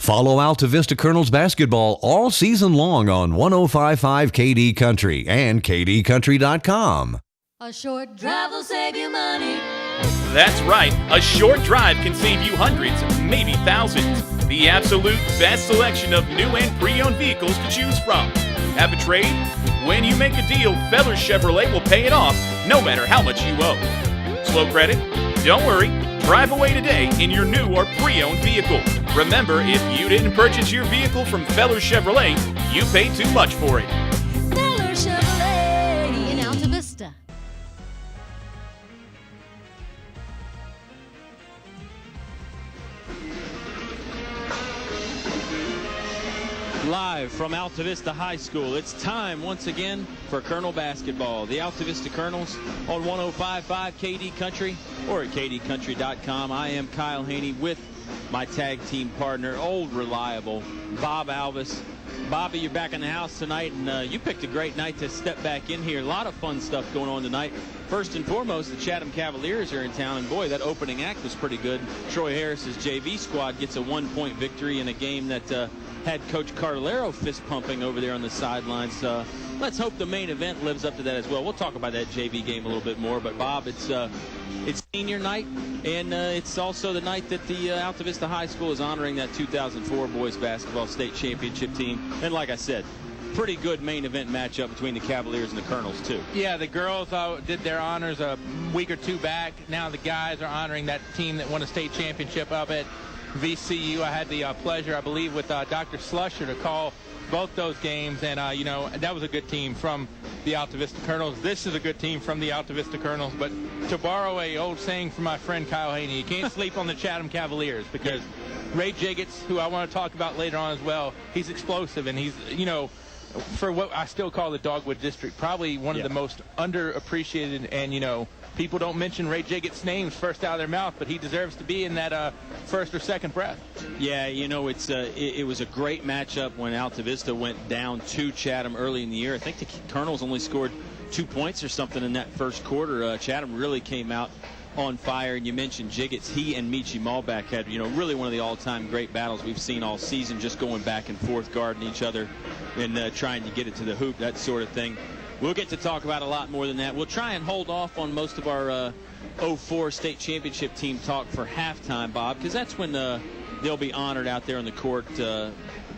Follow Altavista Colonels basketball all season long on 105.5 KD Country and kdcountry.com. A short drive will save you money. That's right. A short drive can save you hundreds, maybe thousands. The absolute best selection of new and pre-owned vehicles to choose from. Have a trade? When you make a deal, Fellers Chevrolet will pay it off, no matter how much you owe. Slow credit? Don't worry. Drive away today in your new or pre-owned vehicle. Remember, if you didn't purchase your vehicle from Fellers Chevrolet, you paid too much for it. Fellers Chevrolet in Altavista. Live from Altavista High School, it's time once again for Colonel basketball. The Altavista Colonels on 105.5 KD Country or at kdcountry.com. I am Kyle Haney with my tag team partner, old reliable Bob Alvis. Bobby, you're back in the house tonight, and you picked a great night to step back in here. A lot of fun stuff going on tonight. First and foremost, the Chatham Cavaliers are in town, and boy, that opening act was pretty good. Troy Harris's JV squad gets a 1-point victory in a game that had Coach Cardelero fist pumping over there on the sidelines. Let's hope the main event lives up to that as well. We'll talk about that JV game a little bit more, but Bob, it's senior night, and it's also the night that the Altavista High School is honoring that 2004 boys basketball state championship team. And like I said, pretty good main event matchup between the Cavaliers and the Colonels too. Yeah, the girls did their honors a week or two back. Now the guys are honoring that team that won a state championship up at VCU. I had the pleasure, I believe, with Dr. Slusher to call both those games, and that was a good team from the Altavista Colonels. This is a good team from the Altavista Colonels, but to borrow a old saying from my friend Kyle Haney, you can't sleep on the Chatham Cavaliers, because Ray Jiggets, who I want to talk about later on as well, he's explosive, and he's, for what I still call the Dogwood District, probably one of the most underappreciated, and, people don't mention Ray Jiggets' names first out of their mouth, but he deserves to be in that first or second breath. Yeah, it was a great matchup when Altavista went down to Chatham early in the year. I think the Colonels only scored 2 points or something in that first quarter. Chatham really came out on fire, and you mentioned Jiggets. He and Michi Malbach had, really one of the all-time great battles we've seen all season, just going back and forth, guarding each other and trying to get it to the hoop, that sort of thing. We'll get to talk about a lot more than that. We'll try and hold off on most of our 04 state championship team talk for halftime, Bob, because that's when they'll be honored out there on the court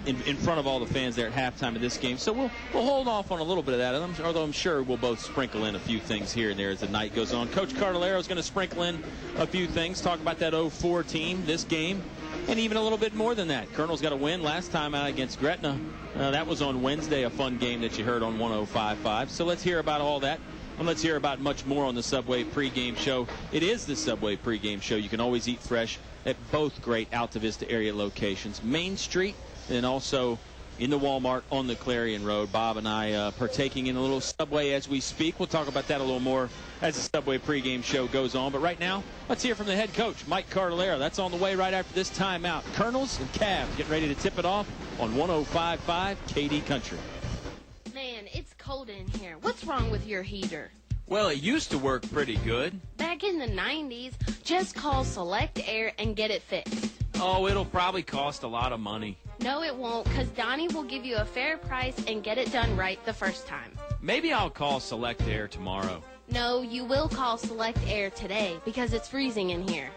in front of all the fans there at halftime of this game. So we'll hold off on a little bit of that, although I'm sure we'll both sprinkle in a few things here and there as the night goes on. Coach Cardelero is going to sprinkle in a few things, talk about that 04 team, this game, and even a little bit more than that. Colonels got a win last time out against Gretna. That was on Wednesday, a fun game that you heard on 105.5. So let's hear about all that. And let's hear about much more on the Subway pregame show. It is the Subway pregame show. You can always eat fresh at both great Altavista area locations, Main Street and also in the Walmart on the Clarion Road. Bob and I partaking in a little Subway as we speak. We'll talk about that a little more as the Subway pregame show goes on. But right now, let's hear from the head coach, Mike Cardelero. That's on the way right after this timeout. Colonels and Cavs getting ready to tip it off on 105.5 KD Country. Man, it's cold in here. What's wrong with your heater? Well, it used to work pretty good. Back in the 90s, just call Select Air and get it fixed. Oh, it'll probably cost a lot of money. No, it won't, because Donnie will give you a fair price and get it done right the first time. Maybe I'll call Select Air tomorrow. No, you will call Select Air today, because it's freezing in here.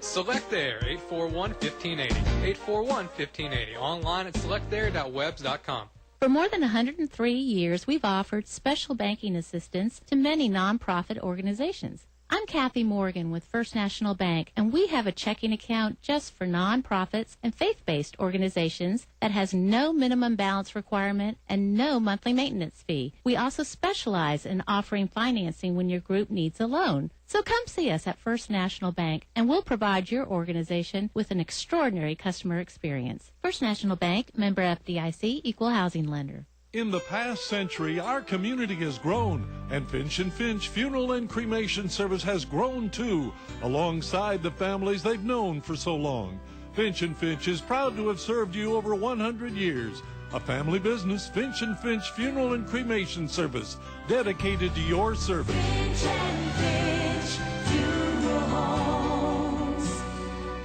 Select Air, 841-1580. 841-1580. Online at selectair.webs.com. For more than 103 years, we've offered special banking assistance to many nonprofit organizations. I'm Kathy Morgan with First National Bank, and we have a checking account just for nonprofits and faith-based organizations that has no minimum balance requirement and no monthly maintenance fee. We also specialize in offering financing when your group needs a loan. So come see us at First National Bank, and we'll provide your organization with an extraordinary customer experience. First National Bank, member FDIC, equal housing lender. In the past century, our community has grown, and Finch & Finch Funeral and Cremation Service has grown too, alongside the families they've known for so long. Finch & Finch is proud to have served you over 100 years. A family business, Finch & Finch Funeral and Cremation Service, dedicated to your service. Finch & Finch Funeral Homes.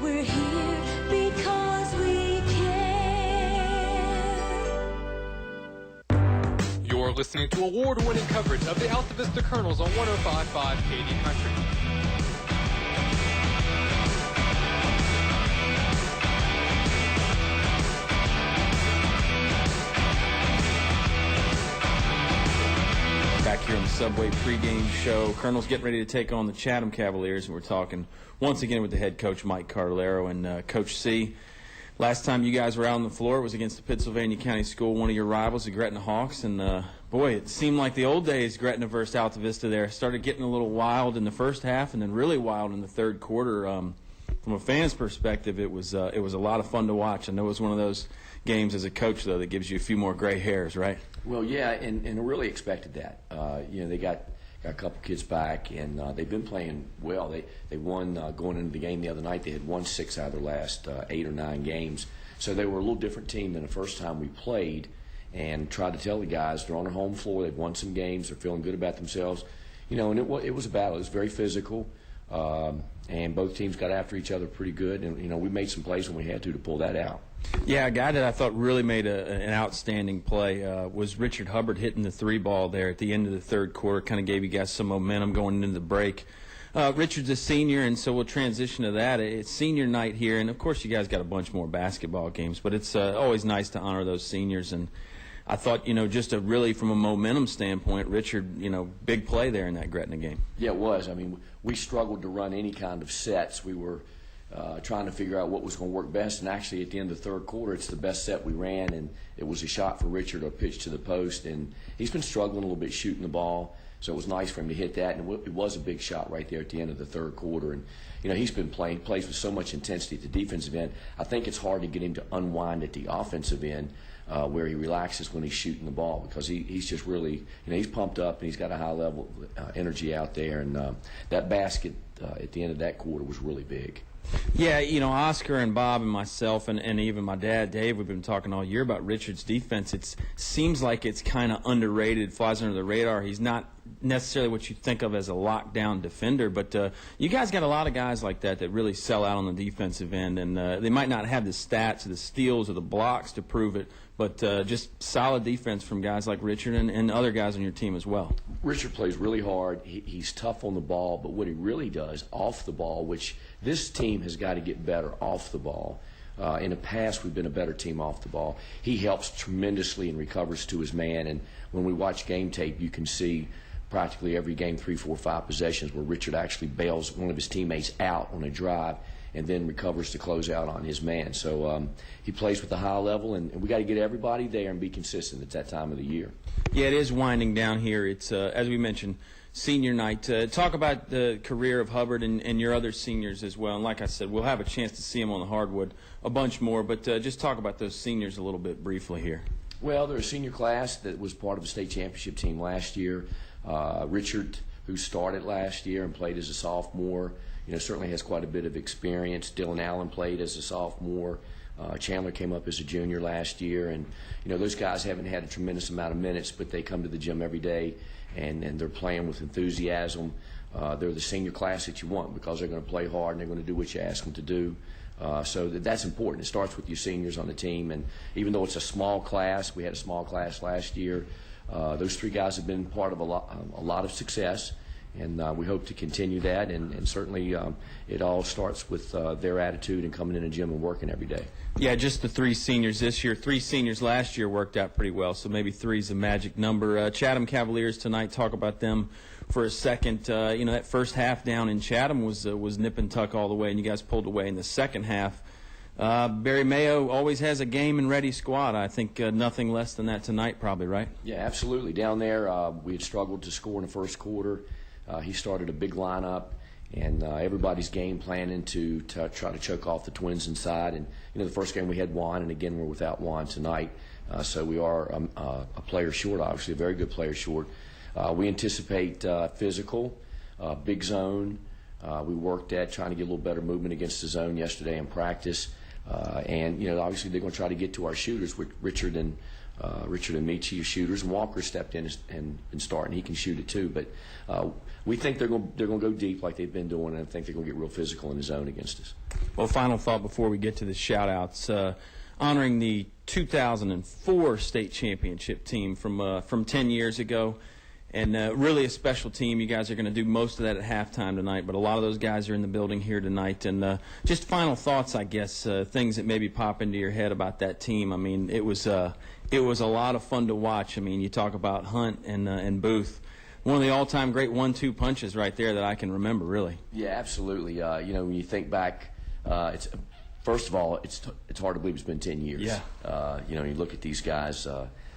We're here because we care. You're listening to award-winning coverage of the Altavista Colonels on 105.5 KD Country. Back here on the Subway pregame show, Colonels getting ready to take on the Chatham Cavaliers, and we're talking once again with the head coach Mike Carlero and Coach C. Last time you guys were out on the floor, it was against the Pittsylvania County School, one of your rivals, the Gretna Hawks, and boy, it seemed like the old days. Gretna versus Altavista there started getting a little wild in the first half, and then really wild in the third quarter. From a fan's perspective, it was a lot of fun to watch. I know it was one of those games as a coach, though, that gives you a few more gray hairs, right? Well, yeah, and I really expected that. They got a couple kids back, and they've been playing well. They won going into the game the other night. They had won 6 out of their last 8 or 9 games. So they were a little different team than the first time we played, and tried to tell the guys they're on their home floor. They've won some games. They're feeling good about themselves. And it was a battle. It was very physical, and both teams got after each other pretty good. And, we made some plays when we had to pull that out. Yeah, a guy that I thought really made an outstanding play was Richard Hubbard hitting the 3-ball there at the end of the third quarter. Kind of gave you guys some momentum going into the break. Richard's a senior, and so we'll transition to that. It's senior night here, and of course you guys got a bunch more basketball games, but it's always nice to honor those seniors. And I thought, just really from a momentum standpoint, Richard, big play there in that Gretna game. Yeah, it was. I mean, we struggled to run any kind of sets. We were trying to figure out what was going to work best, and actually at the end of the third quarter, it's the best set we ran, and it was a shot for Richard, a pitch to the post, and he's been struggling a little bit shooting the ball, so it was nice for him to hit that, and it was a big shot right there at the end of the third quarter. And he's been plays with so much intensity at the defensive end. I think it's hard to get him to unwind at the offensive end where he relaxes when he's shooting the ball, because he's just really, he's pumped up and he's got a high level energy out there, and that basket at the end of that quarter was really big. Yeah, Oscar and Bob and myself and even my dad, Dave, we've been talking all year about Richard's defense. It seems like it's kind of underrated, flies under the radar. He's not necessarily what you think of as a lockdown defender, but you guys got a lot of guys like that really sell out on the defensive end, and they might not have the stats or the steals or the blocks to prove it, but just solid defense from guys like Richard and other guys on your team as well. Richard plays really hard. He's tough on the ball, but what he really does off the ball, which this team has got to get better off the ball. In the past, we've been a better team off the ball. He helps tremendously and recovers to his man, and when we watch game tape, you can see practically every game 3, 4, 5 possessions where Richard actually bails one of his teammates out on a drive and then recovers to close out on his man. So he plays with a high level, and we got to get everybody there and be consistent at that time of the year. Yeah, it is winding down here. It's, as we mentioned, senior night. Talk about the career of Hubbard and your other seniors as well. And like I said, we'll have a chance to see him on the hardwood a bunch more, but just talk about those seniors a little bit briefly here. Well, they're a senior class that was part of the state championship team last year. Richard, who started last year and played as a sophomore, certainly has quite a bit of experience. Dylan Allen played as a sophomore. Chandler came up as a junior last year, and those guys haven't had a tremendous amount of minutes, but they come to the gym every day, and they're playing with enthusiasm. They're the senior class that you want, because they're going to play hard and they're going to do what you ask them to do. So that's important. It starts with your seniors on the team, and even though it's a small class, we had a small class last year, those 3 guys have been part of a lot of success, and we hope to continue that, and certainly it all starts with their attitude and coming in the gym and working every day. Yeah, just the 3 seniors this year. 3 seniors last year worked out pretty well, so maybe 3 is a magic number. Chatham Cavaliers tonight, talk about them for a second. That first half down in Chatham was nip and tuck all the way, and you guys pulled away in the second half. Barry Mayo always has a game and ready squad. I think nothing less than that tonight probably, right? Yeah, absolutely. Down there, we had struggled to score in the first quarter. He started a big lineup, and everybody's game planning to try to choke off the Twins inside. And, the first game we had Juan, and again we're without Juan tonight. So we are a player short, obviously, a very good player short. We anticipate physical, big zone. We worked at trying to get a little better movement against the zone yesterday in practice. And obviously they're going to try to get to our shooters. With Richard and Michi are shooters, and Walker stepped in and starting. He can shoot it too. But we think they're going to go deep like they've been doing, and I think they're going to get real physical in the zone against us. Well, final thought before we get to the shout-outs. honoring the 2004 state championship team from 10 years ago. And really a special team. You guys are going to do most of that at halftime tonight, but a lot of those guys are in the building here tonight. And just final thoughts, I guess, things that maybe pop into your head about that team. I mean, it was a lot of fun to watch. I mean, you talk about Hunt and Booth. One of the all-time great 1-2 punches right there that I can remember, really. Yeah, absolutely. You know, when you think back, first of all, it's hard to believe it's been 10 years. Yeah. You know, you look at these guys.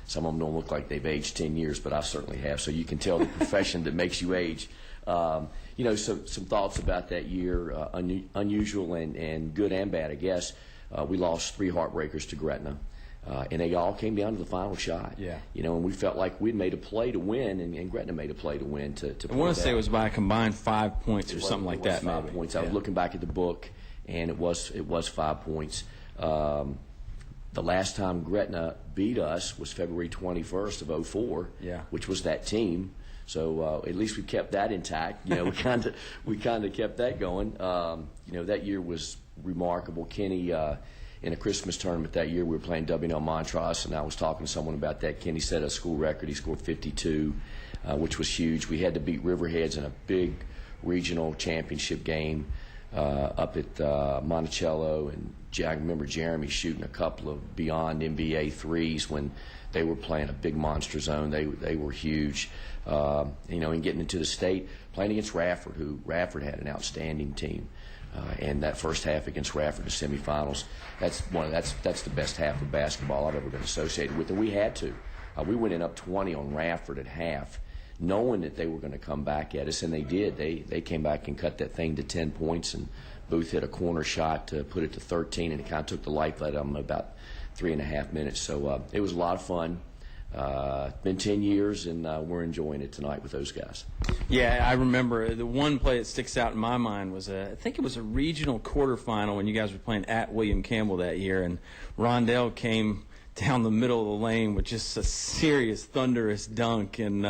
Some of them don't look like they've aged 10 years, but I certainly have. So you can tell the profession that makes you age. You know, some thoughts about that year, unusual and good and bad, I guess. We lost 3 heartbreakers to Gretna. And they all came down to the final shot. Yeah. You know, and we felt like we'd made a play to win, and Gretna made a play to win. I want to say it was by a combined 5 points or something like that. 5 points. I was looking back at the book, and it was 5 points. The last time Gretna beat us was February 21st of 2004, which was that team. So at least we kept that intact. You know, we kind of kept that going. You know, that year was remarkable. Kenny, in a Christmas tournament that year, we were playing W&L Montrose, and I was talking to someone about that. Kenny set a school record. He scored 52, which was huge. We had to beat Riverheads in a big regional championship game up at Monticello, and I remember Jeremy shooting a couple of beyond NBA threes when they were playing a big monster zone. They were huge. You know, and getting into the state, playing against Rafford, who Rafford had an outstanding team. And that first half against Rafford, the semifinals, that's the best half of basketball I've ever been associated with. And we had to. We went in up 20 on Rafford at half, knowing that they were going to come back at us, and they did. They came back and cut that thing to 10 points, and Booth hit a corner shot to put it to 13, and it kind of took the life out of them in about 3.5 minutes. So it was a lot of fun. Been 10 years, and we're enjoying it tonight with those guys. Yeah, I remember the one play that sticks out in my mind was I think it was a regional quarterfinal when you guys were playing at William Campbell that year, and Rondell came down the middle of the lane with just a serious, thunderous dunk, and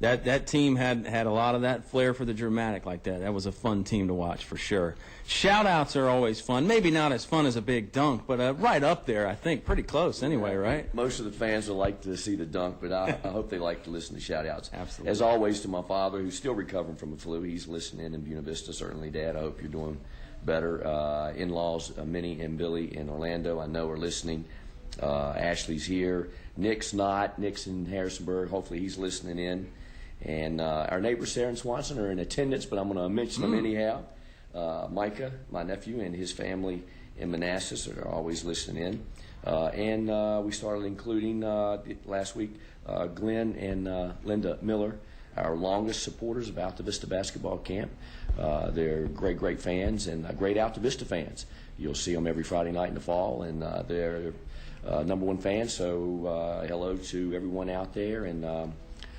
that team had a lot of that flair for the dramatic like that. That was a fun team to watch for sure. Shout-outs are always fun. Maybe not as fun as a big dunk, but right up there, I think. Pretty close anyway, right? Most of the fans will like to see the dunk, but I hope they like to listen to shout-outs. Absolutely. As always, to my father, who's still recovering from a flu. He's listening in Buena Vista. Certainly, Dad, I hope you're doing better. In-laws, Minnie and Billy in Orlando, I know are listening. Ashley's here. Nick's not. Nick's in Harrisonburg. Hopefully he's listening in. And our neighbors Sarah and Swanson are in attendance, but I'm going to mention them anyhow. Micah, my nephew, and his family in Manassas are always listening in. And we started including last week Glenn and Linda Miller, our longest supporters of Altavista basketball camp. They're great fans and great Altavista fans. You'll see them every Friday night in the fall, and they're number one fans. So hello to everyone out there, and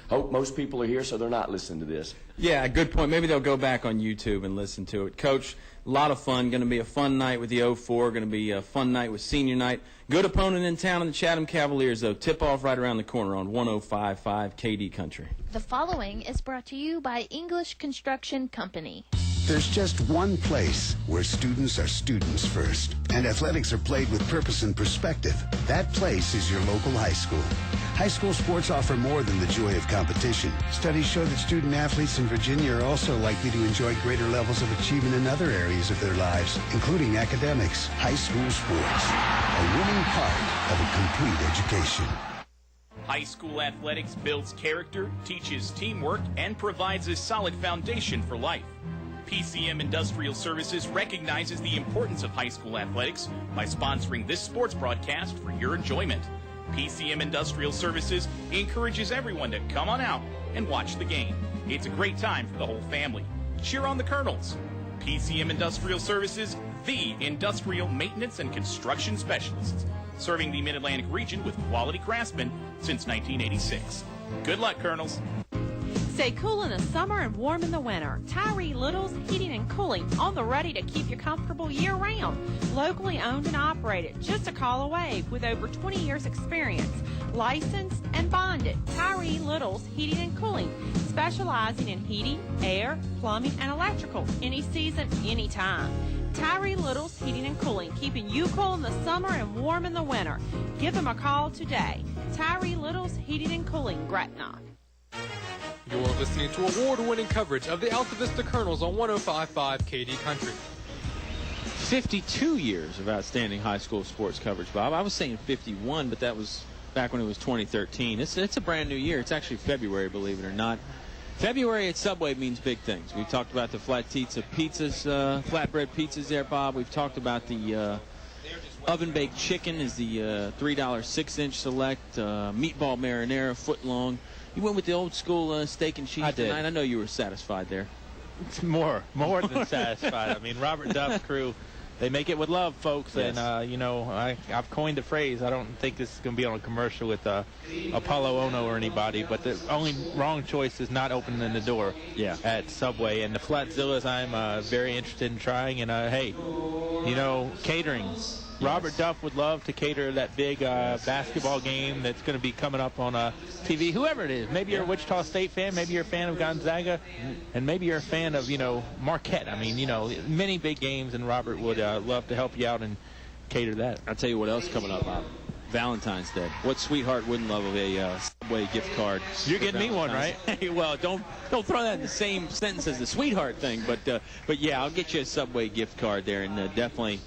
hope most people are here so they're not listening to this. Yeah, good point. Maybe they'll go back on YouTube and listen to it. Coach, a lot of fun. Going to be a fun night with the 04. Going to be a fun night with senior night. Good opponent in town in the Chatham Cavaliers, though. Tip-off right around the corner on 105.5 KD Country. The following is brought to you by English Construction Company. There's just one place where students are students first, and athletics are played with purpose and perspective. That place is your local high school. High school sports offer more than the joy of competition. Studies show that student athletes in Virginia are also likely to enjoy greater levels of achievement in other areas of their lives, including academics. High school sports, a winning part of a complete education. High school athletics builds character, teaches teamwork, and provides a solid foundation for life. PCM Industrial Services recognizes the importance of high school athletics by sponsoring this sports broadcast for your enjoyment. PCM Industrial Services encourages everyone to come on out and watch the game. It's a great time for the whole family. Cheer on the Colonels. PCM Industrial Services, the industrial maintenance and construction specialists, serving the Mid-Atlantic region with quality craftsmen since 1986. Good luck, Colonels. Stay cool in the summer and warm in the winter. Tyree Little's Heating and Cooling, on the ready to keep you comfortable year-round. Locally owned and operated, just a call away, with over 20 years experience. Licensed and bonded, Tyree Little's Heating and Cooling, specializing in heating, air, plumbing, and electrical, any season, anytime. Tyree Little's Heating and Cooling, keeping you cool in the summer and warm in the winter. Give them a call today. Tyree Little's Heating and Cooling, Gretna. You're listening to award-winning coverage of the Altavista Colonels on 105.5 KD Country. 52 years of outstanding high school sports coverage, Bob. I was saying 51, but that was back when it was 2013. It's a brand new year. It's actually February, believe it or not. February at Subway means big things. We've talked about the flatbread pizzas there, Bob. We've talked about the oven-baked chicken is the $3 6-inch select, meatball marinara, foot long. You went with the old school steak and cheese tonight. I know you were satisfied there. More than satisfied. I mean, Robert Duff's crew, they make it with love, folks. Yes. And, you know, I've coined the phrase. I don't think this is going to be on a commercial with Apollo Ono or anybody, but the only wrong choice is not opening the door at Subway. And the Flatzillas I'm very interested in trying. And, hey, you know, catering. Robert Duff would love to cater that big basketball game that's going to be coming up on TV, whoever it is. Maybe you're a Wichita State fan, maybe you're a fan of Gonzaga, and maybe you're a fan of, you know, Marquette. I mean, you know, many big games, and Robert would love to help you out and cater that. I'll tell you what else coming up, Valentine's Day. What sweetheart wouldn't love a Subway gift card? You're getting me one, right? Well, don't throw that in the same sentence as the sweetheart thing, but yeah, I'll get you a Subway gift card there, and definitely.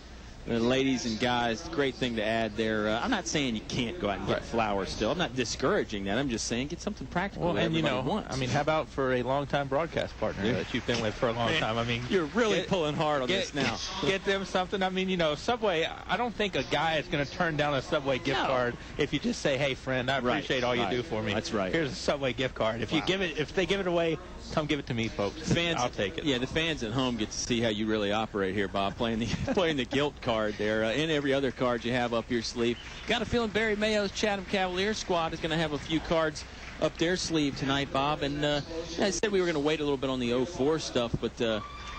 Ladies and guys, great thing to add there. I'm not saying you can't go out and get flowers still. I'm not discouraging that. I'm just saying get something practical that everybody wants. I mean, how about for a longtime broadcast partner that you've been with for a long time? I mean, you're really pulling hard on this now. Get them something. I mean, you know, Subway, I don't think a guy is going to turn down a Subway gift card if you just say, hey, friend, I appreciate all you do for me. That's right. Here's a Subway gift card. If they give it away, come give it to me, folks. Fans, I'll take it. Yeah, the fans at home get to see how you really operate here, Bob, playing the guilt card there. In every other card you have up your sleeve. Got a feeling Barry Mayo's Chatham Cavaliers squad is going to have a few cards up their sleeve tonight, Bob. And I said we were going to wait a little bit on the 04 stuff, but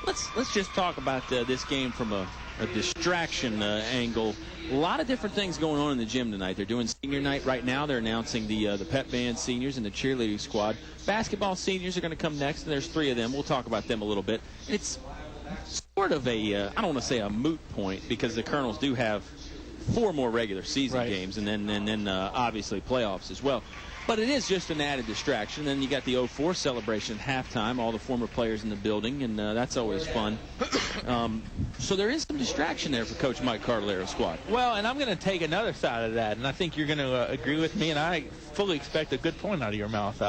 let's just talk about this game from a distraction angle. A lot of different things going on in the gym tonight. They're doing senior night right now. They're announcing the pep band seniors and the cheerleading squad. Basketball seniors are going to come next, and there's 3 of them. We'll talk about them a little bit. It's sort of I don't want to say a moot point, because the Colonels do have 4 more regular season games, and then obviously playoffs as well. But it is just an added distraction. Then you got the 04 celebration at halftime, all the former players in the building, and that's always fun. So there is some distraction there for Coach Mike Cartalero's squad. Well, and I'm going to take another side of that, and I think you're going to agree with me, and I fully expect a good point out of your mouth.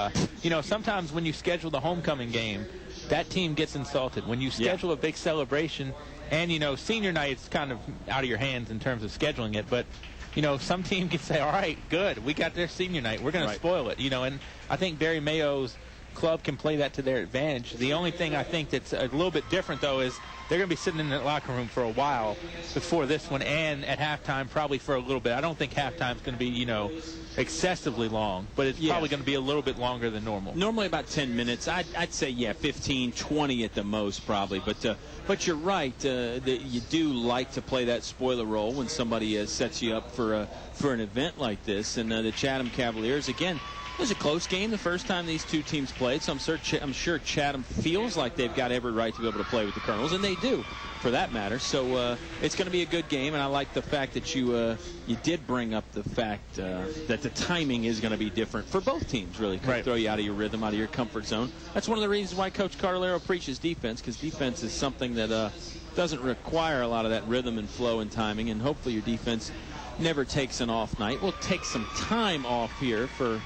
You know, sometimes when you schedule the homecoming game, that team gets insulted. When you schedule a big celebration, and, you know, senior night's kind of out of your hands in terms of scheduling it, but you know, some team can say, all right, good, we got their senior night, we're going to spoil it, you know, and I think Barry Mayo's club can play that to their advantage. The only thing I think that's a little bit different, though, is they're going to be sitting in the locker room for a while before this one, and at halftime probably for a little bit. I don't think halftime's going to be, you know, excessively long, but it's probably going to be a little bit longer than normal. Normally about 10 minutes. I'd say, 15, 20 at the most probably. But you're right. That you do like to play that spoiler role when somebody sets you up for an event like this. And the Chatham Cavaliers, again, it was a close game the first time these two teams played, so I'm sure Chatham feels like they've got every right to be able to play with the Colonels, and they do, for that matter. So it's going to be a good game, and I like the fact that you did bring up the fact that the timing is going to be different for both teams, really. Could throw you out of your rhythm, out of your comfort zone. That's one of the reasons why Coach Cartalero preaches defense, because defense is something that doesn't require a lot of that rhythm and flow and timing, and hopefully your defense never takes an off night. We'll take some time off here for...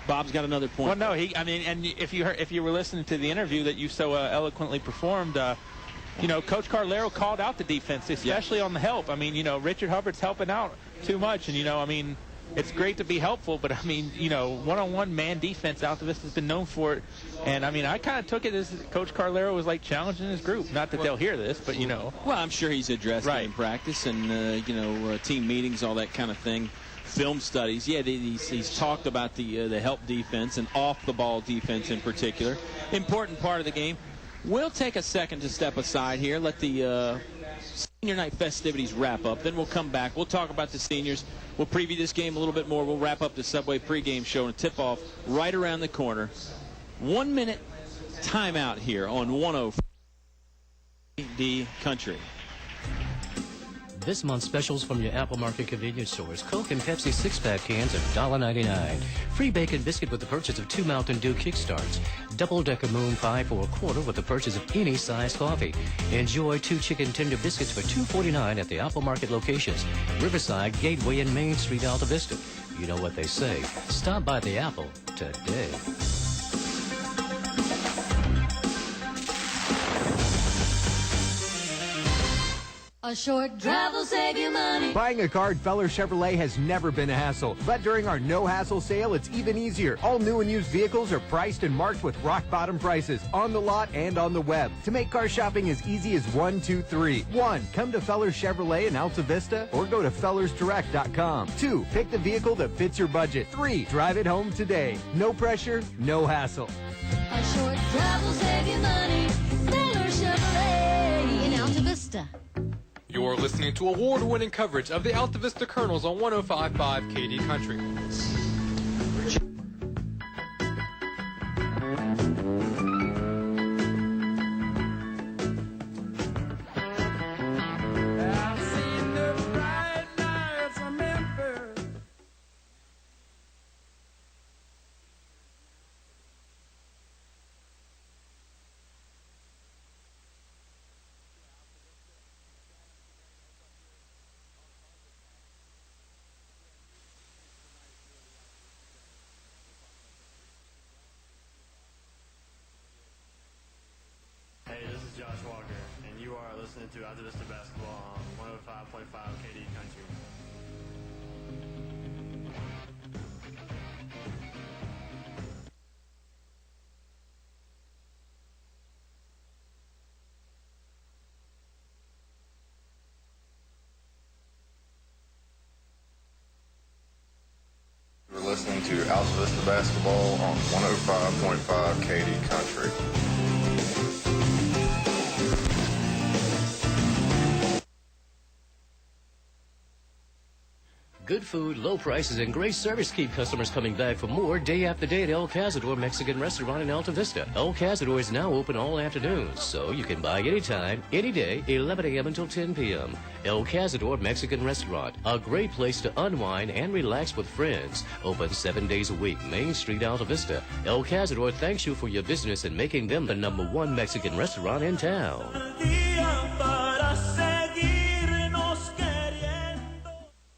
Bob's got another point. Well, no, and if you were listening to the interview that you so eloquently performed, you know, Coach Cartalero called out the defense, especially on the help. I mean, you know, Richard Hubbard's helping out too much, and, you know, I mean, it's great to be helpful, but, I mean, you know, one-on-one man defense, Altavista has been known for it. And, I mean, I kind of took it as Coach Cartalero was, like, challenging his group. Not that they'll hear this, but, you know. Well, I'm sure he's addressed it in practice and, you know, team meetings, all that kind of thing. Film studies. Yeah, he's talked about the help defense and off-the-ball defense in particular. Important part of the game. We'll take a second to step aside here, let the senior night festivities wrap up. Then we'll come back. We'll talk about the seniors. We'll preview this game a little bit more. We'll wrap up the Subway pregame show and tip-off right around the corner. 1 minute timeout here on 105 KD Country. This month's specials from your Apple Market convenience stores. Coke and Pepsi 6-pack cans are $1.99. Free bacon biscuit with the purchase of 2 Mountain Dew Kickstarts. Double-decker moon pie for $1 with the purchase of any size coffee. Enjoy 2 chicken tender biscuits for $2.49 at the Apple Market locations. Riverside, Gateway, and Main Street, Altavista. You know what they say. Stop by the Apple today. A short drive will save you money. Buying a car at Feller Chevrolet has never been a hassle, but during our no-hassle sale, it's even easier. All new and used vehicles are priced and marked with rock-bottom prices on the lot and on the web. To make car shopping as easy as 1, 2, 3. 1. Come to Feller Chevrolet in Altavista or go to fellersdirect.com. 2. Pick the vehicle that fits your budget. 3. Drive it home today. No pressure, no hassle. A short drive will save you money. Feller Chevrolet in Altavista. You're listening to award-winning coverage of the Altavista Colonels on 105.5 KD Country. Josh Walker, and you are listening to Altavista Basketball on 105.5 KD Country. We're listening to Altavista Basketball on 105.5 KD Country. Good food, low prices, and great service keep customers coming back for more day after day at El Cazador Mexican Restaurant in Altavista. El Cazador is now open all afternoons, so you can buy anytime, any day, 11 a.m. until 10 p.m. El Cazador Mexican Restaurant, a great place to unwind and relax with friends. Open 7 days a week, Main Street, Altavista. El Cazador thanks you for your business and making them the #1 Mexican restaurant in town.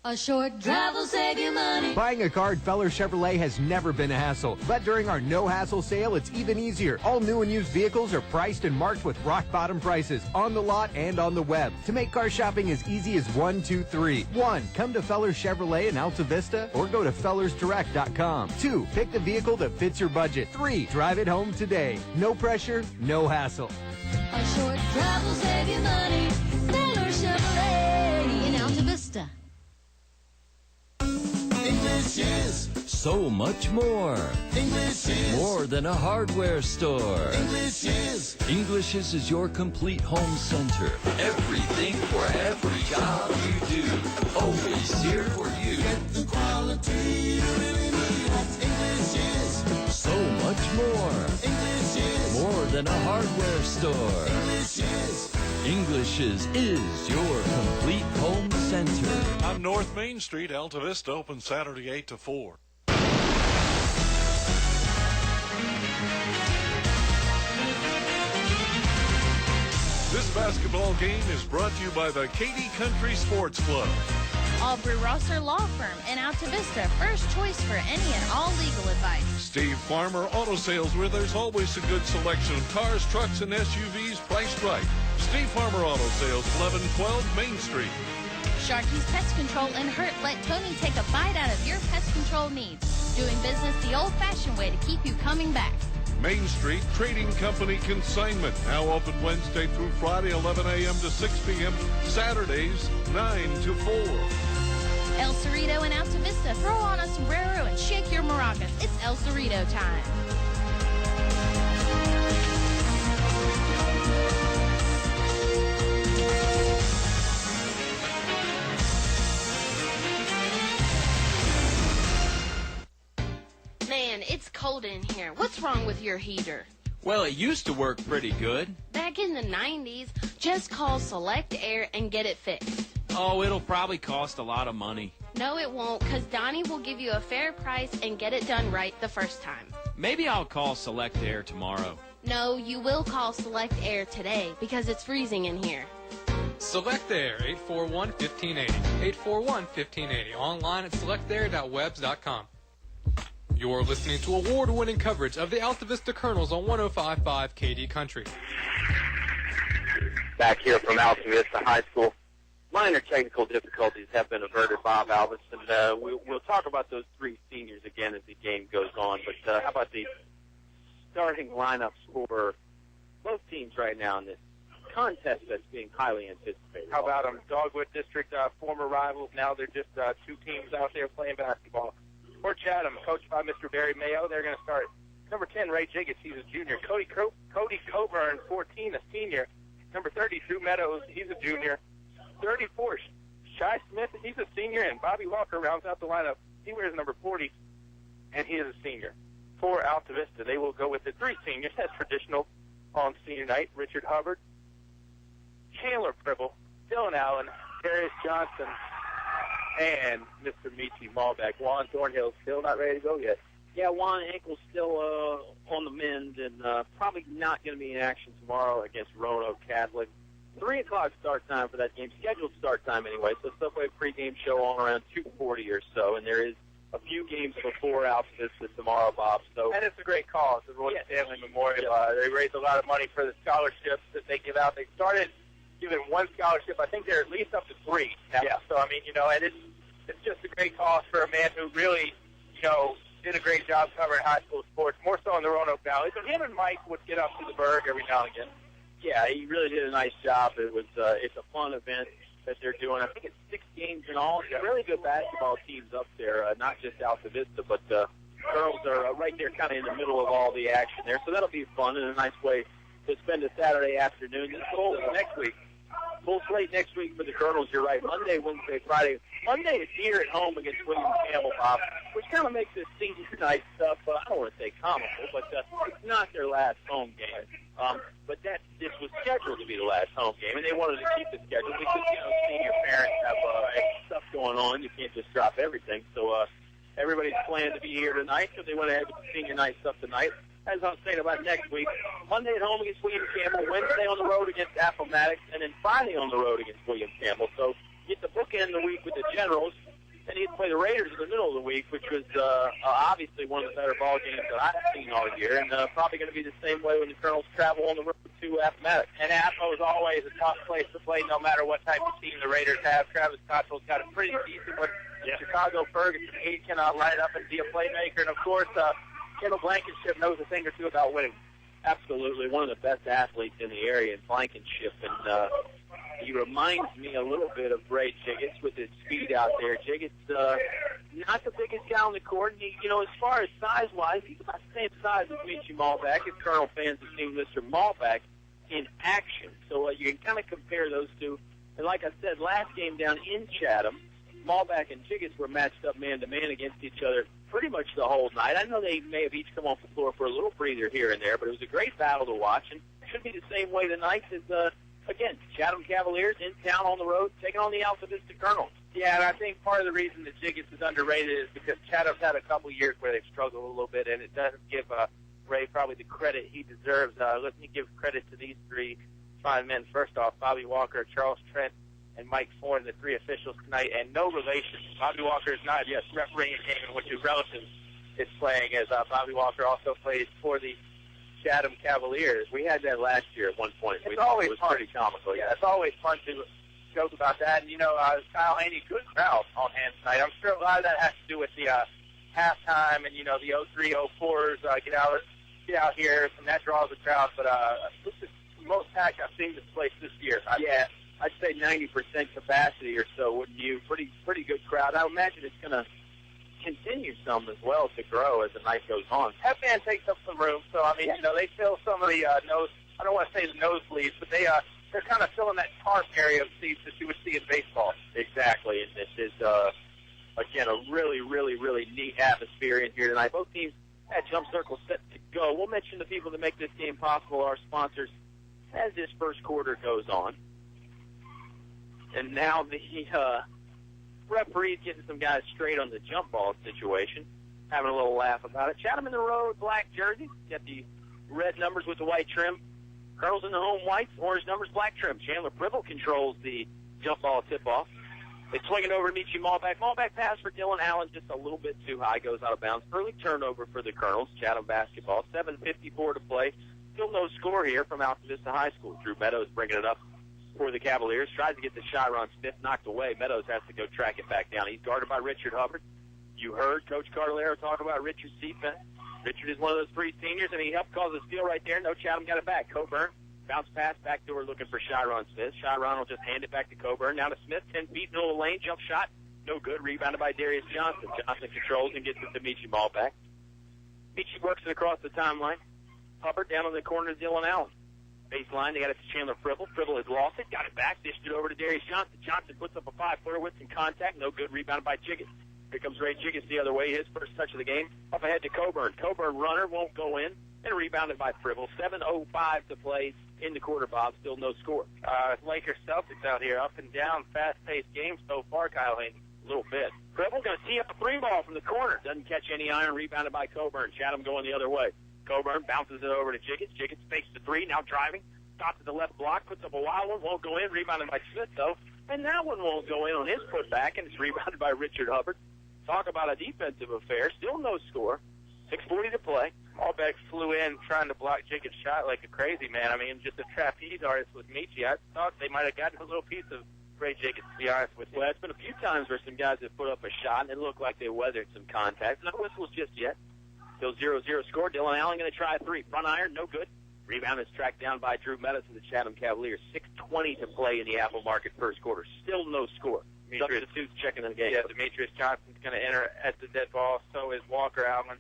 A short drive will save you money. Buying a car at Feller Chevrolet has never been a hassle, but during our no-hassle sale, it's even easier. All new and used vehicles are priced and marked with rock-bottom prices on the lot and on the web. To make car shopping as easy as 1, 2, 3. 1. Come to Feller Chevrolet in Altavista or go to fellersdirect.com. 2. Pick the vehicle that fits your budget. 3. Drive it home today. No pressure, no hassle. A short drive will save you money. Feller Chevrolet in Altavista. English is so much more. English is more than a hardware store. English is your complete home center. Everything for every job you do. Always here for you. Get the quality you really need. That's English is so much more. English is more than a hardware store. English is your complete home center. On North Main Street, Altavista, open Saturday 8 to 4. This basketball game is brought to you by the KD Country Sports Club. Aubrey Rosser Law Firm in Altavista, first choice for any and all legal advice. Steve Farmer Auto Sales, where there's always a good selection of cars, trucks, and SUVs priced right. Steve Farmer Auto Sales, 1112 Main Street. Sharky's Pest Control in Hurt. Let Tony take a bite out of your pest control needs. Doing business the old-fashioned way to keep you coming back. Main Street Trading Company Consignment, now open Wednesday through Friday, 11 a.m. to 6 p.m., Saturdays, 9 to 4. El Cerrito in Altavista. Throw on a sombrero and shake your maracas. It's El Cerrito time. Man, it's cold in here. What's wrong with your heater? Well, it used to work pretty good. Back in the 90s, just call Select Air and get it fixed. Oh, it'll probably cost a lot of money. No, it won't, because Donnie will give you a fair price and get it done right the first time. Maybe I'll call Select Air tomorrow. No, you will call Select Air today, because it's freezing in here. Select Air, 841-1580. 841-1580. Online at selectair.webs.com. You're listening to award-winning coverage of the Altavista Colonels on 105.5 KD Country. Back here from Altavista High School. Minor technical difficulties have been averted, Bob Alvis, and we'll talk about those three seniors again as the game goes on. But how about the starting lineups for both teams right now in this contest that's being highly anticipated? How about them? Dogwood District, former rivals. Now they're just two teams out there playing basketball. For Chatham, coached by Mr. Barry Mayo, they're going to start. Number 10, Ray Jiggets, he's a junior. Cody Coburn, 14, a senior. Number 30, Drew Meadows, he's a junior. 34, Shy Smith, he's a senior. And Bobby Walker rounds out the lineup. He wears number 40, and he is a senior. For Altavista, they will go with the three seniors, as traditional on senior night. Richard Hubbard, Chandler Pribble, Dylan Allen, Darius Johnson, and Mr. Michi Malbeck. Juan Thornhill's still not ready to go yet. Yeah, Juan ankle's still on the mend and probably not going to be in action tomorrow against Roanoke Catholic. 3 o'clock start time for that game, scheduled start time anyway, so Subway pregame show on around 2:40 or so, and there is a few games before Altavista tomorrow, Bob. So, and it's a great cause, the Roy Stanley Memorial. They raised a lot of money for the scholarships that they give out. They started giving one scholarship. I think they're at least up to 3 now. Yeah. So, I mean, and it's just a great cause for a man who really, did a great job covering high school sports, more so in the Roanoke Valley. But him and Mike would get up to the Berg every now and again. Yeah, he really did a nice job. It's a fun event that they're doing. I think it's 6 games in all. Got really good basketball teams up there, not just Altavista, but girls are right there kind of in the middle of all the action there. So that'll be fun and a nice way to spend a Saturday afternoon. This full next week. Full slate next week for the Colonels, you're right. Monday, Wednesday, Friday. Monday is here at home against William Campbell, Bob, which kind of makes this senior night stuff, I don't want to say comical, but it's not their last home game. But this was scheduled to be the last home game, and they wanted to keep the schedule because, senior parents have stuff going on. You can't just drop everything. So everybody's planned to be here tonight, so they went ahead with the senior night stuff tonight. As I was saying about next week, Monday at home against William Campbell, Wednesday on the road against Appomattox, and then Friday on the road against William Campbell. So you get the bookend the week with the Generals, then you play the Raiders in the middle of the week, which was obviously one of the better ball games that I've seen all year, and probably going to be the same way when the Colonels travel on the road to Appomattox. And Appo is always a tough place to play, no matter what type of team the Raiders have. Travis Cottrell's got a pretty decent one. Yeah. Chicago Ferguson, he cannot light up and be a playmaker, and of course, Kendall Blankenship knows a thing or two about winning. Absolutely, one of the best athletes in the area in Blankenship, and he reminds me a little bit of Ray Jiggets with his speed out there. Jiggets, not the biggest guy on the court, and he, as far as size-wise, he's about the same size as Michi Malbeck. If Colonel fans have seen Mr. Malbeck in action, so you can kind of compare those two. And like I said, last game down in Chatham, Malbeck and Jiggets were matched up man-to-man against each other pretty much the whole night. I know they may have each come off the floor for a little breather here and there, but it was a great battle to watch, and it should be the same way tonight as, again, Chatham Cavaliers in town on the road taking on the Altavista Colonels. Yeah, and I think part of the reason that Jiggets is underrated is because Chatham's had a couple years where they've struggled a little bit, and it doesn't give Ray probably the credit he deserves. Let me give credit to these 3 fine men. First off, Bobby Walker, Charles Trent, and Mike Thorne, the 3 officials tonight, and no relation. Bobby Walker is not just refereeing a game in which his relative is playing, as Bobby Walker also plays for the Chatham Cavaliers. We had that last year at one point. It's always was fun. Pretty comical. Yeah, it's always fun to joke about that. And, Kyle Haney, good crowd on hand tonight. I'm sure a lot of that has to do with the halftime and, the 03, 04s get out here, and that draws the crowd. But this is the most packed I've seen this place this year. Yeah. I'd say 90% capacity or so, wouldn't you? Pretty good crowd. I imagine it's going to continue some as well to grow as the night goes on. Headband takes up some room, so I mean, they fill some of the nose. I don't want to say the nosebleeds, but they're kind of filling that tarp area of seats that you would see in baseball. Exactly, and this is again a really, really, really neat atmosphere in here tonight. Both teams had jump circles set to go. We'll mention the people that make this game possible, our sponsors, as this first quarter goes on. And now the referee's getting some guys straight on the jump ball situation, having a little laugh about it. Chatham in the road, black jersey. Got the red numbers with the white trim. Colonels in the home whites, orange numbers, black trim. Chandler Pribble controls the jump ball tip-off. They swing it over to Michi Malbeck. Malbeck pass for Dylan Allen, just a little bit too high, goes out of bounds. Early turnover for the Colonels, Chatham basketball. 7:54 to play. Still no score here from Altavista High School. Drew Meadows bringing it up for the Cavaliers. Tries to get the shot. Ron Smith knocked away. Meadows has to go track it back down. He's guarded by Richard Hubbard. You heard Coach Cardellaro talk about Richard's defense. Richard is one of those three seniors, and he helped cause a steal right there. No Chatham got it back. Coburn, bounce pass, back door looking for Chiron Smith. Chiron will just hand it back to Coburn. Now to Smith, 10 feet, middle of the lane, jump shot. No good. Rebounded by Darius Johnson. Johnson controls and gets it to Michi Malbeck. Michi works it across the timeline. Hubbard down on the corner to Dylan Allen. Baseline, they got it to Chandler Pribble. Pribble has lost it, got it back, dished it over to Darius Johnson. Johnson puts up a 5-footer with some contact. No good. Rebounded by Jiggets. Here comes Ray Jiggets the other way. His first touch of the game. Up ahead to Coburn. Coburn runner won't go in. And rebounded by Pribble. 7:05 to play in the quarter, Bob. Still no score. Lakers Celtics out here. Up and down, fast-paced game so far, Kyle Hayden. A little bit. Pribble going to tee up a three ball from the corner. Doesn't catch any iron. Rebounded by Coburn. Chatham going the other way. Coburn bounces it over to Jiggets. Jiggets fakes the three. Now driving. Stops at the left block. Puts up a wild one. Won't go in. Rebounded by Smith, though. And that one won't go in on his putback. And it's rebounded by Richard Hubbard. Talk about a defensive affair. Still no score. 6:40 to play. Malbeck flew in trying to block Jiggets' shot like a crazy man. I mean, just a trapeze artist with Michi. I thought they might have gotten a little piece of Ray Jiggets, to be honest with you. Well, it's been a few times where some guys have put up a shot and it looked like they weathered some contact. No whistles just yet. Still 0-0 score. Dylan Allen going to try a three. Front iron, no good. Rebound is tracked down by Drew Meadows of the Chatham Cavaliers. 6:20 to play in the Apple Market first quarter. Still no score. Substitutes checking in the game. Yeah, Demetrius Johnson's going to enter at the dead ball. So is Walker Allen.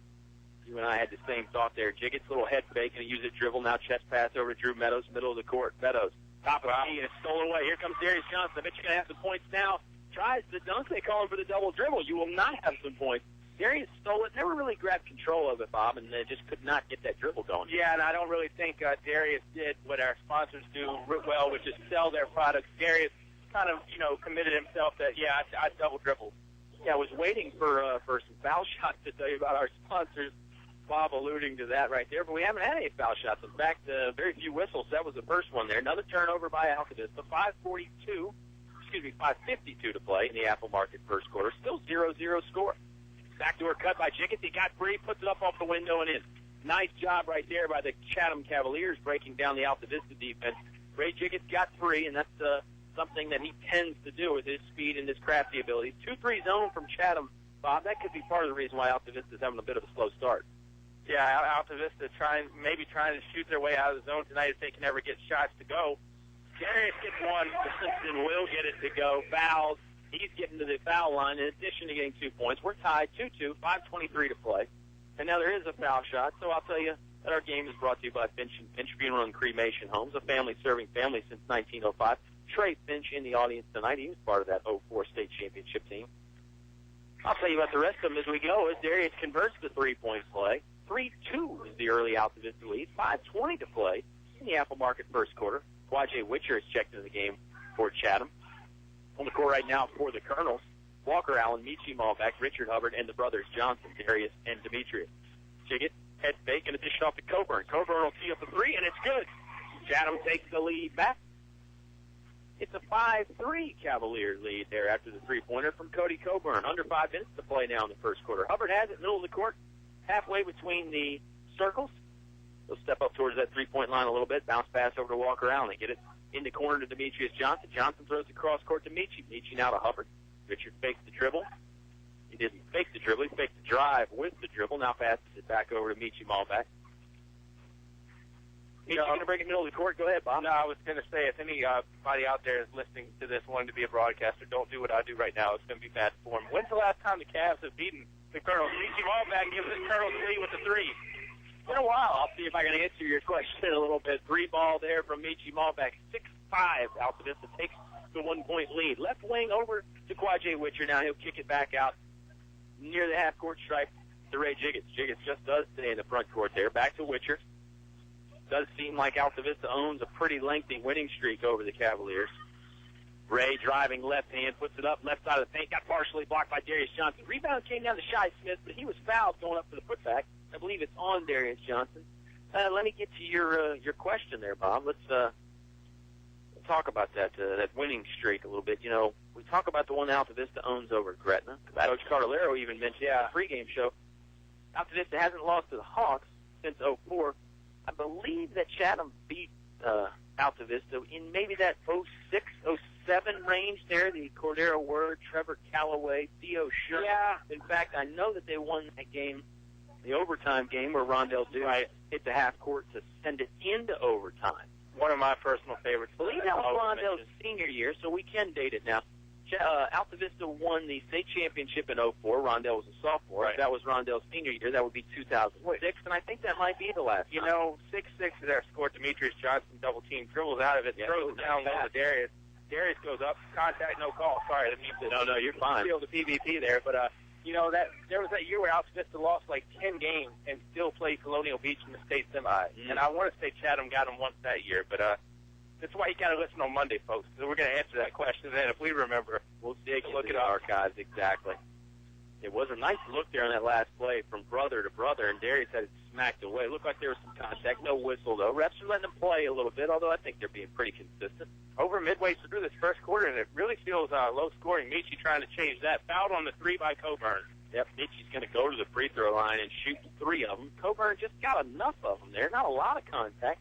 You and I had the same thought there. Jiggets, little head fake, and use it dribble. Now chest pass over to Drew Meadows, middle of the court. Meadows, top of the key, and it's stolen away. Here comes Darius Johnson. I bet you're going to have some points now. Tries the dunk. They call him for the double dribble. You will not have some points. Darius stole it. Never really grabbed control of it, Bob, and they just could not get that dribble going. Yeah, and I don't really think Darius did what our sponsors do well, which is sell their products. Darius kind of, committed himself that, I double dribbled. Yeah, I was waiting for some foul shots to tell you about our sponsors. Bob alluding to that right there, but we haven't had any foul shots. In fact, very few whistles. That was the first one there. Another turnover by Altavista. 5:52 to play in the Apple Market first quarter. Still 0-0 score. Backdoor cut by Jiggets. He got free, puts it up off the window and in. Nice job right there by the Chatham Cavaliers breaking down the Altavista defense. Ray Jiggets got free, and that's something that he tends to do with his speed and his crafty abilities. 2-3 zone from Chatham, Bob. That could be part of the reason why Altavista is having a bit of a slow start. Yeah, Altavista trying to shoot their way out of the zone tonight if they can ever get shots to go. Darius gets one, and will get it to go. Fouls. He's getting to the foul line in addition to getting 2 points. We're tied 2-2, 5:23 to play. And now there is a foul shot, so I'll tell you that our game is brought to you by Finch Funeral and Cremation Homes, a family serving families since 1905. Trey Finch in the audience tonight. He was part of that 04 state championship team. I'll tell you about the rest of them as we go as Darius converts the three-point play. 3-2 is the early Altavista lead. 5:20 to play in the Apple Market first quarter. Quajay Witcher is checked into the game for Chatham. On the court right now for the Colonels, Walker Allen, Michi Malbeck, Richard Hubbard, and the brothers Johnson, Darius, and Demetrius. Jiggett, head fake, and a dish off to Coburn. Coburn will tee up the three, and it's good. Chatham takes the lead back. It's a 5-3 Cavalier lead there after the three-pointer from Cody Coburn. Under 5 minutes to play now in the first quarter. Hubbard has it, middle of the court, halfway between the circles. He'll step up towards that three-point line a little bit, bounce pass over to Walker Allen. They get it in the corner to Demetrius Johnson. Johnson throws the cross court to Michi. Michi now to Hubbard. Richard fakes the dribble. He didn't fake the dribble. He faked the drive with the dribble. Now passes it back over to Michi Malbeck. Michi going to break in the middle of the court. Go ahead, Bob. No, I was going to say, if anybody out there is listening to this wanting to be a broadcaster, don't do what I do right now. It's going to be bad form. When's the last time the Cavs have beaten the Colonels? Michi Malbeck gives the Colonels the lead with the three. In a while. I'll see if I can answer your question a little bit. Three ball there from Michi Malbeck. 6-5. Altavista takes the 1-point lead. Left wing over to Quajay Witcher. Now he'll kick it back out near the half-court stripe to Ray Jiggets. Jiggets just does stay in the front court there. Back to Witcher. Does seem like Altavista owns a pretty lengthy winning streak over the Cavaliers. Ray driving left hand, puts it up left side of the paint, got partially blocked by Darius Johnson. Rebound came down to Shi Smith, but he was fouled going up for the putback. I believe it's on Darius Johnson. Let me get to your question there, Bob. Let's talk about that winning streak a little bit. You know, we talk about the one Altavista owns over Gretna. Coach Cardellaro even mentioned in the pregame show. Altavista hasn't lost to the Hawks since 04. I believe that Chatham beat Altavista in maybe that 06, 07 range there. The Cordero Word, Trevor Calloway, Theo Scher. Yeah. In fact, I know that they won that game, the overtime game, where Rondell Dewey hit the half court to send it into overtime. One of my personal favorites. I believe that was Rondell's senior year, so we can date it now. Altavista won the state championship in 04. Rondell was a sophomore. Right. If that was Rondell's senior year, that would be 2006, and I think that might be the last time. You know, 6'6" there scored Demetrius Johnson, double team, dribbles out of it, throws it down low to Darius. Darius goes up, contact, no call. Sorry, I didn't mean to. No, you're fine. Steal the PvP there, but you know, that there was that year where Altavista lost like 10 games and still played Colonial Beach in the state semi. And I want to say Chatham got them once that year, but that's why you got to listen on Monday, folks, because we're going to answer that question. And then if we remember, we'll look at our archives. Exactly. It was a nice look there on that last play from brother to brother, and Darius had it smacked away. It looked like there was some contact. No whistle, though. Refs are letting them play a little bit, although I think they're being pretty consistent. Over midway through this first quarter, and it really feels low scoring. Michi trying to change that. Fouled on the 3 by Coburn. Yep, Michi's going to go to the free throw line and shoot 3 of them. Coburn just got enough of them there. Not a lot of contact.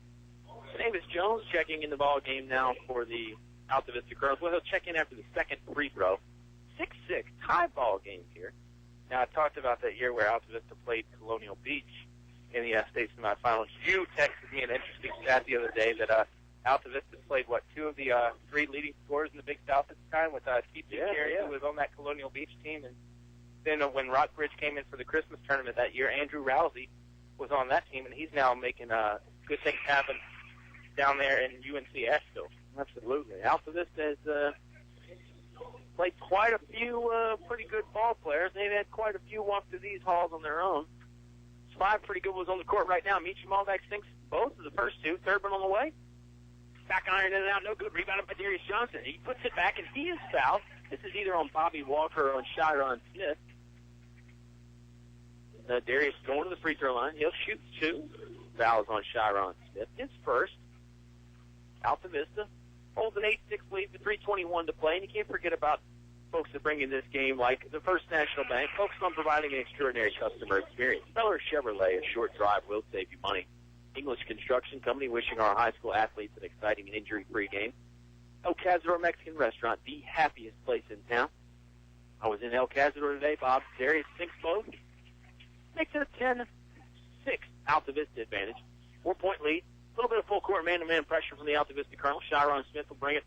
Davis Jones checking in the ball game now for the Altavista Colonels. Well, he'll check in after the second free throw. 6-6, tie ball game here. Now, I talked about that year where Altavista played Colonial Beach in the state semifinals. You texted me an interesting stat the other day that Altavista played, 2 of the 3 leading scorers in the Big South at the time with T.P. Carey, who was on that Colonial Beach team. And then when Rockbridge came in for the Christmas tournament that year, Andrew Rousey was on that team, and he's now making good things happen down there in UNC Asheville. Absolutely. Altavista has played quite a few pretty good ball players. They've had quite a few walk through these halls on their own. 5 pretty good ones on the court right now. Michi Malvac sinks both of the first 2. Third one on the way. Back iron in and out, no good. Rebounded by Darius Johnson. He puts it back, and he is fouled. This is either on Bobby Walker or on Chiron Smith. Darius going to the free throw line. He'll shoot 2. Fouls on Chiron Smith. His first. Altavista holds an 8-6 lead with 3:21 to play, and you can't forget about folks that bring in this game like the First National Bank, focused on providing an extraordinary customer experience. Feller Chevrolet, a short drive will save you money. English Construction Company wishing our high school athletes an exciting and injury-free game. El Cazador Mexican Restaurant, the happiest place in town. I was in El Cazador today. Bob Darius sinks both. Makes it a 10-6 Altavista advantage. 4-point lead. A little bit of full court man-to-man pressure from the Altavista Colonels. Chiron Smith will bring it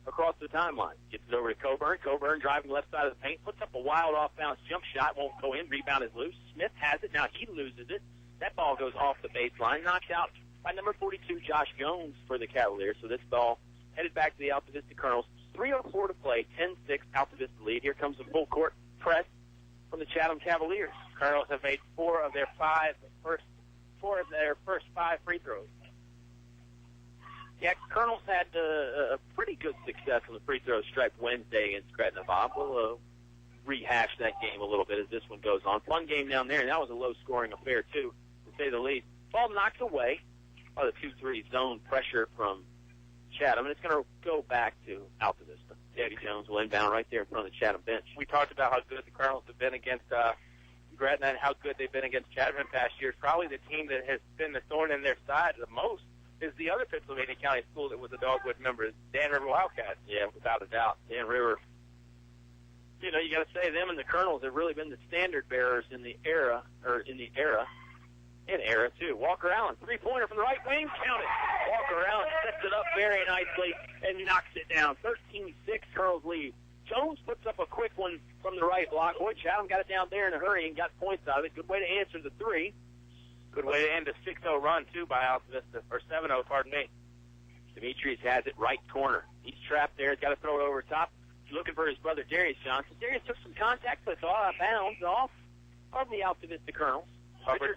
across the timeline. Gets it over to Coburn. Coburn driving left side of the paint. Puts up a wild off-bounce jump shot. Won't go in. Rebound is loose. Smith has it. Now he loses it. That ball goes off the baseline. Knocked out by number 42, Josh Jones, for the Cavaliers. So this ball headed back to the Altavista Colonels. 3:04 to play. 10-6 Altavista lead. Here comes the full court press from the Chatham Cavaliers. Colonels have made 4 of their first 5 free throws. Yeah, Colonels had a pretty good success on the free throw stripe Wednesday against Gretna. Bob, we'll rehash that game a little bit as this one goes on. Fun game down there, and that was a low-scoring affair, too, to say the least. Ball knocked away by the 2-3 zone pressure from Chatham, and it's going to go back to Altavista. Davy Jones will inbound right there in front of the Chatham bench. We talked about how good the Colonels have been against Gretna and how good they've been against Chatham in past years. Probably the team that has been the thorn in their side the most is the other Pennsylvania County school that was a Dogwood member, Dan River Wildcats. Yeah, without a doubt. Dan River. You know, you got to say them and the Colonels have really been the standard bearers in the era, too. Walker Allen, 3-pointer from the right wing, count it. Walker Allen sets it up very nicely and knocks it down. 13-6 Colonels lead. Jones puts up a quick one from the right block. Boy, Chatham got it down there in a hurry and got points out of it. Good way to answer the 3. Good way to end a 6-0 run, too, by Altavista, or 7-0, pardon me. Demetrius has it right corner. He's trapped there. He's got to throw it over top. He's looking for his brother, Darius Johnson. Darius took some contact, but it's all out of bounds off of the Altavista Colonels. Hubbard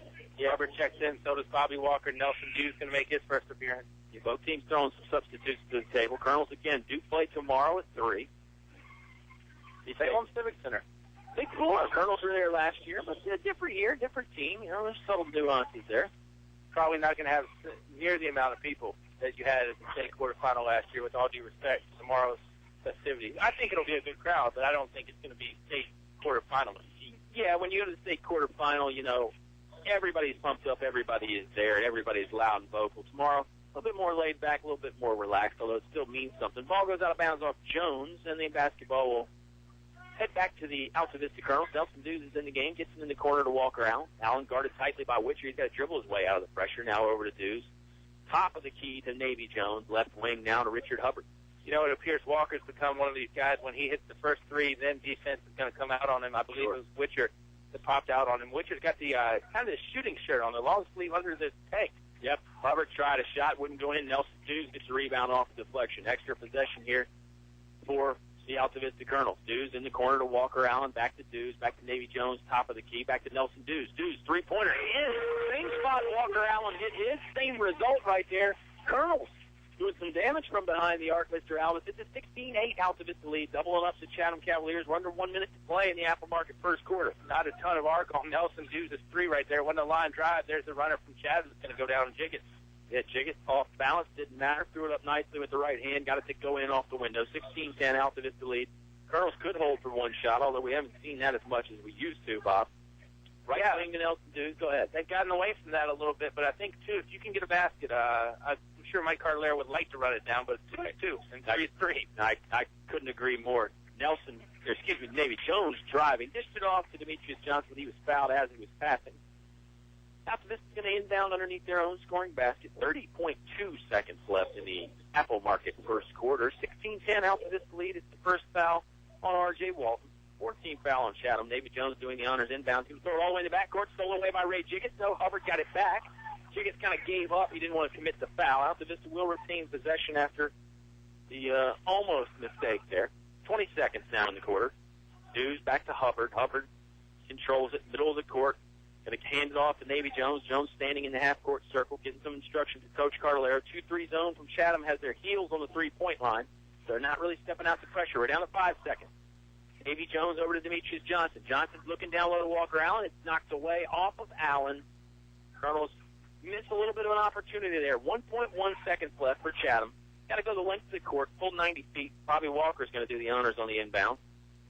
checks in. So does Bobby Walker. Nelson Hughes going to make his first appearance. Both teams throwing some substitutes to the table. Colonels, again, do play tomorrow at 3. The Salem Civic Center. Big floor. Colonels were there last year, but a different year, different team. There's subtle nuances there. Probably not going to have near the amount of people that you had at the state quarterfinal last year, with all due respect to tomorrow's festivities. I think it'll be a good crowd, but I don't think it's going to be state quarterfinal. Yeah, when you go to the state quarterfinal, everybody's pumped up, everybody is there, and everybody's loud and vocal. Tomorrow, a little bit more laid back, a little bit more relaxed, although it still means something. Ball goes out of bounds off Jones, and the basketball will head back to the Altavista Colonels. Nelson Dews is in the game, gets in the corner to Walker Allen. Allen guarded tightly by Witcher. He's got to dribble his way out of the pressure. Now over to Dews. Top of the key to Navy Jones. Left wing now to Richard Hubbard. It appears Walker's become one of these guys. When he hits the first three, then defense is going to come out on him. I believe it was Witcher that popped out on him. Witcher's got the kind of the shooting shirt on, the long sleeve under the tank. Yep. Hubbard tried a shot, wouldn't go in. Nelson Dews gets a rebound off the deflection. Extra possession here for the Altavista Colonels. Dews in the corner to Walker Allen. Back to Dews. Back to Navy Jones. Top of the key. Back to Nelson Dews. Dews, three-pointer. Same spot Walker Allen hit his. Same result right there. Colonels doing some damage from behind the arc, Mr. Alvis. It's a 16-8 Altavista lead. Doubling up the Chatham Cavaliers. We're under 1 minute to play in the Apple Market first quarter. Not a ton of arc on Nelson Dews' three right there. When the line drive, there's the runner from Chatham that's going to go down and jig it. Yeah, Jiggett off balance, didn't matter. Threw it up nicely with the right hand. Got it to go in off the window. 16-10 Altavista lead. Colonels could hold for one shot, although we haven't seen that as much as we used to, Bob. Right wing to Nelson Dews. Go ahead. They've gotten away from that a little bit, but I think, too, if you can get a basket, I'm sure Mike Carlera would like to run it down, but it's 2-2 and 3-3. I couldn't agree more. Navy Jones driving. Dished it off to Demetrius Johnson. He was fouled as he was passing. Altavista is going to inbound underneath their own scoring basket. 30.2 seconds left in the Apple Market first quarter. 16-10 Altavista lead. It's the first foul on R.J. Walton. 14th foul on Chatham. Navy Jones doing the honors inbound. He was thrown all the way in the backcourt. Stolen away by Ray Jiggett. No, Hubbard got it back. Jiggett kind of gave up. He didn't want to commit the foul. Altavista will retain possession after the almost mistake there. 20 seconds now in the quarter. Dews back to Hubbard. Hubbard controls it, middle of the court. Going to hand it off to Navy Jones. Jones standing in the half-court circle, getting some instruction to Coach Carlera. 2-3 zone from Chatham has their heels on the three-point line. They're not really stepping out to pressure. We're down to 5 seconds. Navy Jones over to Demetrius Johnson. Johnson's looking down low to Walker Allen. It's knocked away off of Allen. Colonels missed a little bit of an opportunity there. 1.1 seconds left for Chatham. Got to go the length of the court, full 90 feet. Bobby Walker's going to do the honors on the inbound.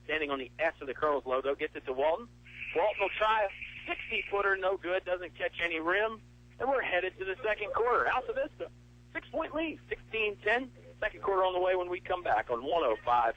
Standing on the S of the Colonels logo, gets it to Walton. Walton will try a 60-footer, no good, doesn't catch any rim. And we're headed to the second quarter. Altavista, 6-point lead, 16-10. Second quarter on the way when we come back on 105.5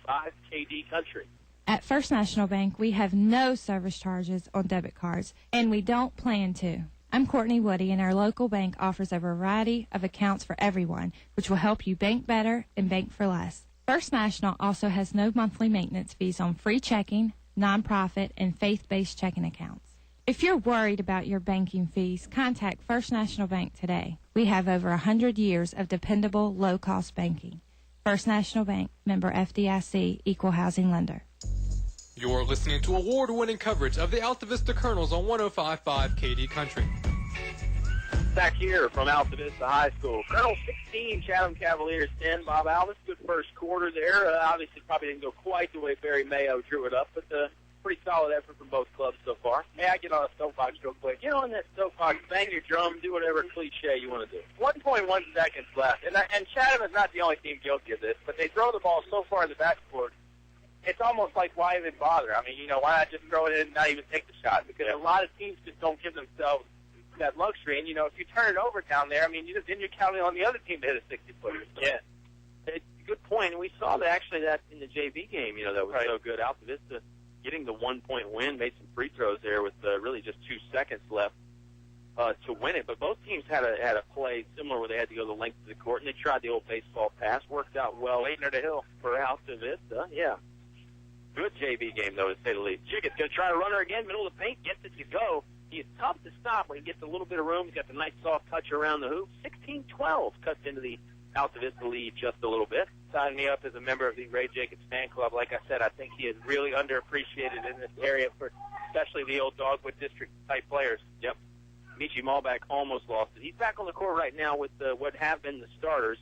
KD Country. At First National Bank, we have no service charges on debit cards, and we don't plan to. I'm Courtney Woody, and our local bank offers a variety of accounts for everyone, which will help you bank better and bank for less. First National also has no monthly maintenance fees on free checking, nonprofit, and faith-based checking accounts. If you're worried about your banking fees, contact First National Bank today. We have over 100 years of dependable, low-cost banking. First National Bank, member FDIC, equal housing lender. You're listening to award-winning coverage of the Altavista Colonels on 105.5 KD Country. Back here from Altavista High School. Colonel 16, Chatham Cavaliers 10. Bob Alvis, good first quarter there. Obviously probably didn't go quite the way Barry Mayo drew it up, but pretty solid effort from both clubs so far. May I get on a soapbox real quick? Get on that soapbox, bang your drum, do whatever cliche you want to do. 1.1 seconds left, and Chatham is not the only team guilty of this, but they throw the ball so far in the backcourt, it's almost like, why even bother? I mean, why not just throw it in and not even take the shot? Because a lot of teams just don't give themselves that luxury, and, if you turn it over down there, I mean, then you're counting on the other team to hit a 60-footer. Yeah. Good point, and we saw that in the JV game, that was so good. Altavista getting the 1-point win, made some free throws there with really just 2 seconds left to win it. But both teams had a play similar where they had to go the length of the court, and they tried the old baseball pass. Worked out well. Leading to the hill for Altavista, yeah. Good JV game, though, to say the least. Jiggett's going to try to run her again, middle of the paint, gets it to go. He's tough to stop when he gets a little bit of room. He's got the nice soft touch around the hoop. 16-12 cuts into the Altavista lead just a little bit. Sign me up as a member of the Ray Jacobs fan club. Like I said, I think he is really underappreciated in this area, for especially the old Dogwood District type players. Yep. Michi Malbeck almost lost it. He's back on the court right now with what have been the starters: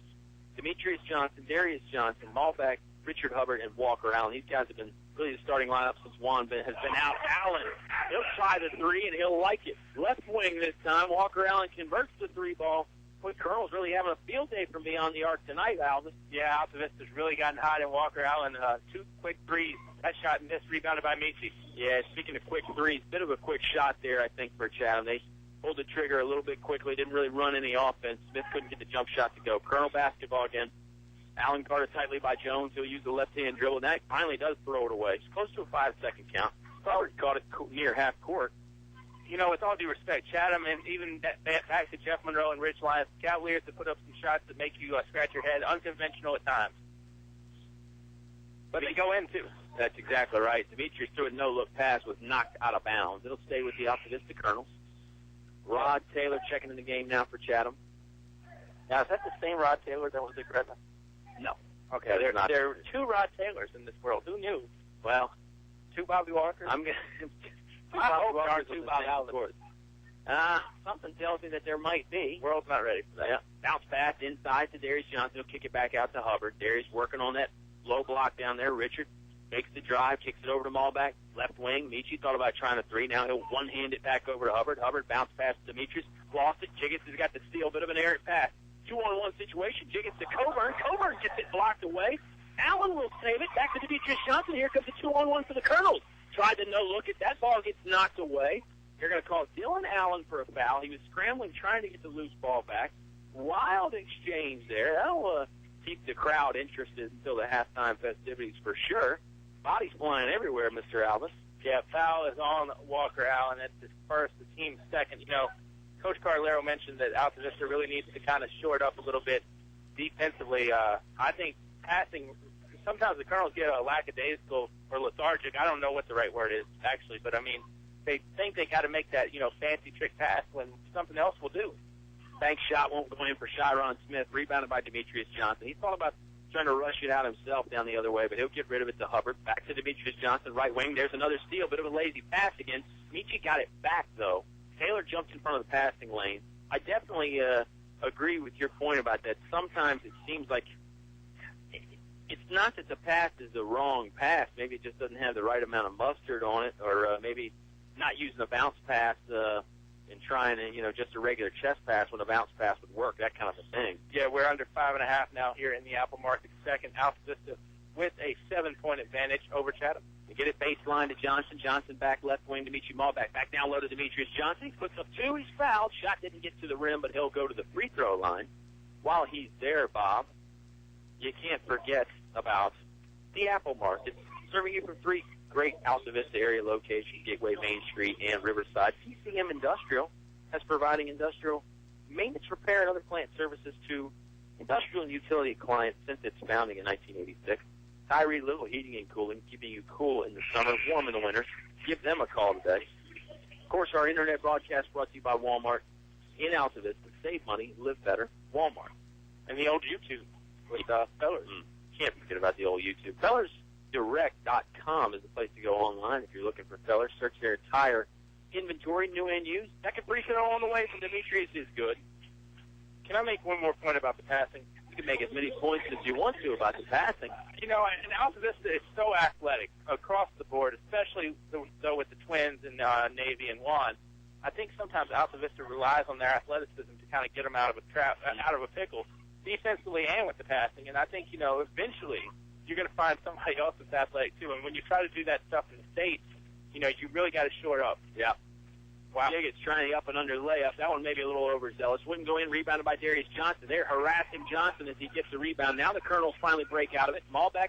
Demetrius Johnson, Darius Johnson, Malbeck, Richard Hubbard, and Walker Allen. These guys have been really the starting lineup since Juan has been out. Allen, he'll try the three, and he'll like it. Left wing this time. Walker Allen converts the three ball. Boy, Colonel's really having a field day from beyond the arc tonight, Alvin. Yeah, Altavista's really gotten hot in Walker Allen. 2 quick threes. That shot missed, rebounded by Michi. Yeah, speaking of quick threes, bit of a quick shot there, I think, for Chatham. They pulled the trigger a little bit quickly, didn't really run any offense. Smith couldn't get the jump shot to go. Colonel basketball again. Allen guarded tightly by Jones. He'll use the left-hand dribble, and that finally does throw it away. It's close to a 5-second count. Howard caught it near half court. You know, with all due respect, Chatham and even back to Jeff Monroe and Rich Lyons, Cavaliers to put up some shots that make you scratch your head, unconventional at times. But they go in, too. That's exactly right. Demetrius threw a no-look pass, was knocked out of bounds. It'll stay with the Altavista Colonels. Rod Taylor checking in the game now for Chatham. Now, is that the same Rod Taylor that was at Gretna? No. Okay, No, there not. are 2 Rod Taylors in this world. Who knew? Well, 2 Bobby Walkers? I'm going to... I hope there aren't 2 Bobby Walkers. Something tells me that there might be. World's not ready for that. Yeah. Bounce pass inside to Darius Johnson. He'll kick it back out to Hubbard. Darius working on that low block down there. Richard makes the drive, kicks it over to Malbeck. Left wing. Michi thought about trying a three. Now he'll one-hand it back over to Hubbard. Hubbard bounce pass to Demetrius. Lost it. Jiggets has got the steal. Bit of an errant pass. 2-on-1 situation. Jiggets to Coburn. Coburn gets it blocked away. Allen will save it. Back to Demetrius Johnson. Here comes the 2-on-1 for the Colonels. Tried to no-look it. That ball gets knocked away. You're going to call Dylan Allen for a foul. He was scrambling, trying to get the loose ball back. Wild exchange there. That'll keep the crowd interested until the halftime festivities for sure. Bodies flying everywhere, Mr. Alvis. Yeah, foul is on Walker Allen. That's his first, the team's second. You know, Coach Carlero mentioned that Altavista really needs to kind of shore it up a little bit defensively. I think passing, sometimes the Colonels get a lackadaisical or lethargic. I don't know what the right word is, actually, but I mean, they think they got to make that, fancy trick pass when something else will do. Bank shot won't go in for Chiron Smith, rebounded by Demetrius Johnson. He thought about trying to rush it out himself down the other way, but he'll get rid of it to Hubbard. Back to Demetrius Johnson, right wing. There's another steal, bit of a lazy pass again. Michi got it back, though. Taylor jumped in front of the passing lane. I definitely agree with your point about that. Sometimes it seems like it's not that the pass is the wrong pass. Maybe it just doesn't have the right amount of mustard on it, or maybe not using a bounce pass and trying to, just a regular chest pass when a bounce pass would work, that kind of a thing. Yeah, we're under 5.5 now here in the Apple Market second. Altavista with a 7-point advantage over Chatham. They get it baseline to Johnson. Johnson back left wing to Michi Malbeck. Back down low to Demetrius Johnson. He puts up 2. He's fouled. Shot didn't get to the rim, but he'll go to the free throw line. While he's there, Bob, you can't forget about the Apple Market, serving you from 3 great Altavista area locations, Gateway, Main Street, and Riverside. CCM Industrial has providing industrial maintenance, repair, and other plant services to industrial and utility clients since its founding in 1986. Tyree Little Heating and Cooling, keeping you cool in the summer, warm in the winter. Give them a call today. Of course, our internet broadcast brought to you by Walmart in Altavista. Save money, live better, Walmart. And the old YouTube with Fellers. Can't forget about the old YouTube. FellersDirect.com is the place to go online if you're looking for Fellers. Search their entire inventory, new and used. Second free throw on the way from Demetrius is good. Can I make one more point about the passing? You can make as many points as you want to about the passing. And Altavista is so athletic across the board, especially though with the Twins and Navy and Juan. I think sometimes Altavista relies on their athleticism to kind of get them out of a pickle, defensively and with the passing. And I think, eventually you're going to find somebody else that's athletic too. And when you try to do that stuff in the States, you really got to shore it up. Yeah. Wow. Jiggets trying the up and under layup. That one may be a little overzealous. Wouldn't go in. Rebounded by Darius Johnson. They're harassing Johnson as he gets the rebound. Now the Colonels finally break out of it. Malbeck.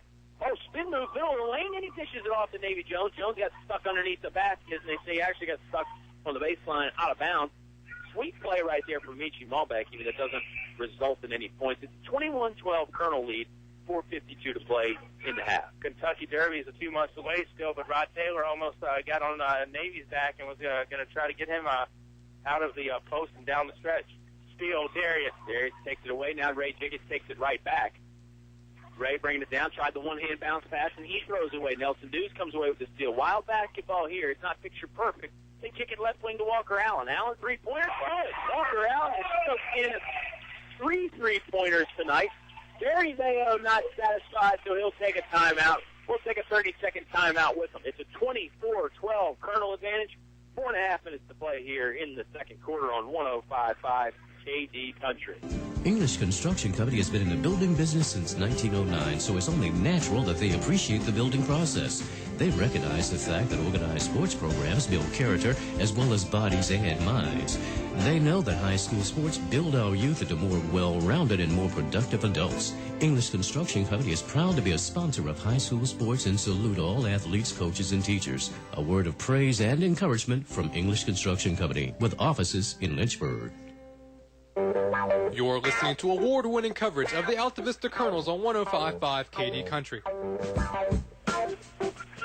Spin move, middle of the lane, and he dishes it off to Navy Jones. Jones got stuck underneath the basket, and they say he actually got stuck on the baseline out of bounds. Sweet play right there from Michi Malbeck, even if it doesn't result in any points. It's a 21-12 Colonel lead. 4:52 to play in the half. Kentucky Derby is a few months away still, but Rod Taylor almost got on Navy's back and was going to try to get him out of the post and down the stretch. Steal, Darius. Darius takes it away. Now Ray Jiggets takes it right back. Ray bringing it down, tried the one-hand bounce pass, and he throws it away. Nelson Dews comes away with the steal. Wild basketball here. It's not picture perfect, They kick it left wing to Walker Allen. Allen, three-pointer. Good. Walker Allen has took in 3 3-pointers tonight. Barry Mayo not satisfied, so he'll take a timeout. We'll take a 30-second timeout with him. It's a 24-12 Colonel advantage. 4.5 minutes to play here in the second quarter on 105.5 KD Country. English Construction Company has been in the building business since 1909, so it's only natural that they appreciate the building process. They recognize the fact that organized sports programs build character as well as bodies and minds. They know that high school sports build our youth into more well-rounded and more productive adults. English Construction Company is proud to be a sponsor of high school sports and salute all athletes, coaches, and teachers. A word of praise and encouragement from English Construction Company with offices in Lynchburg. You're listening to award-winning coverage of the Altavista Colonels on 105.5 KD Country.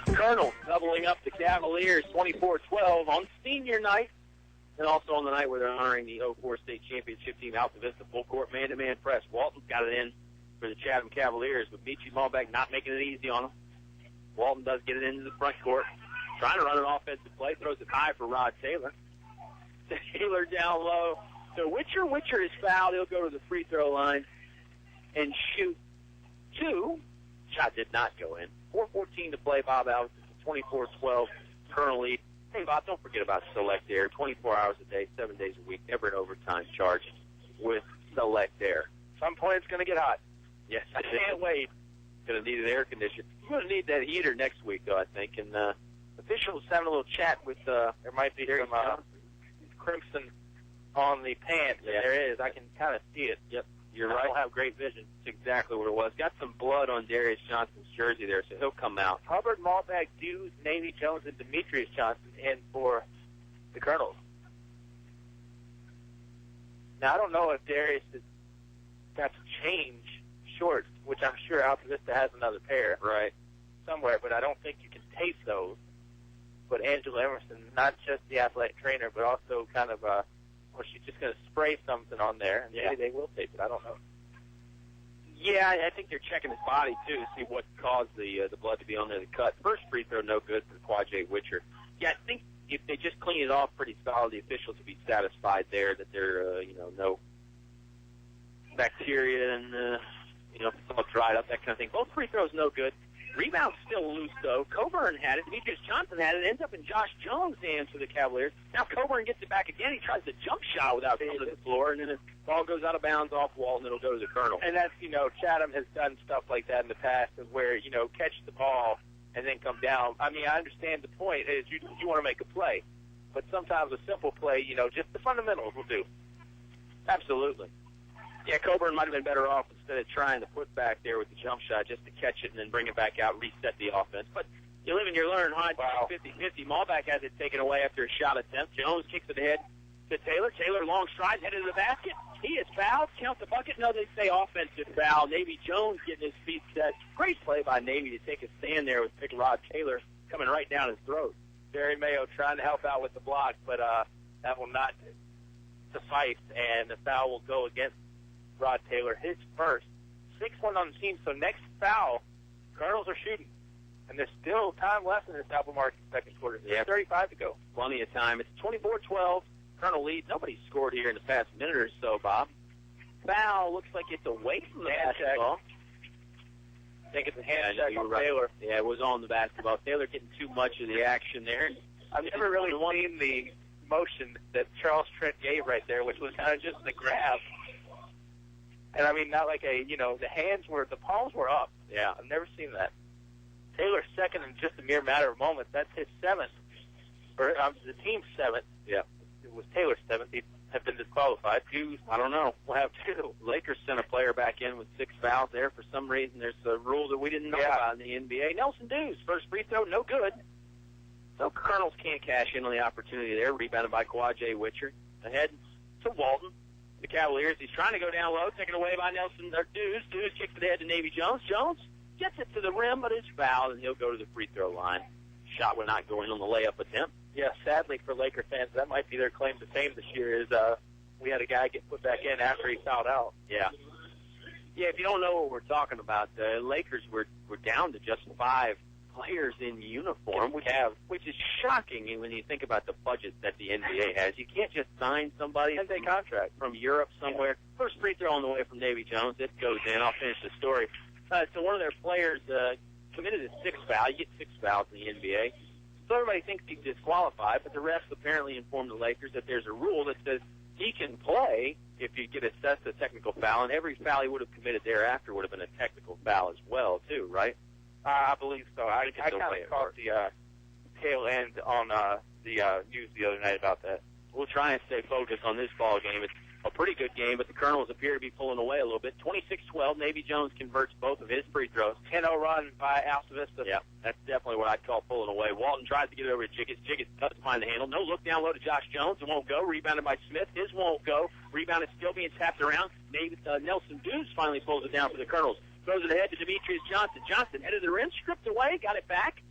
Colonels doubling up the Cavaliers 24-12 on senior night, and also on the night where they're honoring the 04 state championship team, Altavista. Full court man-to-man press. Walton's got it in for the Chatham Cavaliers, with Michi Malbeck not making it easy on him. Walton does get it into the front court, trying to run an offensive play, throws it high for Rod Taylor. Taylor down low. So Witcher is fouled. He'll go to the free throw line and shoot 2. Shot did not go in. 4:14 to play. Bob Alves, 24-12 Colonel lead. Hey, Bob, don't forget about Select Air. 24 hours a day, 7 days a week, never an overtime charge with Select Air. Some point it's going to get hot. Yes, I can't wait. Going to need an air conditioner. You're going to need that heater next week, though, I think. And officials having a little chat with there might be some crimson on the pants. Yeah. There is. I can kind of see it. Yep, you're right. I don't have great vision. That's exactly what it was. Got some blood on Darius Johnson's jersey there, so he'll come out. Hubbard, Malbeck, Hughes, Navy Jones, and Demetrius Johnson in for the Colonels. Now, I don't know if Darius has got to change shorts, which I'm sure Altavista has another pair somewhere, but I don't think you can tape those. But Angela Emerson, not just the athletic trainer, but also kind of or she's just going to spray something on there, and maybe they will tape it. I don't know. Yeah, I think they're checking his body, too, to see what caused the blood to be on there, the cut. First free throw, no good for Quadjay Witcher. Yeah, I think if they just clean it off pretty solid, the officials will be satisfied there that there, no bacteria and, it's all dried up, that kind of thing. Both free throws, no good. Rebound still loose, though. Coburn had it. Demetrius Johnson had it. Ends up in Josh Jones' hands for the Cavaliers. Now Coburn gets it back again. He tries the jump shot without going to the floor, and then the ball goes out of bounds off wall, and it'll go to the Colonel. And that's, Chatham has done stuff like that in the past, of where, catch the ball and then come down. I mean, I understand the point is you want to make a play, but sometimes a simple play, just the fundamentals will do. Absolutely. Yeah, Coburn might have been better off instead of trying to put back there with the jump shot just to catch it and then bring it back out, reset the offense. But you live and you learn. High 50-50. Malbeck has it taken away after a shot attempt. Jones kicks it ahead to Taylor. Taylor, long stride, headed to the basket. He is fouled. Count the bucket. No, they say offensive foul. Navy Jones getting his feet set. Great play by Navy to take a stand there with Pick Rod Taylor coming right down his throat. Barry Mayo trying to help out with the block, but that will not suffice, and the foul will go against Rod Taylor, his first. 6-1 on the team, so next foul, Colonels are shooting. And there's still time left in this Albemarle second quarter. Yeah, 35 to go. Plenty of time. It's 24-12. Colonel leads. Nobody's scored here in the past minute or so, Bob. Foul looks like it's away from the basketball. I think it's a hand check on Taylor. Yeah, it was on the basketball. Taylor getting too much of the action there. I've never really seen the motion that Charles Trent gave right there, which was kind of just the grab. And I mean, not like the palms were up. Yeah. I've never seen that. Taylor's second in just a mere matter of moments. That's his seventh. Or the team's seventh. Yeah. It was Taylor's seventh. He'd have been disqualified. I don't know. We'll have 2. Lakers sent a player back in with 6 fouls there. For some reason, there's a rule that we didn't know about in the NBA. Nelson Dews, first free throw, no good. So Colonels can't cash in on the opportunity there. Rebounded by Quadjay Witcher. Ahead to Walton. The Cavaliers. He's trying to go down low, taken away by Nelson or Dews. Dews kicks it ahead to Navy Jones. Jones gets it to the rim, but it's fouled, and he'll go to the free throw line. Shot will not go in on the layup attempt. Yeah, sadly for Laker fans, that might be their claim to fame this year is we had a guy get put back in after he fouled out. Yeah. Yeah, if you don't know what we're talking about, the Lakers were down to just 5 players in uniform, which is shocking when you think about the budget that the NBA has. You can't just sign somebody 10-day contract from Europe somewhere. First free throw on the way from Davy Jones. It goes in. I'll finish the story. So one of their players committed a 6th foul. You get 6 fouls in the NBA. So everybody thinks he's disqualified, but the refs apparently informed the Lakers that there's a rule that says he can play if you get assessed a technical foul, and every foul he would have committed thereafter would have been a technical foul as well, too, right? I believe so. I kind of caught the tail end on the news the other night about that. We'll try and stay focused on this ball game. It's a pretty good game, but the Colonels appear to be pulling away a little bit. 26-12, Navy Jones converts both of his free throws. 10-0 run by Altavista. Yeah, that's definitely what I'd call pulling away. Walton tries to get it over to Jiggets. Jiggets doesn't find the handle. No look down low to Josh Jones. It won't go. Rebounded by Smith. His won't go. Rebound is still being tapped around. Nelson Dews finally pulls it down for the Colonels. Throws it ahead to Demetrius Johnson. Johnson, head of the rim, stripped away, got it back.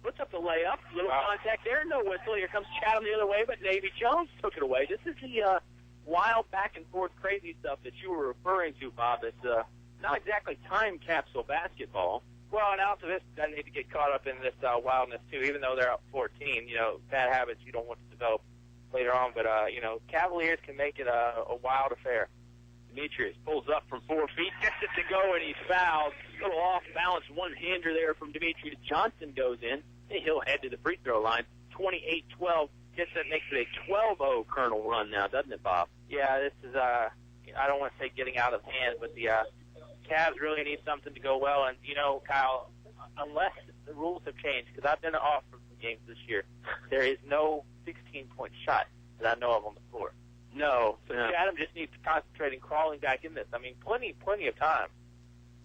Puts up the layup. Little contact there. No whistle. Here comes Chatham the other way, but Navy Jones took it away. This is the wild back-and-forth crazy stuff that you were referring to, Bob. It's not exactly time capsule basketball. Well, and Altavista doesn't need to get caught up in this wildness, too, even though they're up 14. You know, bad habits you don't want to develop later on. But, you know, Cavaliers can make it a wild affair. Demetrius pulls up from 4 feet, gets it to go, and he's fouled. A little off-balance one-hander there from Demetrius Johnson goes in. He'll head to the free throw line. 28-12. Guess that makes it a 12-0 Colonel run now, doesn't it, Bob? Yeah, this is, I don't want to say getting out of hand, but the Cavs really need something to go well. And, you know, Kyle, unless the rules have changed, because I've been off from some games this year, there is no 16-point shot that I know of on the floor. No. So Chatham just needs to concentrate and crawling back in this. I mean, plenty of time.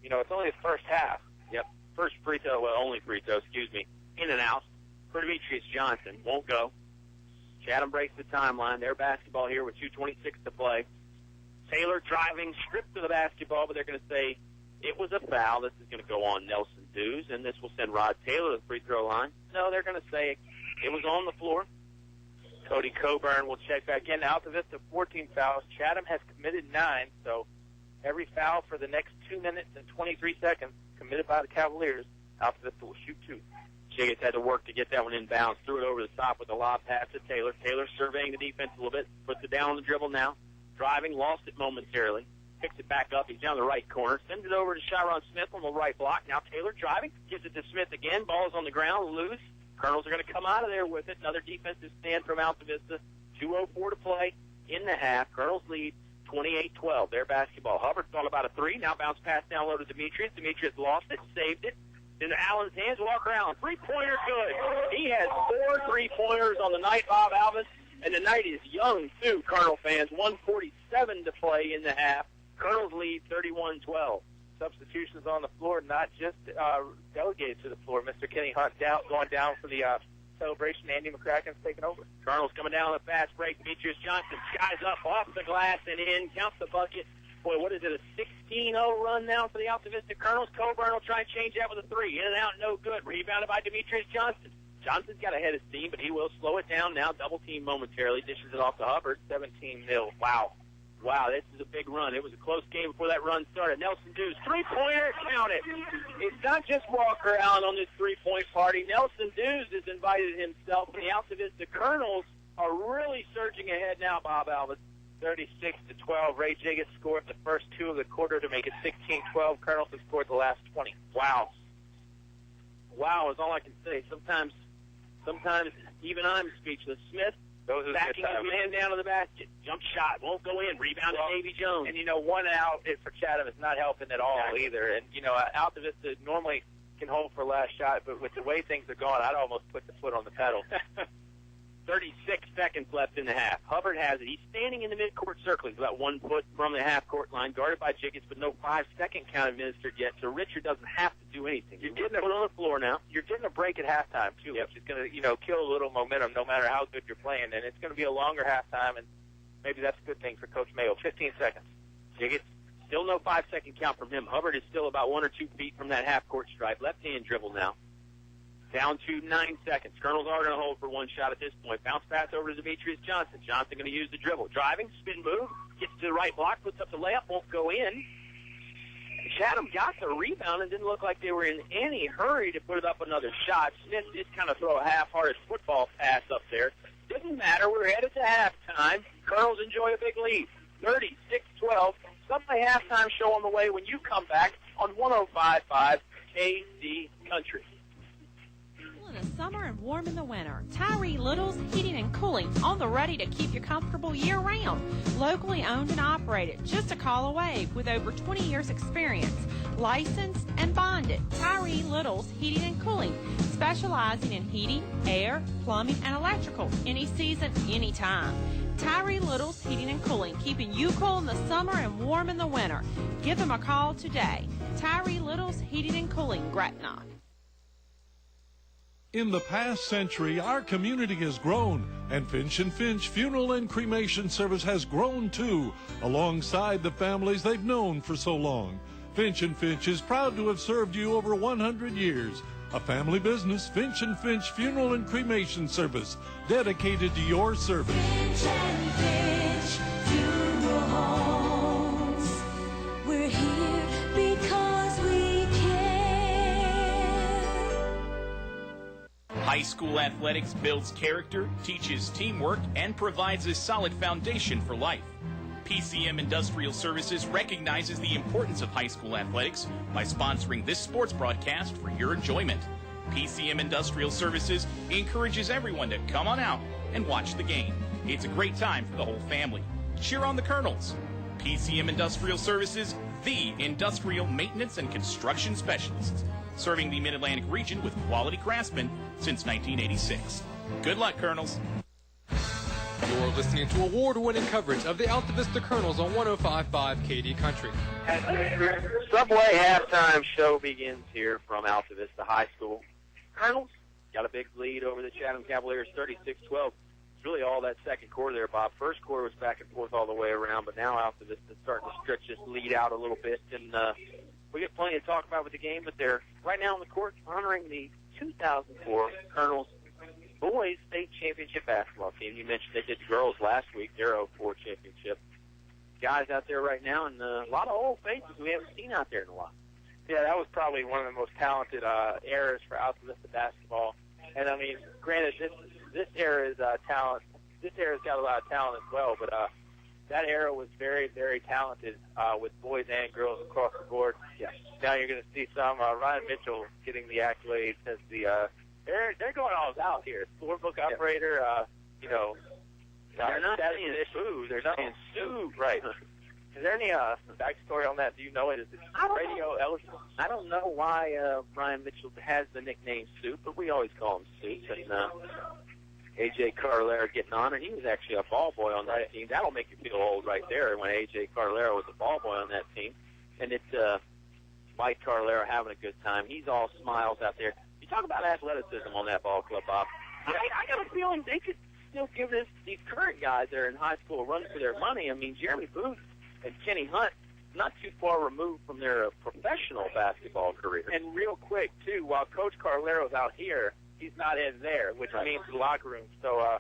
You know, it's only the first half. Yep. First free throw, only free throw, excuse me. In and out for Demetrius Johnson. Won't go. Chatham breaks the timeline. Their basketball here with 2:26 to play. Taylor driving, stripped to the basketball, but they're going to say it was a foul. This is going to go on Nelson Dews, and this will send Rod Taylor to the free throw line. No, they're going to say it was on the floor. Cody Coburn will check back in. Altavista 14 fouls. Chatham has committed 9, so every foul for the next 2 minutes and 23 seconds committed by the Cavaliers, Altavista will shoot 2. Jiggets had to work to get that one in bounds. Threw it over the top with a lob pass to Taylor. Taylor surveying the defense a little bit. Puts it down on the dribble now. Driving, lost it momentarily. Picks it back up. He's down the right corner. Sends it over to Chiron Smith on the right block. Now Taylor driving. Gives it to Smith again. Ball's on the ground. Loose. Colonels are going to come out of there with it. Another defensive stand from Altavista. 2:04 to play in the half. Colonels lead 28-12. Their basketball. Hubbard thought about a 3. Now bounce pass down low to Demetrius. Demetrius lost it. Saved it. Into Allen's hands. Walker Allen. Three-pointer good. He has 4 3-pointers on the night, Bob Alvis. And the night is young, too, Colonel fans. 1:47 to play in the half. Colonels lead 31-12. Substitutions on the floor, not just delegated to the floor. Mr. Kenny Hunt going down for the celebration. Andy McCracken's taking over. Colonels coming down on a fast break. Demetrius Johnson skies up off the glass and in. Counts the bucket. Boy, what is it, a 16-0 run now for the Altavista Colonels? Coburn will try and change that with a 3. In and out, no good. Rebounded by Demetrius Johnson. Johnson's got ahead of steam, but he will slow it down now. Double team momentarily. Dishes it off to Hubbard. 17-0. Wow, this is a big run. It was a close game before that run started. Nelson Dews, three-pointer, count it. It's not just Walker Allen on this three-point party. Nelson Dews has invited himself, and the Altavista Colonels are really surging ahead now, Bob Alvis. 36-12. Ray Jiggets scored the first 2 of the quarter to make it 16-12. Colonels have scored the last 20. Wow is all I can say. Sometimes even I'm speechless. Smith backing his man down to the basket. Jump shot won't go in. Rebound to Davy Jones. And, you know, 1 out for Chatham is not helping at all either. And, you know, Altavista normally can hold for last shot, but with the way things are going, I'd almost put the foot on the pedal. 36 seconds left in the half. Hubbard has it. He's standing in the midcourt circle. He's about 1 foot from the half-court line, guarded by Jiggets, but no 5-second count administered yet, so Richard doesn't have to do anything. You're getting a foot on the floor now. You're getting a break at halftime, too, which is going to, you know, kill a little momentum no matter how good you're playing, and it's going to be a longer halftime, and maybe that's a good thing for Coach Mayo. 15 seconds. Jiggets, still no 5-second count from him. Hubbard is still about 1 or 2 feet from that half-court stripe. Left-hand dribble now. Down to 9 seconds. Colonels are going to hold for 1 shot at this point. Bounce pass over to Demetrius Johnson. Johnson going to use the dribble. Driving, spin move, gets to the right block, puts up the layup, won't go in. Chatham got the rebound and didn't look like they were in any hurry to put up another shot. Smith did kind of throw a half-hearted football pass up there. Didn't matter. We're headed to halftime. Colonels enjoy a big lead, 36-12. Subway halftime show on the way when you come back on 105.5 KD Country. Cool in the summer and warm in the winter. Tyree Little's Heating and Cooling on the ready to keep you comfortable year-round. Locally owned and operated, just a call away with over 20 years experience. Licensed and bonded. Tyree Little's Heating and Cooling, specializing in heating, air, plumbing, and electrical. Any season, anytime. Tyree Little's Heating and Cooling, keeping you cool in the summer and warm in the winter. Give them a call today. Tyree Little's Heating and Cooling, Gretna. In the past century, our community has grown, and Finch & Finch Funeral and Cremation Service has grown too, alongside the families they've known for so long. Finch & Finch is proud to have served you over 100 years. A family business, Finch & Finch Funeral and Cremation Service, dedicated to your service. Finch and Finch Funeral Homes. We're here because we care. High school athletics builds character, teaches teamwork, and provides a solid foundation for life. PCM Industrial Services recognizes the importance of high school athletics by sponsoring this sports broadcast for your enjoyment. PCM Industrial Services encourages everyone to come on out and watch the game. It's a great time for the whole family. Cheer on the Colonels. PCM Industrial Services, the industrial maintenance and construction specialists, serving the Mid-Atlantic region with quality craftsmen since 1986. Good luck, Colonels. You're listening to award-winning coverage of the Altavista Colonels on 105.5 KD Country. Subway halftime show begins here from Altavista High School. Colonels got a big lead over the Chatham Cavaliers, 36-12. It's really all that second quarter there, Bob. First quarter was back and forth all the way around, but now Altavista's starting to stretch this lead out a little bit. And we get plenty to talk about with the game, but they're right now on the court honoring the 2004 Colonels boys state championship basketball team. You mentioned they did the girls last week, their 04 championship. Guys out there right now, and a lot of old faces we haven't seen out there in a while. Yeah, that was probably one of the most talented eras for Altavista basketball. And I mean, granted, this era is talent. This era's got a lot of talent as well, but that era was very, very talented with boys and girls across the board. Yeah. Now you're going to see some Ryan Mitchell getting the accolades as the. They're going all out here. Scorebook operator, you know. They're not saying Sue. They're saying Sue. Right. Is there any backstory on that? Do you know it? Is it radio eligible? I don't know why Ryan Mitchell has the nickname Soup, but we always call him Soup. And A.J. Carlera getting on, and he was actually a ball boy on that team. That'll make you feel old right there when A.J. Carlera was a ball boy on that team. And it's Mike Carlera having a good time. He's all smiles out there. You talk about athleticism on that ball club, Bob. I got a feeling they could still give these current guys that are in high school a run for their money. I mean, Jeremy Booth and Kenny Hunt, not too far removed from their professional basketball career. And real quick, too, while Coach Carlero's out here, he's not in there, which means the locker room. So,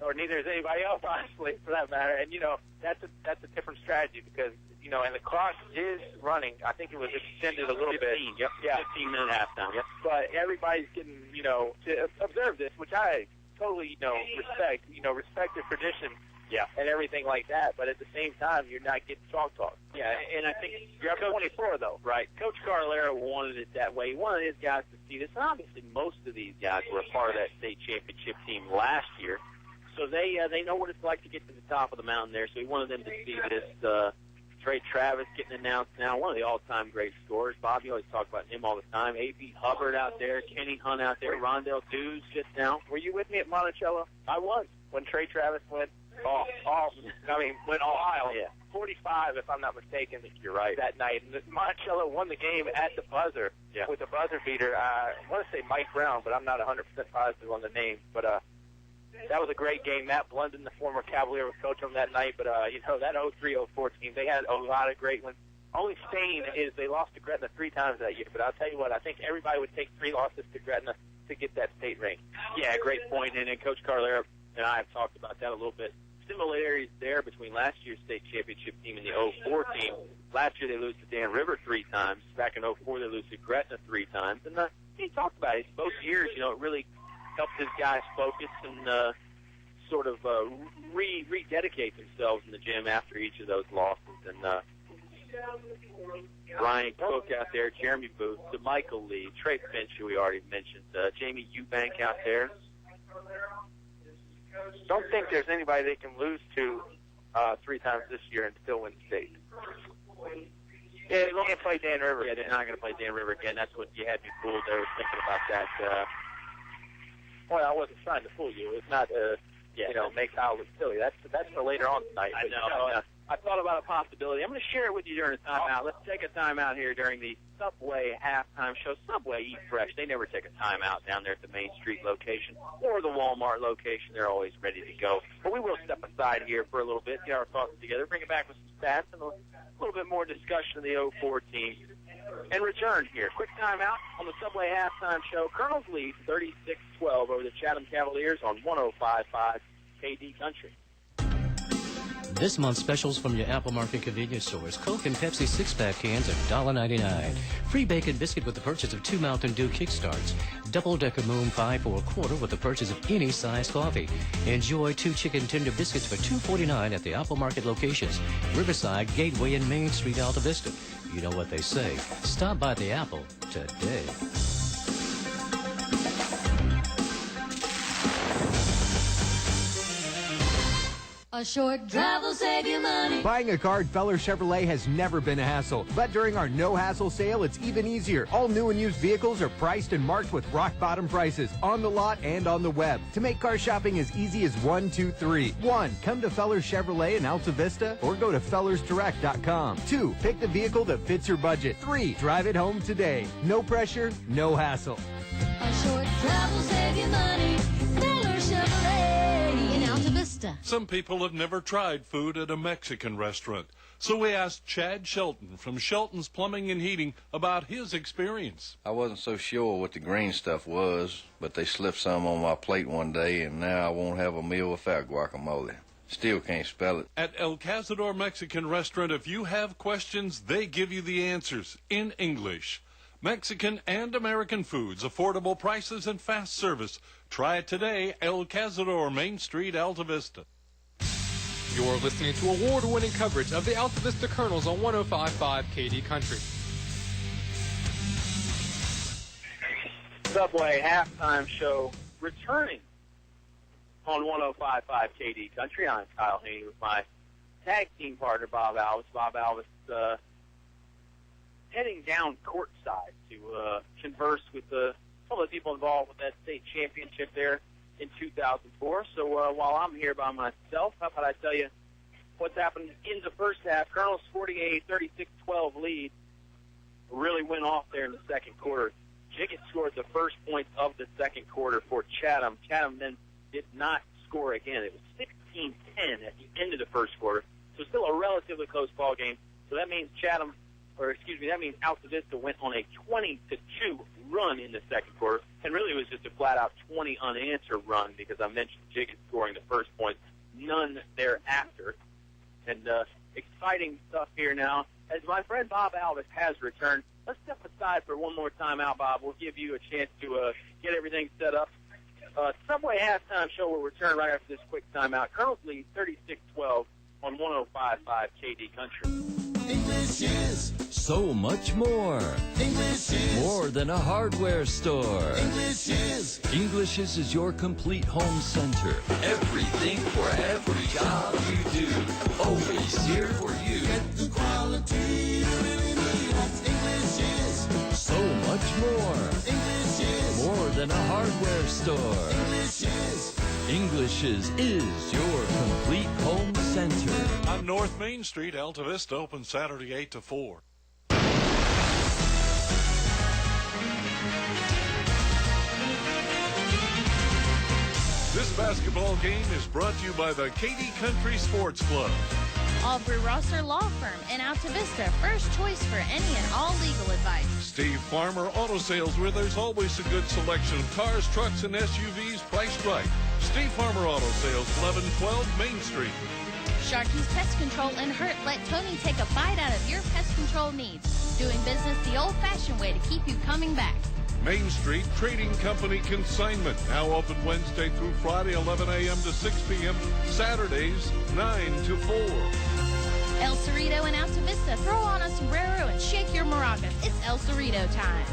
or neither is anybody else, honestly, for that matter. And, you know, that's a different strategy because, you know, and the clock is running. I think it was extended a little 15, bit. Yep. Yeah. 15-minute halftime. Yep. But everybody's getting, you know, to observe this, which I totally, you know, respect. You know, respect the tradition. Yeah. And everything like that. But at the same time, you're not getting chalk talk. Yeah, and I think you're up 24, though. Right. Coach Carlera wanted it that way. He wanted his guys to see this. And obviously, most of these guys were a part of that state championship team last year. So they know what it's like to get to the top of the mountain there. So he wanted them to see this. Trey Travis getting announced now, one of the all-time great scorers. Bob, you always talk about him all the time. A.B. Hubbard out there, Kenny Hunt out there, Rondell Dews just now. Were you with me at Monticello? I was. When Trey Travis went went all aisle. Yeah. 45, if I'm not mistaken. You're right. That night. And Monticello won the game at the buzzer with a buzzer beater. I want to say Mike Brown, but I'm not 100% positive on the name. But that was a great game. Matt Blunden, the former Cavalier, was coaching them that night. But, you know, that 03-04 team, they had a lot of great ones. Only stain is they lost to Gretna 3 times that year. But I'll tell you what, I think everybody would take 3 losses to Gretna to get that state ring. Yeah, great point. And then Coach Carlera and I have talked about that a little bit. similarities there between last year's state championship team and the 04 team. Last year they lose to Dan River 3 times. Back in 04 they lose to Gretna 3 times. And he talked about it. Both years, it really helped his guys focus and sort of rededicate themselves in the gym after each of those losses. And Ryan Cook out there, Jeremy Booth, DeMichael Lee, Trey Finch, who we already mentioned, Jamie Eubank out there. Don't think there's anybody they can lose to 3 times this year and still win state. Yeah, they can't play Dan River. Yeah, they're not going to play Dan River again. That's what you had me fooled. I was thinking about that. Well, I wasn't trying to fool you. It's not, make Kyle look silly. That's for later on tonight. I know. I thought about a possibility. I'm going to share it with you during the timeout. Let's take a timeout here during the Subway halftime show. Subway Eat Fresh. They never take a timeout down there at the Main Street location or the Walmart location. They're always ready to go. But we will step aside here for a little bit, get our thoughts together, bring it back with some stats and a little bit more discussion of the 04 team, and return here. Quick timeout on the Subway halftime show. Colonels lead 36-12 over the Chatham Cavaliers on 105.5 KD Country. This month's specials from your Apple Market convenience stores. Coke and Pepsi 6-pack cans at $1.99. Free bacon biscuit with the purchase of 2 Mountain Dew Kickstarts. Double-decker Moon 5 for $1 with the purchase of any size coffee. Enjoy 2 chicken tender biscuits for $2.49 at the Apple Market locations. Riverside, Gateway, and Main Street, Altavista. You know what they say. Stop by the Apple today. A short drive will save you money. Buying a car at Feller Chevrolet has never been a hassle, but during our no-hassle sale, it's even easier. All new and used vehicles are priced and marked with rock-bottom prices on the lot and on the web. To make car shopping as easy as 1, 2, 3. 1. Come to Feller Chevrolet in Altavista or go to fellersdirect.com. 2. Pick the vehicle that fits your budget. 3. Drive it home today. No pressure, no hassle. A short drive will save you money. Feller Chevrolet in Altavista. Some people have never tried food at a Mexican restaurant, so we asked Chad Shelton from Shelton's Plumbing and Heating about his experience. I wasn't so sure what the green stuff was, but they slipped some on my plate one day, and now I won't have a meal without guacamole. Still can't spell it. At El Cazador Mexican Restaurant, if you have questions, they give you the answers in English. Mexican and American foods, affordable prices, and fast service. Try it today, El Cazador, Main Street, Altavista. You're listening to award-winning coverage of the Altavista Colonels on 105.5 KD Country. Subway halftime show returning on 105.5 KD Country. I'm Kyle Haney with my tag team partner, Bob Alvis. Bob Alvis heading down courtside to converse with some of the people involved with that state championship there in 2004. So while I'm here by myself, how about I tell you what's happened in the first half? Colonel's 48-36-12 lead really went off there in the second quarter. Jiggett scored the first points of the second quarter for Chatham. Chatham then did not score again. It was 16-10 at the end of the first quarter. So still a relatively close ball game. So that means that means Altavista went on a 20-2 run in the second quarter, and really it was just a flat-out 20 unanswered run because I mentioned Jiggett scoring the first point, none thereafter. And exciting stuff here now. As my friend Bob Alvis has returned, let's step aside for one more time out, Bob. We'll give you a chance to get everything set up. Subway halftime show will return right after this quick timeout. Colonels lead 36-12 on 105.5 KD Country. English is so much more. English is more than a hardware store. English is your complete home center. Everything for every job you do. Always here for you. Get the quality you really need. That's English is so much more. English is more than a hardware store. English is your complete home center. On North Main Street, Altavista, open Saturday 8 to 4. This basketball game is brought to you by the KD Country Sports Club. Aubrey Rosser Law Firm in Altavista, first choice for any and all legal advice. Steve Farmer Auto Sales, where there's always a good selection of cars, trucks, and SUVs priced right. Steve Farmer Auto Sales, 1112 Main Street. Sharky's Pest Control in Hurt let Tony take a bite out of your pest control needs. Doing business the old-fashioned way to keep you coming back. Main Street Trading Company Consignment, now open Wednesday through Friday, 11 a.m. to 6 p.m., Saturdays, 9 to 4. El Cerrito and Altavista, throw on a sombrero and shake your maracas. It's El Cerrito time.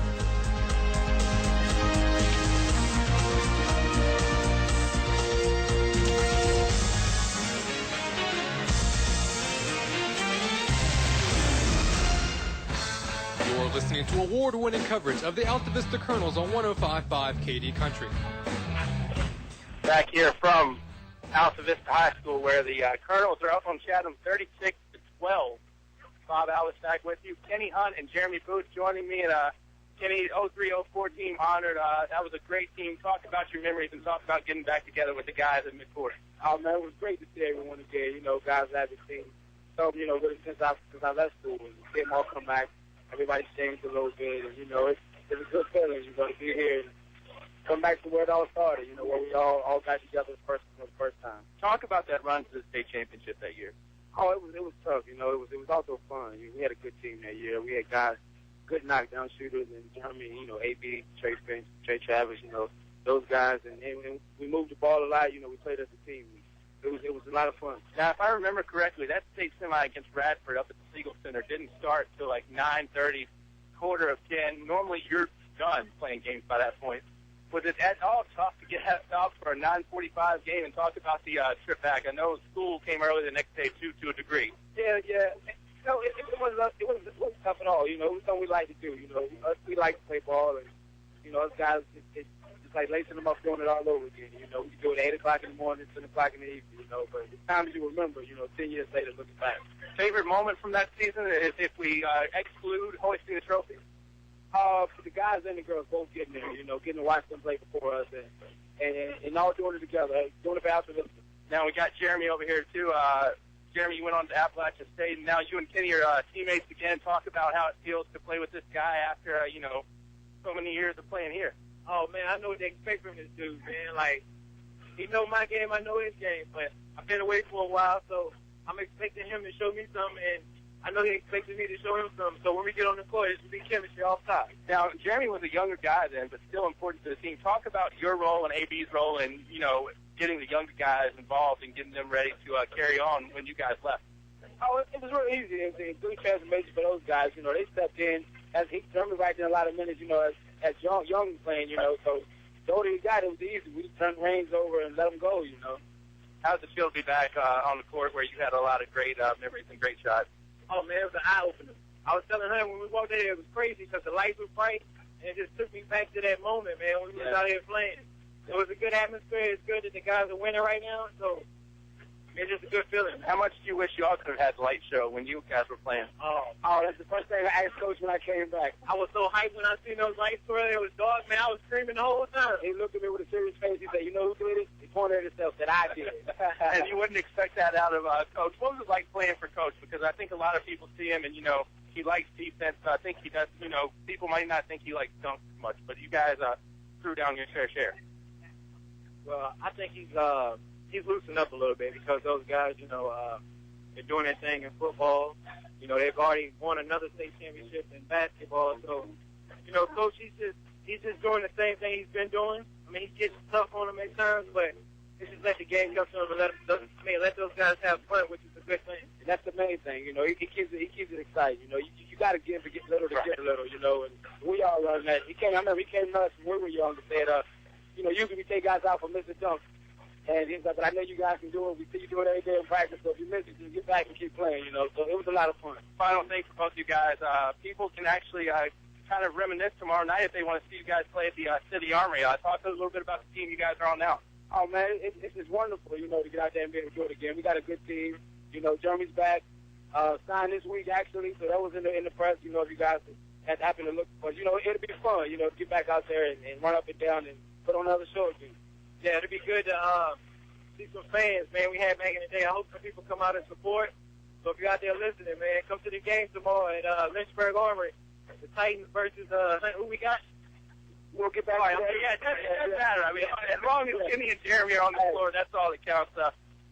You're listening to award-winning coverage of the Altavista Colonels on 105.5 KD Country. Back here from Altavista High School, where the Colonels are up on Chatham 36-12. Bob Allenstack with you. Kenny Hunt and Jeremy Booth joining me, and Kenny, 03-04 team honored. That was a great team. Talk about your memories and talk about getting back together with the guys at midcourt. Oh, man, it was great to see everyone again. You know, guys I haven't seen. So, you know, really since I left school, and see them all come back. Everybody changed a little bit, and, you know, it's a good feeling, you know, to be here and come back to where it all started, you know, where we all got together for the first time. Talk about that run to the state championship that year. Oh, it was tough, you know. It was also fun. We had a good team that year. We had guys, good knockdown shooters, and Jeremy, you know, AB, Trey Finch, Trey Travis, you know, those guys, and we moved the ball a lot. You know, we played as a team. It was a lot of fun. Now, if I remember correctly, that state semi against Radford up at the Siegel Center didn't start till like 9:30, quarter of 10. Normally, you're done playing games by that point. Was it at all tough to get out for a 9:45 game and talk about the trip back? I know school came early the next day too, to a degree. Yeah. No, it wasn't tough at all. You know, it was something we like to do. You know, we like to play ball, and you know, us guys, it's like lacing them up, doing it all over again. You know, we do it at 8 o'clock in the morning, 10 o'clock in the evening. You know, but it's times you remember. You know, 10 years later, looking back. Favorite moment from that season is if we exclude hoisting the trophy. For the guys and the girls both getting there, you know, getting to watch them play before us, and all doing it together, doing it for Altavista. Now we got Jeremy over here too. Jeremy, you went on to Appalachian State, and now you and Kenny are teammates again. Talk about how it feels to play with this guy after you know, so many years of playing here. Oh man, I know what they expect from this dude, man. Like, he know my game, I know his game, but I've been away for a while, so I'm expecting him to show me something, and I know he expected me to show him something. So when we get on the court, it's going to be chemistry all the time. Now, Jeremy was a younger guy then, but still important to the team. Talk about your role and AB's role and, you know, getting the younger guys involved and getting them ready to carry on when you guys left. Oh, it was real easy. It was a good transformation for those guys. You know, they stepped in. Jeremy right there a lot of minutes, you know, as young playing, you know. So the older he got, it was easy. We just turned the reins over and let them go, you know. How does it feel to be back on the court where you had a lot of great memories and great shots? Oh, man, it was an eye-opener. I was telling her when we walked in there, it was crazy because the lights were bright, and it just took me back to that moment, man, when we was out here playing. It was a good atmosphere. It's good that the guys are winning right now, so it's just a good feeling. How much do you wish y'all could have had the light show when you guys were playing? Oh, that's the first thing I asked Coach when I came back. I was so hyped when I seen those lights swirling. It was dark, man. I was screaming the whole time. He looked at me with a serious face. He said, you know who did it? He pointed at himself, said, I did it. And you wouldn't expect that out of Coach. What was it like playing for Coach? Because I think a lot of people see him and, you know, he likes defense. I think he does, you know, people might not think he likes dunks as much, but you guys threw down your fair share. Well, I think he's loosened up a little bit because those guys, you know, they're doing their thing in football. You know, they've already won another state championship in basketball. So, you know, Coach, he's just doing the same thing he's been doing. I mean, he's getting tough on them at times, but he just let the game come to him and let those guys have fun, which is a good thing. And that's the main thing. You know, he keeps it exciting. You know, you got to give to get little to get a little. You know, and we all run that. I remember he came to us when we were young and said, you know, usually we take guys out for missing dunks. And he's like, but I know you guys can do it. We see you do it every day in practice. So if you miss it, you get back and keep playing, you know. So it was a lot of fun. Final thing for both of you guys. People can actually kind of reminisce tomorrow night if they want to see you guys play at the City Armory. Talk a little bit about the team you guys are on now. Oh, man, it's just wonderful, you know, to get out there and be able to do it again. We got a good team. You know, Jeremy's back. Signed this week, actually. So that was in the press, you know, if you guys had happened to look. But, you know, it'll be fun, you know, to get back out there and run up and down and put on another show again. Yeah, it'll be good to see some fans, man, we had back in the day. I hope some people come out and support. So if you're out there listening, man, come to the game tomorrow at Lynchburg Armory. The Titans versus who we got? we'll get back to that. Yeah, it doesn't matter. I mean, as long as Kenny and Jeremy are on the floor, that's all that counts.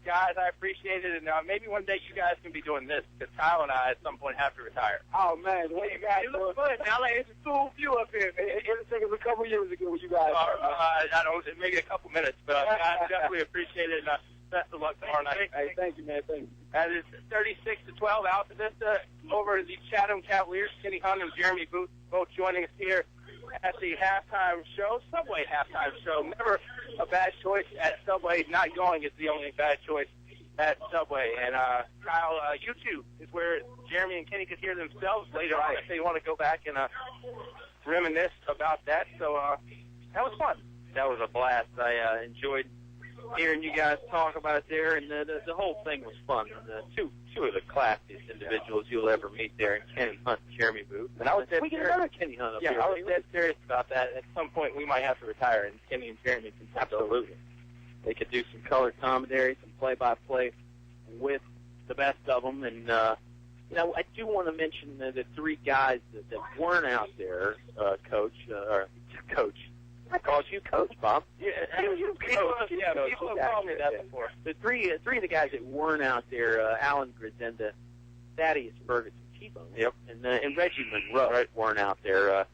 Guys, I appreciate it, and maybe one day you guys can be doing this, because Kyle and I at some point have to retire. Oh, man, what you guys look good. Now, like, it's a full view up here. Everything was a couple years ago with you guys. I don't, maybe a couple minutes, but I definitely appreciate it, and best of luck tomorrow night. Hey, thank you, man. Thank you. That is 36-12 Altavista over the Chatham Cavaliers. Kenny Hunt and Jeremy Booth both joining us here at the halftime show, Subway halftime show. Never a bad choice at Subway. Not going is the only bad choice at Subway. And Kyle, YouTube is where Jeremy and Kenny could hear themselves later on if they want to go back and reminisce about that. So that was fun. That was a blast. I enjoyed hearing you guys talk about it there, and the whole thing was fun. Two of the classiest individuals you'll ever meet there, in Kenny Hunt and Jeremy Booth. And I was dead we get serious. another Kenny Hunt up Yeah, here. I was dead serious about that. At some point, we might have to retire, and Kenny and Jeremy can Absolutely. They could do some color commentary, some play-by-play with the best of them. And, I do want to mention the three guys that weren't out there, Coach. I called you Coach, Bob. Yeah, you Coach. people have called me that before. The three of the guys that weren't out there, Alan Grisenda, Thaddeus Ferguson, and Reggie Monroe weren't out there.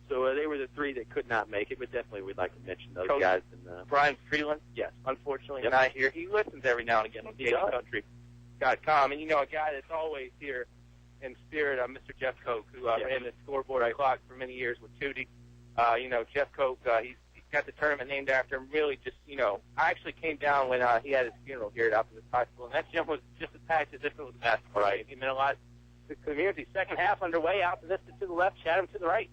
So they were the three that could not make it, but definitely we'd like to mention those Coach guys. And Brian Freeland, yes, unfortunately, not here. He listens every now and again on DailyCountry.com. And, a guy that's always here in spirit, Mr. Jeff Koch, who ran the scoreboard clock for many years with Tootie. Jeff Koch, he's got the tournament named after him. Really just, I actually came down when he had his funeral here at Altavista High School, and that gym was just as packed as if it was basketball. Right. He meant a lot to the community. Second half underway, Altavista to the left, Chatham to the right.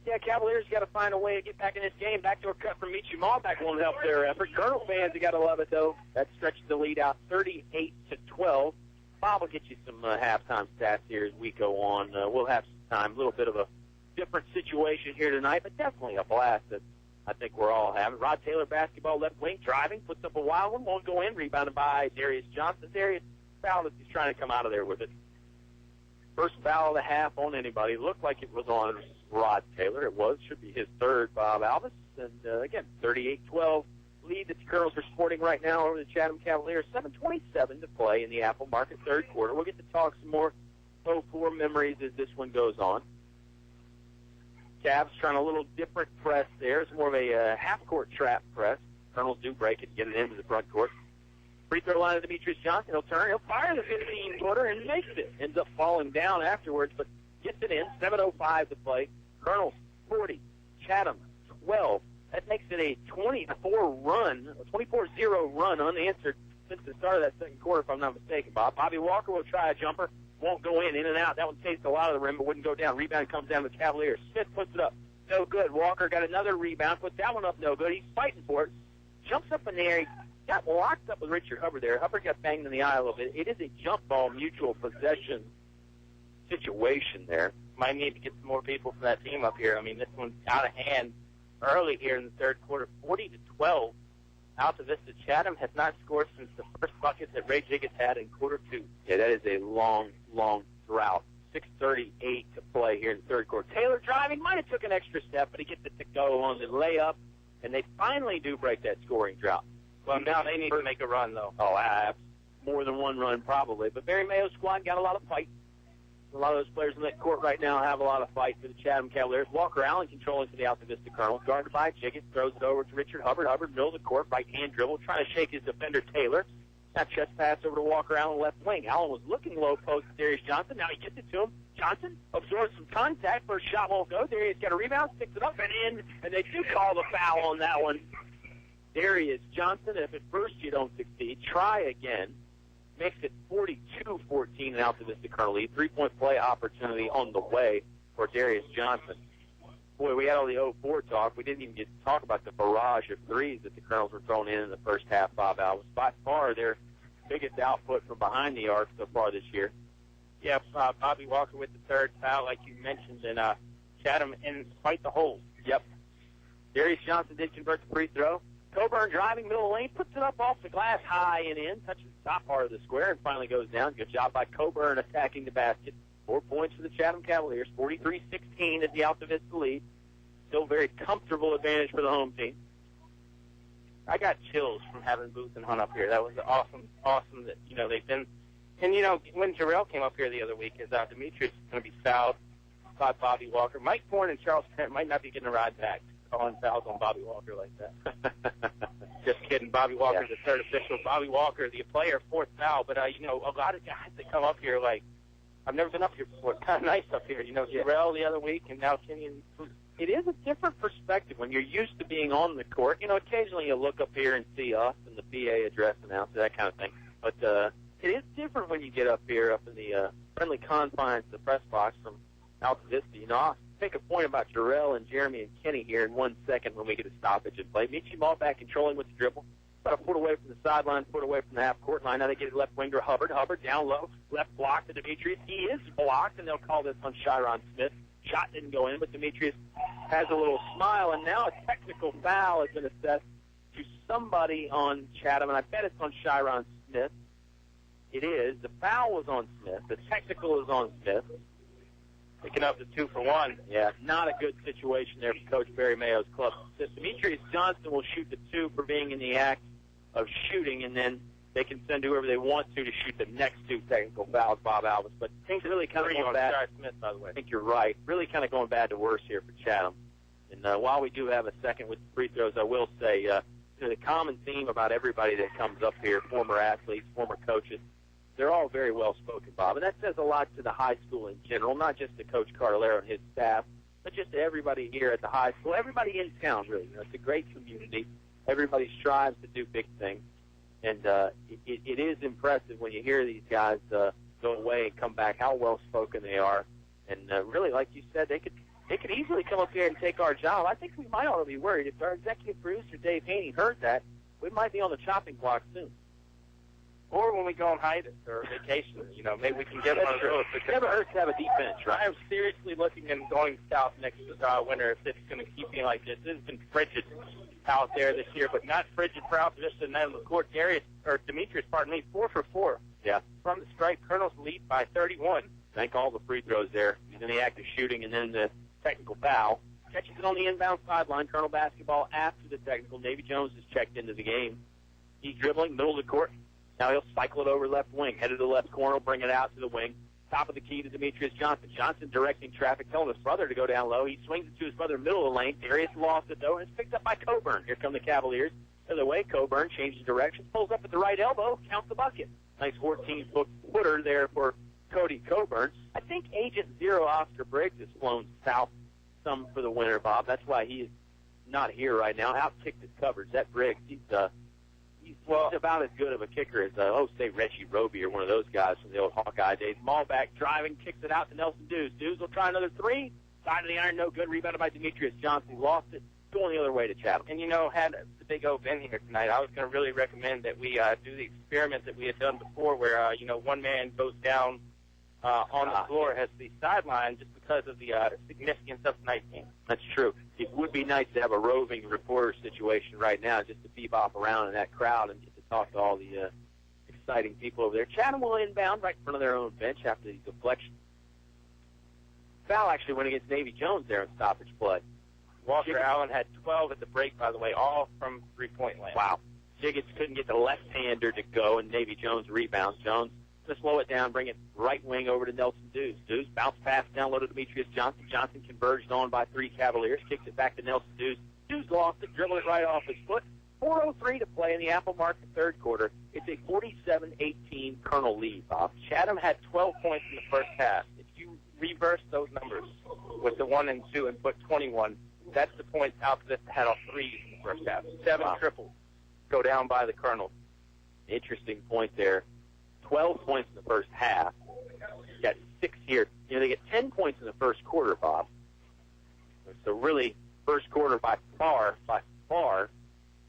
Yeah, Cavaliers got to find a way to get back in this game. Backdoor cut from Michi Mall back won't help their effort. Colonel fans, you got to love it, though. That stretches the lead out 38-12. Bob will get you some halftime stats here as we go on. We'll have some time. A little bit of a different situation here tonight, but definitely a blast that I think we're all having. Rod Taylor, basketball, left wing, driving, puts up a wild one, won't go in, rebounded by Darius Johnson. Darius fouled as he's trying to come out of there with it. First foul of the half on anybody. Looked like it was on Rod Taylor. It was. Should be his third, Bob Alvis. And, again, 38-12 lead that the Colonels are sporting right now over the Chatham Cavaliers. 7:27 to play in the Apple Market third quarter. We'll get to talk some more 04 memories as this one goes on. Cavs trying a little different press there. It's more of a half-court trap press. Colonels do break it, get it into the front court. Free throw line of Demetrius Johnson. He'll turn. He'll fire the 15-footer and makes it. Ends up falling down afterwards, but gets it in. 7:05 to play. Colonels 40. Chatham 12. That makes it a 24-0 run unanswered since the start of that second quarter, if I'm not mistaken, Bob. Bobby Walker will try a jumper. Won't go in and out. That one tastes a lot of the rim, but wouldn't go down. Rebound comes down to the Cavaliers. Smith puts it up. No good. Walker got another rebound. Puts that one up. No good. He's fighting for it. Jumps up in the air. He got locked up with Richard Hubbard there. Hubbard got banged in the eye a little bit. It is a jump ball mutual possession situation there. Might need to get some more people from that team up here. I mean, this one's out of hand early here in the third quarter. 40-12. Altavista Chatham has not scored since the first bucket that Ray Jiggets had in quarter two. Yeah, that is a long drought. 6:38 to play here in the third quarter. Taylor driving, might have took an extra step, but he gets it to go on the layup, and they finally do break that scoring drought. Well, now they need to make a run, though. Oh, more than one run probably. But Barry Mayo's squad got a lot of fight. A lot of those players in that court right now have a lot of fight for the Chatham Cavaliers. Walker Allen controlling to the Altavista Colonels. Guarded by Jiggets, throws it over to Richard Hubbard. Hubbard, middle of the court, right-hand dribble, trying to shake his defender, Taylor. Now chest pass over to Walker Allen, left wing. Allen was looking low post to Darius Johnson. Now he gets it to him. Johnson absorbs some contact. First shot won't go. Darius got a rebound, sticks it up and in, and they do call the foul on that one. Darius Johnson, if at first you don't succeed, try again. Makes it 42-14 in Altavista Colonel lead. 3-point play opportunity on the way for Darius Johnson. Boy, we had all the 04 talk. We didn't even get to talk about the barrage of threes that the Colonels were throwing in the first half, Bob Alvis. By far their biggest output from behind the arc so far this year. Yeah, Bobby Walker with the third foul, like you mentioned, and Chatham in quite the hole. Yep. Darius Johnson did convert the free throw. Coburn driving middle lane, puts it up off the glass high and in, touches the top part of the square and finally goes down. Good job by Coburn attacking the basket. 4 points for the Chatham Cavaliers, 43-16 is the Altavista lead. Still very comfortable advantage for the home team. I got chills from having Booth and Hunt up here. That was awesome that, they've been. And, when Jarrell came up here the other week, Demetrius is going to be fouled by Bobby Walker. Mike Bourne and Charles Trent might not be getting a ride back calling fouls on Bobby Walker like that. Just kidding. Bobby Walker's the third official. Bobby Walker, the player, fourth foul. But, a lot of guys that come up here, like, I've never been up here before. It's kind of nice up here. Jarrell the other week and now Kenny and It is a different perspective when you're used to being on the court. Occasionally you look up here and see us and the PA address announcer, that kind of thing. But it is different when you get up here, up in the friendly confines of the press box from Altavista. I'll make a point about Jarrell and Jeremy and Kenny here in 1 second when we get a stoppage and play. Michi ball back controlling with the dribble. About a foot away from the sideline, foot away from the half-court line. Now they get it left wing to Hubbard. Hubbard down low, left block to Demetrius. He is blocked, and they'll call this on Chiron Smith. Shot didn't go in, but Demetrius has a little smile, and now a technical foul has been assessed to somebody on Chatham, and I bet it's on Chiron Smith. It is. The foul was on Smith. The technical is on Smith. Picking up the 2 for 1. Yeah, not a good situation there for Coach Barry Mayo's club. Demetrius Johnson will shoot the 2 for being in the act of shooting, and then they can send whoever they want to shoot the next 2 technical fouls, Bob Alvis. But things are really kind of going bad. Smith, by the way. I think you're right. Really kind of going bad to worse here for Chatham. And while we do have a second with the free throws, I will say the common theme about everybody that comes up here, former athletes, former coaches, they're all very well-spoken, Bob. And that says a lot to the high school in general, not just to Coach Carlero and his staff, but just to everybody here at the high school, everybody in town, really. It's a great community. Everybody strives to do big things. And it is impressive when you hear these guys go away and come back, how well-spoken they are. And really, like you said, they could easily come up here and take our job. I think we might ought to be worried. If our executive producer, Dave Haney, heard that, we might be on the chopping block soon. Or when we go on hiatus or vacation, maybe we can get one of those. It never hurts to have a deep bench, right? I am seriously looking and going south next winter if it's going to keep being like this. It's been frigid out there this year, but not frigid for Altavista and then the court. Demetrius, 4 for 4. Yeah. From the stripe, Colonels lead by 31. Thank all the free throws there. He's in the act of shooting, and then the technical foul. Catches it on the inbound sideline. Colonel basketball after the technical. Davy Jones is checked into the game. He's dribbling, middle of the court. Now he'll cycle it over left wing. Head to the left corner, bring it out to the wing. Top of the key to Demetrius Johnson. Johnson directing traffic, telling his brother to go down low. He swings it to his brother, middle of the lane. Darius lost it, though, and it's picked up by Coburn. Here come the Cavaliers. The other way, Coburn changes direction, pulls up at the right elbow, counts the bucket. Nice 14-footer there for Cody Coburn. I think Agent Zero Oscar Briggs has flown south some for the winter, Bob. That's why he is not here right now. Outkicked his coverage. That Briggs, he's about as good of a kicker as, say, Reggie Roby or one of those guys from the old Hawkeye days. Ball back, driving, kicks it out to Nelson Dews. Dews will try another 3. Side of the iron, no good. Rebounded by Demetrius Johnson. Lost it. Going the other way to Chatham. And, had the Big O been here tonight, I was going to really recommend that we do the experiment that we had done before where, one man goes down on the floor, has the sideline just because of the significance of tonight's game. That's true. It would be nice to have a roving reporter situation right now just to bebop around in that crowd and get to talk to all the exciting people over there. Chatham will inbound right in front of their own bench after the deflection. Foul actually went against Navy Jones there in stoppage play. Walker Allen had 12 at the break, by the way, all from three-point land. Wow. Jiggets couldn't get the left-hander to go, and Navy Jones rebounds. Jones to slow it down, bring it right wing over to Nelson Dews. Dews bounce pass down low to Demetrius Johnson. Johnson converged on by 3 Cavaliers, kicks it back to Nelson Dews. Dews lost it, dribbled it right off his foot. 4:03 to play in the Apple Market third quarter. It's a 47-18 Colonel lead, Bob. Chatham had 12 points in the first half. If you reverse those numbers with the 1 and 2 and put 21, that's the points Altavista had all 3s in the first half. 7 triples go down by the Colonels. Interesting point there. 12 points in the first half. You got 6 here. They get 10 points in the first quarter, Bob. So really, first quarter by far,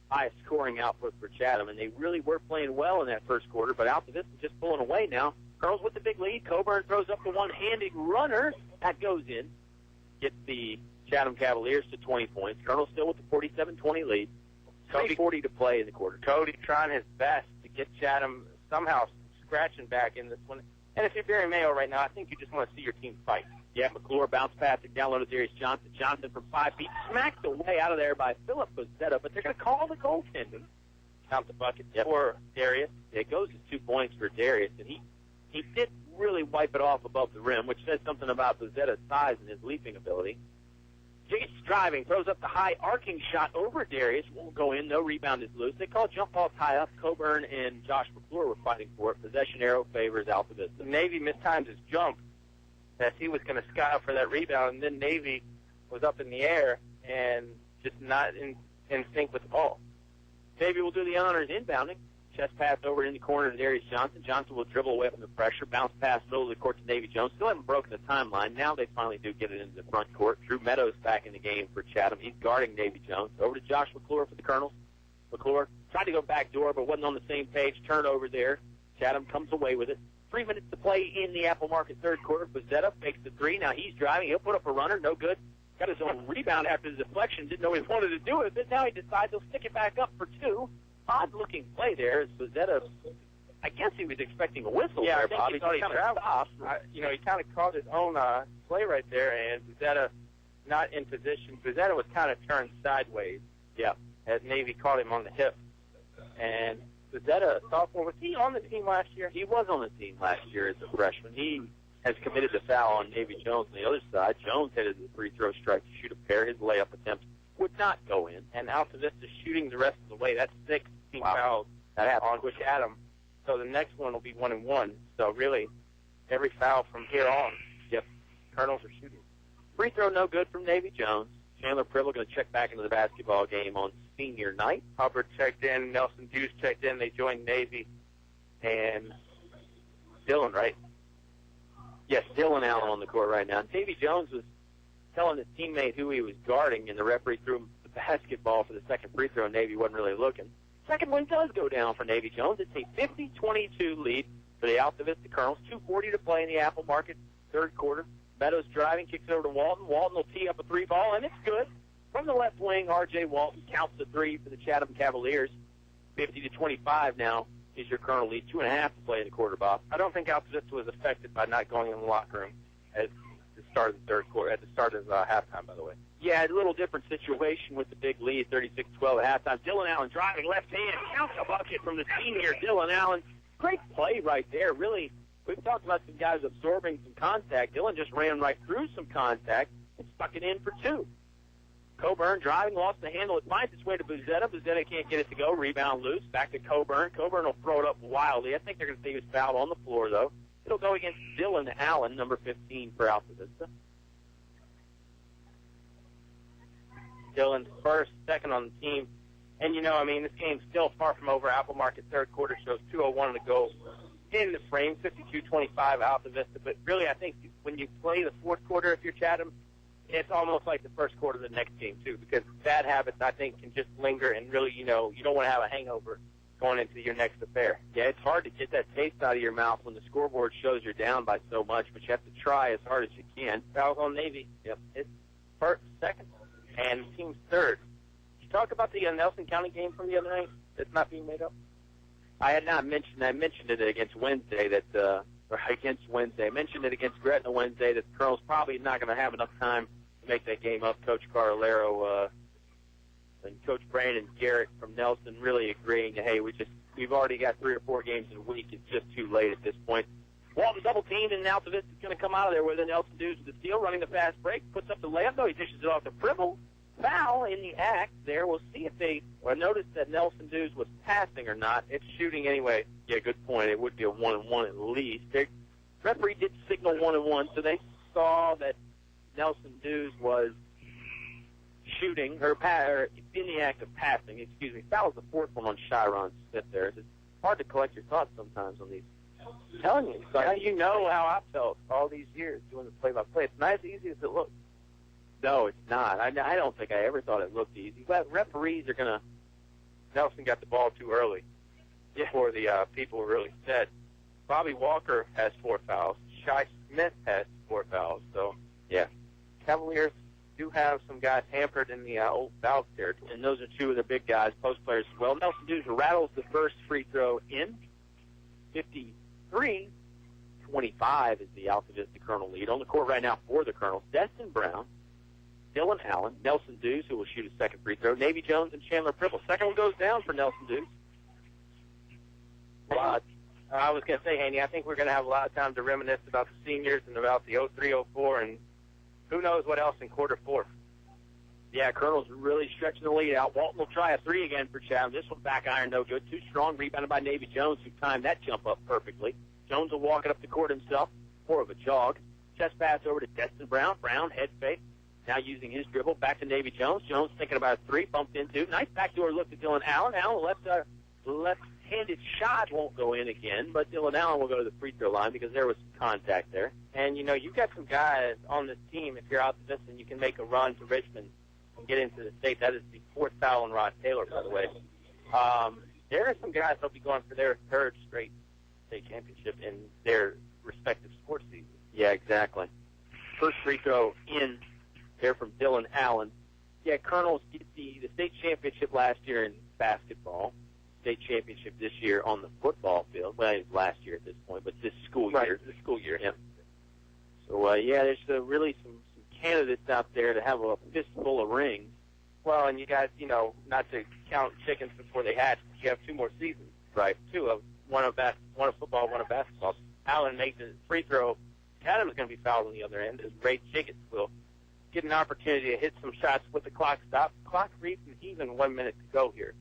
highest scoring output for Chatham, and they really were playing well in that first quarter, but Altavista just pulling away now. Colonels with the big lead. Coburn throws up the one-handed runner. That goes in. Gets the Chatham Cavaliers to 20 points. Colonel still with the 47-20 lead. 3:40 to play in the quarter. Cody trying his best to get Chatham somehow scratching back in this one. And if you're Barry Mayo right now, I think you just want to see your team fight. Yeah, McClure bounce pass it down low to Darius Johnson. Johnson from 5 feet, smacked away out of there by Philip Pozzetta, but they're going to call the goaltending. Count the bucket for Darius. It goes to 2 points for Darius, and he did really wipe it off above the rim, which says something about Pozzetta's size and his leaping ability. Jiggets driving, throws up the high arcing shot over Darius. Won't go in, no rebound is loose. They call jump ball tie up. Coburn and Josh McClure were fighting for it. Possession arrow favors Altavista. Navy mistimed his jump as he was going to sky up for that rebound, and then Navy was up in the air and just not in sync with the ball. Navy will do the honors inbounding. Chest pass over in the corner to Darius Johnson. Johnson will dribble away from the pressure. Bounce pass middle of the court to Navy Jones. Still haven't broken the timeline. Now they finally do get it into the front court. Drew Meadows back in the game for Chatham. He's guarding Navy Jones. Over to Josh McClure for the Colonels. McClure tried to go back door, but wasn't on the same page. Turnover there. Chatham comes away with it. 3 minutes to play in the Apple Market third quarter. Pozzetta fakes the three. Now he's driving. He'll put up a runner. No good. Got his own rebound after the deflection. Didn't know he wanted to do it, but now he decides he'll stick it back up for 2. Odd-looking play there. Pozzetta, I guess he was expecting a whistle there, Bob. He thought he kind of stopped. He kind of caught his own play right there, and Pozzetta not in position. Pozzetta was kind of turned sideways. Yeah. As Navy caught him on the hip. And Pozzetta, a sophomore, was he on the team last year? He was on the team last year as a freshman. He has committed the foul on Navy Jones on the other side. Jones headed the free throw strike to shoot a pair. His layup attempt would not go in. And Altavista shooting the rest of the way. That's 6 team fouls on Chatham. So the next one will be 1-1. So really, every foul from here on, Colonels are shooting. Free throw no good from Navy Jones. Chandler Pribble going to check back into the basketball game on senior night. Hubbard checked in. Nelson Dews checked in. They joined Navy. And Dylan, right? Yes, Dylan Allen on the court right now. Davy Jones was telling his teammate who he was guarding, and the referee threw him the basketball for the second free throw. Navy wasn't really looking. Second one does go down for Navy Jones. It's a 50-22 lead for the Altavista Colonels. 2:40 to play in the Apple Market third quarter. Meadows driving, kicks it over to Walton. Walton will tee up a 3-ball, and it's good. From the left wing, R.J. Walton counts the 3 for the Chatham Cavaliers. 50-25 now is your Colonel lead. 2.5 to play in the quarter, Bob. I don't think Altavista was affected by not going in the locker room at the start of the third quarter, at the start of halftime, by the way. Yeah, a little different situation with the big lead, 36-12 at halftime. Dylan Allen driving left hand, counts a bucket from the senior Dylan Allen. Great play right there, really. We've talked about some guys absorbing some contact. Dylan just ran right through some contact and stuck it in for 2. Coburn driving, lost the handle. It finds its way to Pozzetta. Pozzetta can't get it to go. Rebound loose. Back to Coburn. Coburn will throw it up wildly. I think they're going to say he was fouled on the floor, though. It'll go against Dylan Allen, number 15 for Altavista. Dylan's first, second on the team. And, this game's still far from over. Apple Market third quarter shows 2:01 to go in the frame, 52-25 Altavista. But really, I think when you play the fourth quarter, if you're Chatham, it's almost like the first quarter of the next game, too, because bad habits, I think, can just linger, and really, you don't want to have a hangover going into your next affair. Yeah, it's hard to get that taste out of your mouth when the scoreboard shows you're down by so much, but you have to try as hard as you can. Fouls on Navy. Yep. It's first, second, and team's third. Did you talk about the Nelson County game from the other night that's not being made up? I had not mentioned. I mentioned it against Wednesday I mentioned it against Gretna Wednesday that the Colonels probably not going to have enough time to make that game up. Coach Carolero and Coach Brandon Garrett from Nelson really agreeing to, hey, we've already got 3 or 4 games in a week. It's just too late at this point. Walton double teamed, and Altavista is going to come out of there with it. Nelson Dews with the steal, running the fast break, puts up the layup. No, he dishes it off to Pribble. Foul in the act there. We'll see if they notice that Nelson Dews was passing or not. It's shooting anyway. Yeah, good point. It would be a 1-and-1 at least. The referee did signal 1-and-1, so they saw that Nelson Dews was shooting or in the act of passing. Excuse me. Foul was the 4th one on Chiron Smith there. It's hard to collect your thoughts sometimes on these. I'm telling you, so you know how I felt all these years doing the play-by-play. It's not as easy as it looks. No, it's not. I don't think I ever thought it looked easy. But referees are going to... Nelson got the ball too early before the people were really set. Bobby Walker has 4 fouls. Shai Smith has 4 fouls. So, yeah. Cavaliers do have some guys hampered in the old foul territory. And those are 2 of the big guys, post players as well. Nelson Dews rattles the first free throw in. 53-25 28-25 is the Altavista Colonel lead. On the court right now for the Colonels, Destin Brown, Dylan Allen, Nelson Dews, who will shoot a second free throw, Navy Jones, and Chandler Pribble. Second one goes down for Nelson Dews. I was going to say, Haney, I think we're going to have a lot of time to reminisce about the seniors and about the 03-04, and who knows what else in quarter four. Yeah, Colonel's really stretching the lead out. Walton will try a three again for Chatham. This one back iron, no good. Too strong, rebounded by Navy Jones, who timed that jump up perfectly. Jones will walk it up the court himself, more of a jog. Chest pass over to Destin Brown. Brown, head fake. Now using his dribble, back to Navy Jones. Jones thinking about a three, bumped into. Nice backdoor look to Dylan Allen. Allen left-handed shot won't go in again, but Dylan Allen will go to the free throw line because there was some contact there. And, you know, you've got some guys on this team, if you're out to this and you can make a run to Richmond and get into the state. That is the fourth foul on Rod Taylor, by the way. There are some guys that'll be going for their third straight state championship in their respective sports seasons. Yeah, exactly. First free throw in there from Dylan Allen. Yeah, Colonels get the state championship last year in basketball, state championship this year on the football field. Well, it was last year at this point, but this school year, yeah. So, yeah, there's really some candidates out there to have a fistful of rings. Well, and you guys, you know, not to count chickens before they hatch, but you have two more seasons. Right. One of football, one of basketball. Allen makes a free throw. Chatham is going to be fouled on the other end, as Ray Jiggets will get an opportunity to hit some shots with the clock stopped. Clock reads an even 1 minute to go here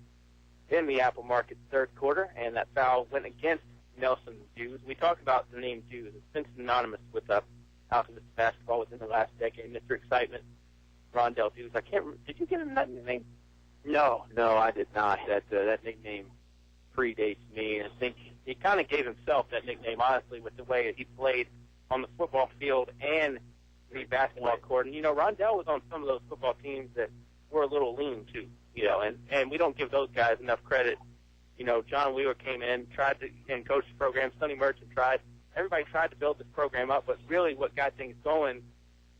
in the Apple Market third quarter, and that foul went against Nelson Dews. We talked about the name Dews. It's been synonymous with Altavista basketball within the last decade. Mr. Excitement, Rondell Dews. I can't remember. Did you get him that nickname? No, I did not. That nickname predates me, and I think he kind of gave himself that nickname, honestly, with the way that he played on the football field and the basketball court. And, you know, Rondell was on some of those football teams that were a little lean, too, you know, and we don't give those guys enough credit. You know, John Wheeler came in, tried to and coached the program. Sonny Merchant tried. Everybody tried to build this program up, but really what got things going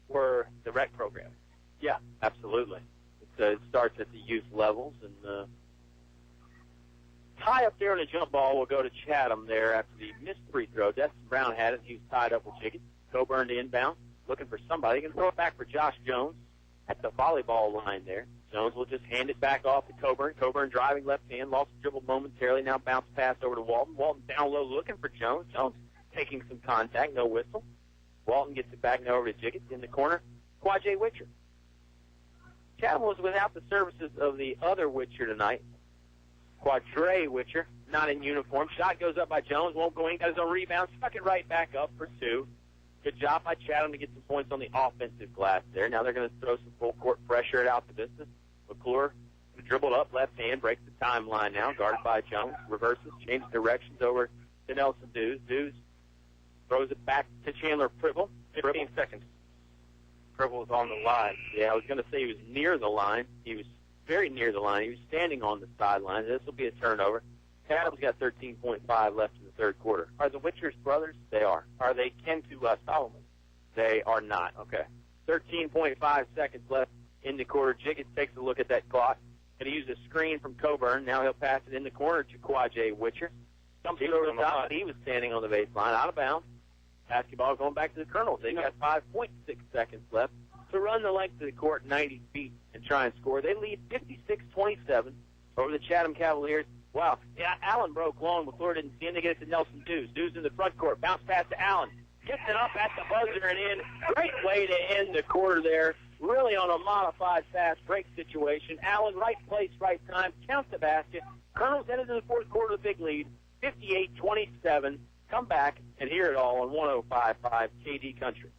were the rec programs. Yeah, absolutely. It starts at the youth levels, and tie up there on a jump ball will go to Chatham there after the missed free throw. Destin Brown had it. He was tied up with Jiggets. Coburn to inbound, looking for somebody. He can throw it back for Josh Jones at the volleyball line there. Jones will just hand it back off to Coburn. Coburn driving left hand, lost the dribble momentarily. Now bounce pass over to Walton. Walton down low looking for Jones. Jones taking some contact, no whistle. Walton gets it back now over to Jiggets in the corner. Quadjay Witcher. Chatham was without the services of the other Witcher tonight. Quadre Witcher, not in uniform. Shot goes up by Jones, won't go in, got his own rebound, stuck it right back up for two. Good job by Chatham to get some points on the offensive glass there. Now they're going to throw some full court pressure at Altavista. McClure dribbled up, left hand, breaks the timeline now, guarded by Jones. Reverses, changes directions over to Nelson Dews. Dews throws it back to Chandler Pribble. 15 seconds. Pribble was on the line. Yeah, I was going to say he was near the line. He was very near the line. He was standing on the sideline. This will be a turnover. Chatham's got 13.5 left in the third quarter. Are the Witchers brothers? They are. Are they kin to Solomon? They are not. Okay. 13.5 seconds left in the quarter. Jiggets takes a look at that clock. Going to use a screen from Coburn. Now he'll pass it in the corner to Quadjay Witcher. Comes over the top. He was standing on the baseline, out of bounds. Basketball going back to the Colonels. They've got 5.6 seconds left to run the length of the court 90 feet and try and score. They lead 56-27 over the Chatham Cavaliers. Wow. Yeah, Allen broke long. McClure didn't see him. They get it to Nelson Dews. Dews in the front court. Bounce pass to Allen. Gets it up at the buzzer and in. Great way to end the quarter there. Really on a modified fast break situation. Allen, right place, right time. Count the basket. Colonels headed to the fourth quarter with a big lead. 58-27. Come back and hear it all on 105.5 KD Country.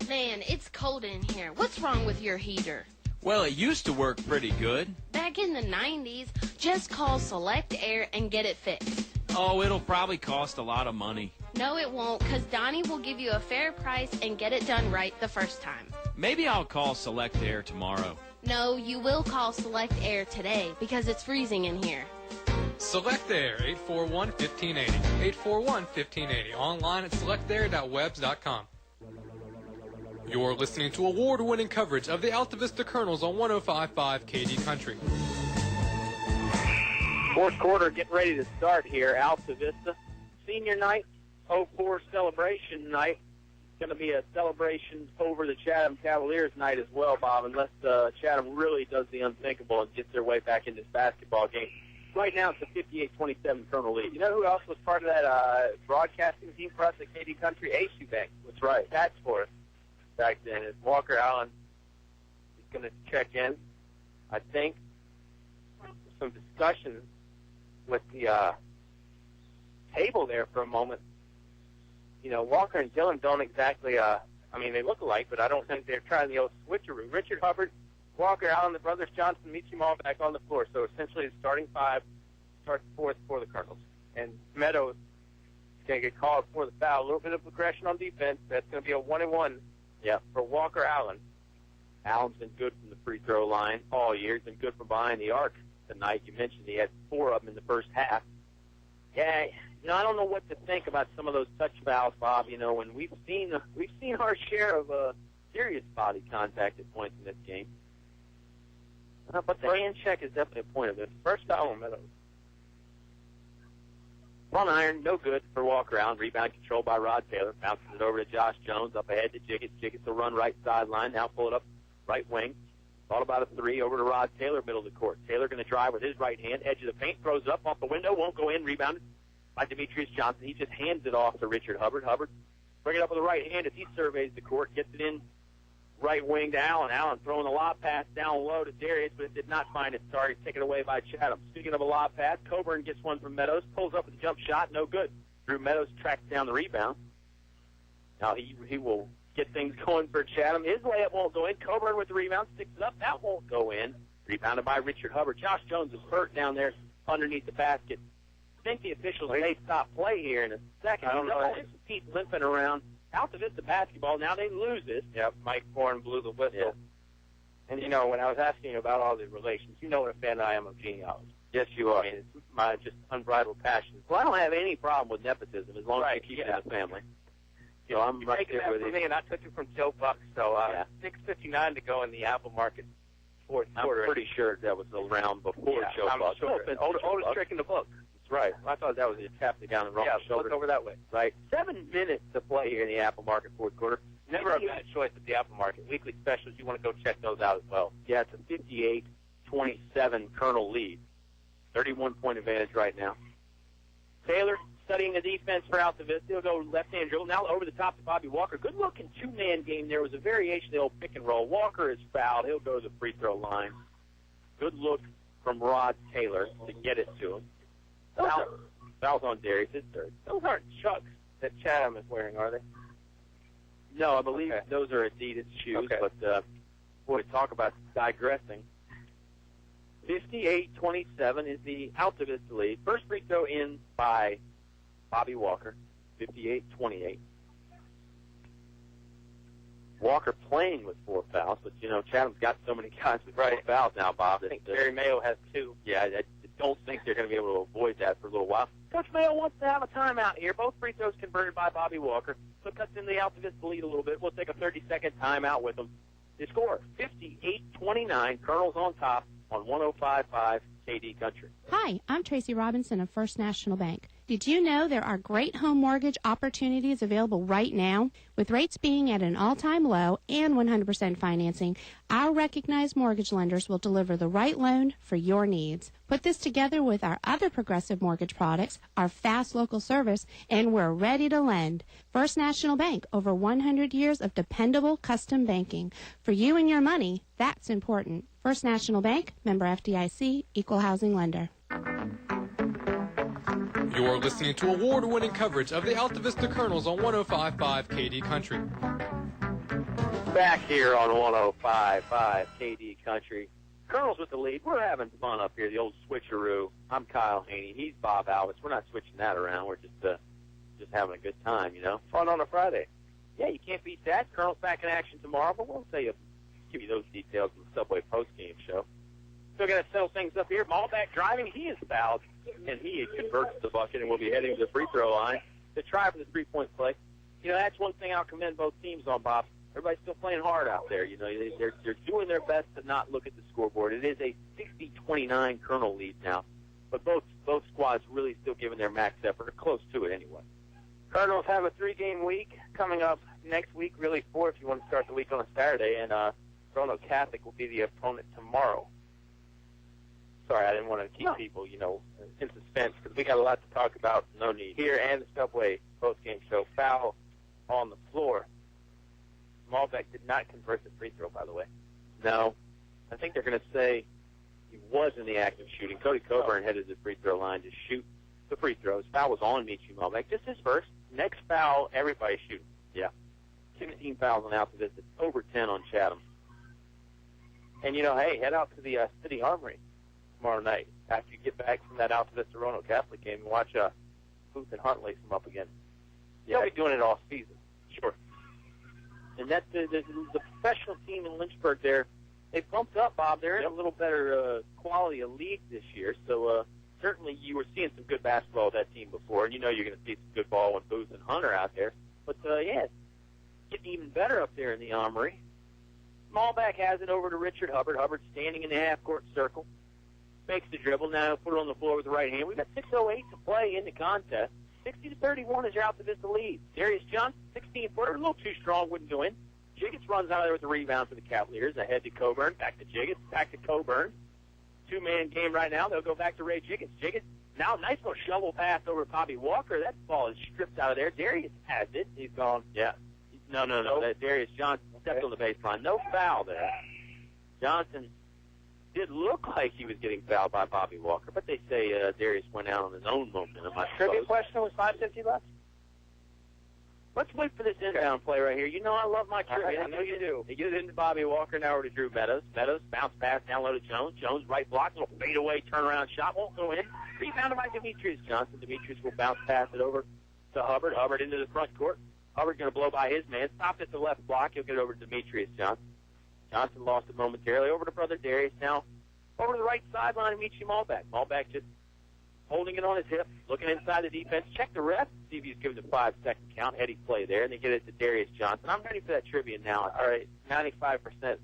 Man, it's cold in here. What's wrong with your heater? Well, it used to work pretty good. Back in the 90s, just call Select Air and get it fixed. Oh, it'll probably cost a lot of money. No, it won't, because Donnie will give you a fair price and get it done right the first time. Maybe I'll call Select Air tomorrow. No, you will call Select Air today, because it's freezing in here. Select Air, 841-1580. 841-1580. Online at selectair.webs.com. You're listening to award-winning coverage of the Altavista Colonels on 105.5 KD Country. Fourth quarter getting ready to start here. Altavista, senior night, 04 celebration night. It's going to be a celebration over the Chatham Cavaliers night as well, Bob, unless Chatham really does the unthinkable and gets their way back in this basketball game. Right now, it's a 58-27 Colonel lead. You know who else was part of that broadcasting team for us at KD Country? A.C. Bank. That's right. That's for us back then. Is Walker Allen is going to check in, I think, some discussion with the table there for a moment. You know, Walker and Dillon don't exactly, they look alike, but I don't think they're trying the old switcheroo. Richard Hubbard, Walker Allen, the brothers Johnson, meet them all back on the floor. So essentially the starting five starts fourth for the Colonels. And Meadows is going to get called for the foul. A little bit of aggression on defense. That's going to be a 1-and-1 for Walker Allen. Allen's been good from the free throw line all year. He's been good from behind the arc tonight. You mentioned he had 4 of them in the first half. Yeah, I don't know what to think about some of those touch fouls, Bob. And we've seen our share of serious body contact at points in this game. But the hand check is definitely a point of it. First foul on Meadows. Front iron, no good for Walker Allen. Rebound controlled by Rod Taylor. Bounces it over to Josh Jones. Up ahead to Jiggets. Jiggets will run right sideline. Now pull it up right wing. Thought about a 3 over to Rod Taylor, middle of the court. Taylor going to drive with his right hand. Edge of the paint. Throws it up off the window. Won't go in. Rebounded by Demetrius Johnson. He just hands it off to Richard Hubbard. Hubbard bring it up with the right hand as he surveys the court. Gets it in right wing to Allen. Allen throwing a lob pass down low to Darius, but it did not find its target. Taken away by Chatham. Speaking of a lob pass, Coburn gets one from Meadows. Pulls up with a jump shot. No good. Drew Meadows tracks down the rebound. Now he will get things going for Chatham. His layup won't go in. Coburn with the rebound. Sticks it up. That won't go in. Rebounded by Richard Hubbard. Josh Jones is hurt down there underneath the basket. I think the officials may stop play here in a second. I don't know. He's limping around. Altavista basketball, now they lose it. Yep, Mike Bourne blew the whistle. Yeah. And, when I was asking you about all the relations, you know what a fan I am of genealogy. Yes, you are. I mean, it's my just unbridled passion. Well, I don't have any problem with nepotism as long as you keep it in the family. I'm You're right taking there that with from you. me, and I took it from Joe Buck. So 6:59 to go in the Apple Market fourth quarter. I'm pretty sure that was around before Joe Buck. Sure. Oldest trick in the book. That's right. I thought that was a tapping down the wrong shoulder. Look over that way. Right. 7 minutes to play here in the Apple Market fourth quarter. Never a bad choice at the Apple Market. Weekly specials, you want to go check those out as well. Yeah, it's a 58-27 Colonel lead. 31-point advantage right now. Taylor studying the defense for Altavista. He'll go left-hand dribble. Now over the top to Bobby Walker. Good-looking two-man game. There was a variation of the old pick and roll. Walker is fouled. He'll go to the free throw line. Good look from Rod Taylor to get it to him. Foul's on Darius. It's third. Those aren't Chucks that Chatham is wearing, are they? No, I believe those are Adidas shoes, but boy, talk about digressing. 58-27 is the Altavista lead. First free throw in by Bobby Walker, 58-28. Walker playing with 4 fouls, but, Chatham's got so many guys with 4 fouls now, Bob. I think Barry Mayo has 2. Yeah, I don't think they're going to be able to avoid that for a little while. Coach Mayo wants to have a timeout here. Both free throws converted by Bobby Walker. So it cuts in the Altavista lead a little bit. We'll take a 30-second timeout with them. The score, 58-29. Colonels on top on 105.5 KD Country. Hi, I'm Tracy Robinson of First National Bank. Did you know there are great home mortgage opportunities available right now? With rates being at an all-time low and 100% financing, our recognized mortgage lenders will deliver the right loan for your needs. Put this together with our other progressive mortgage products, our fast local service, and we're ready to lend. First National Bank, over 100 years of dependable custom banking. For you and your money, that's important. First National Bank, member FDIC, equal housing lender. You're listening to award-winning coverage of the Altavista Colonels on 105.5 KD Country. Back here on 105.5 KD Country. Colonels with the lead. We're having fun up here, the old switcheroo. I'm Kyle Haney. He's Bob Alvis. We're not switching that around. We're just having a good time, Fun on a Friday. Yeah, you can't beat that. Colonels back in action tomorrow, but we'll give you those details in the Subway postgame show. Still got to settle things up here. Ball back driving. He is fouled, and he converts the bucket, and will be heading to the free throw line to try for the three-point play. That's one thing I'll commend both teams on, Bob. Everybody's still playing hard out there. They're doing their best to not look at the scoreboard. It is a 60-29 Colonel lead now, but both squads really still giving their max effort, or close to it anyway. Cardinals have a 3-game week coming up next week, really 4 if you want to start the week on a Saturday, and Roanoke Catholic will be the opponent tomorrow. Sorry, I didn't want to keep people, in suspense, because we got a lot to talk about. No need. Here and the Subway post-game show. Foul on the floor. Malbec did not convert the free throw, by the way. No. I think they're going to say he was in the act of shooting. Cody Coburn headed to the free throw line to shoot the free throws. Foul was on Michi Malbec. Just his first. Next foul, everybody shooting. Yeah. 16 fouls on Altavista. Over 10 on Chatham. And, hey, head out to the City Armory tomorrow night after you get back from that Altavista Roanoke Catholic game and watch Booth and Hunt lace them up again. Yeah. They'll be doing it all season. Sure. And that's the professional team in Lynchburg there. They bumped up, Bob. They're in a little better quality of league this year. So certainly you were seeing some good basketball with that team before, and you're going to see some good ball when Booth and Hunt are out there. But, it's getting even better up there in the Armory. Smallback has it over to Richard Hubbard. Hubbard standing in the half-court circle. Makes the dribble. Now put it on the floor with the right hand. We've got 6:08 to play in the contest. 60-31 is your Altavista lead. Darius Johnson, 16-footer, a little too strong, wouldn't go in. Jiggets runs out of there with the rebound for the Cavaliers. Ahead to Coburn, back to Jiggets, back to Coburn. Two-man game right now. They'll go back to Ray Jiggets. Jiggets, now nice little shovel pass over to Bobby Walker. That ball is stripped out of there. Darius has it. He's gone. Yeah. No. That Darius Johnson stepped on the baseline. No foul there. Johnson did look like he was getting fouled by Bobby Walker, but they say Darius went out on his own momentum. Trivia question was 5:50 left? Let's wait for this inbound play right here. I love my trivia. I know you do. They get it into Bobby Walker, now over to Drew Meadows. Meadows, bounce pass, down low to Jones. Jones, right block, little fadeaway, turnaround shot. Won't go in. Rebounded by Demetrius Johnson. Demetrius will bounce pass it over to Hubbard. Hubbard into the front court. Hubbard's going to blow by his man. Stopped at the left block. He'll get over to Demetrius Johnson. Johnson lost it momentarily. Over to brother Darius. Now over to the right sideline of Michi Malbec. Malbec just holding it on his hip, looking inside the defense. Check the ref, see if he's given the 5-second count. Heady play there, and they get it to Darius Johnson. I'm ready for that trivia now. All right, 95%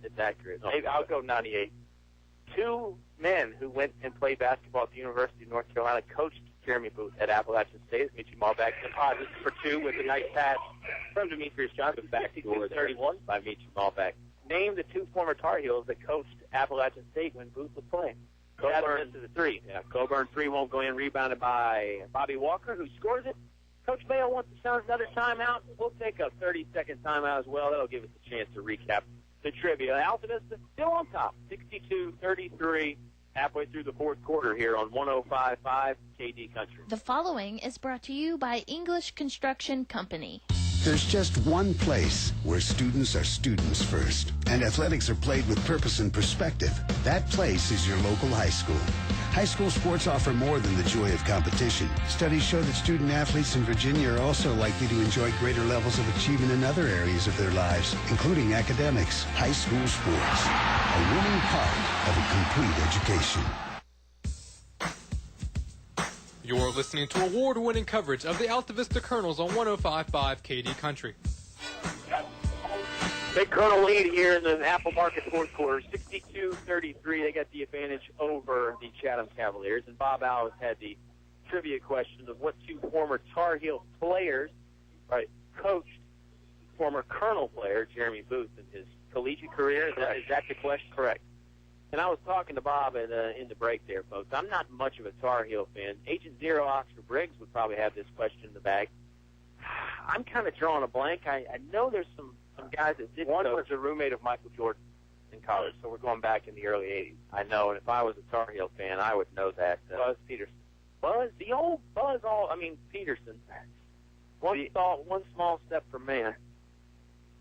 is accurate. Maybe I'll go 98. Two men who went and played basketball at the University of North Carolina coached Jeremy Booth at Appalachian State. Michi Malbec deposits for two with a nice pass from Demetrius Johnson. Back to 31 by Michi Malbec. Name the two former Tar Heels that coached Appalachian State when Booth was playing. Coburn misses the three. Yeah, Coburn three won't go in. Rebounded by Bobby Walker, who scores it. Coach Mayo wants to sound another timeout. We'll take a 30-second timeout as well. That'll give us a chance to recap the trivia. Altavista still on top, 62-33, halfway through the fourth quarter here on 105.5 KD Country. The following is brought to you by English Construction Company. There's just one place where students are students first, and athletics are played with purpose and perspective. That place is your local high school. High school sports offer more than the joy of competition. Studies show that student athletes in Virginia are also likely to enjoy greater levels of achievement in other areas of their lives, including academics. High school sports, a winning part of a complete education. You're listening to award-winning coverage of the Altavista Colonels on 105.5 KD Country. Big Colonel lead here in the Apple Market fourth quarter, 62-33. They got the advantage over the Chatham Cavaliers. And Bob Alves had the trivia question of what two former Tar Heel players coached former Colonel player Jeremy Booth in his collegiate career. Is that the question? Correct. And I was talking to Bob in the break there, folks. I'm not much of a Tar Heel fan. Agent Zero Oscar Briggs would probably have this question in the bag. I'm kind of drawing a blank. I know there's some guys that did. One was a roommate of Michael Jordan in college, so we're going back in the early 80s. I know, and if I was a Tar Heel fan, I would know that. Buzz Peterson. The old Buzz, Peterson. One small step for man.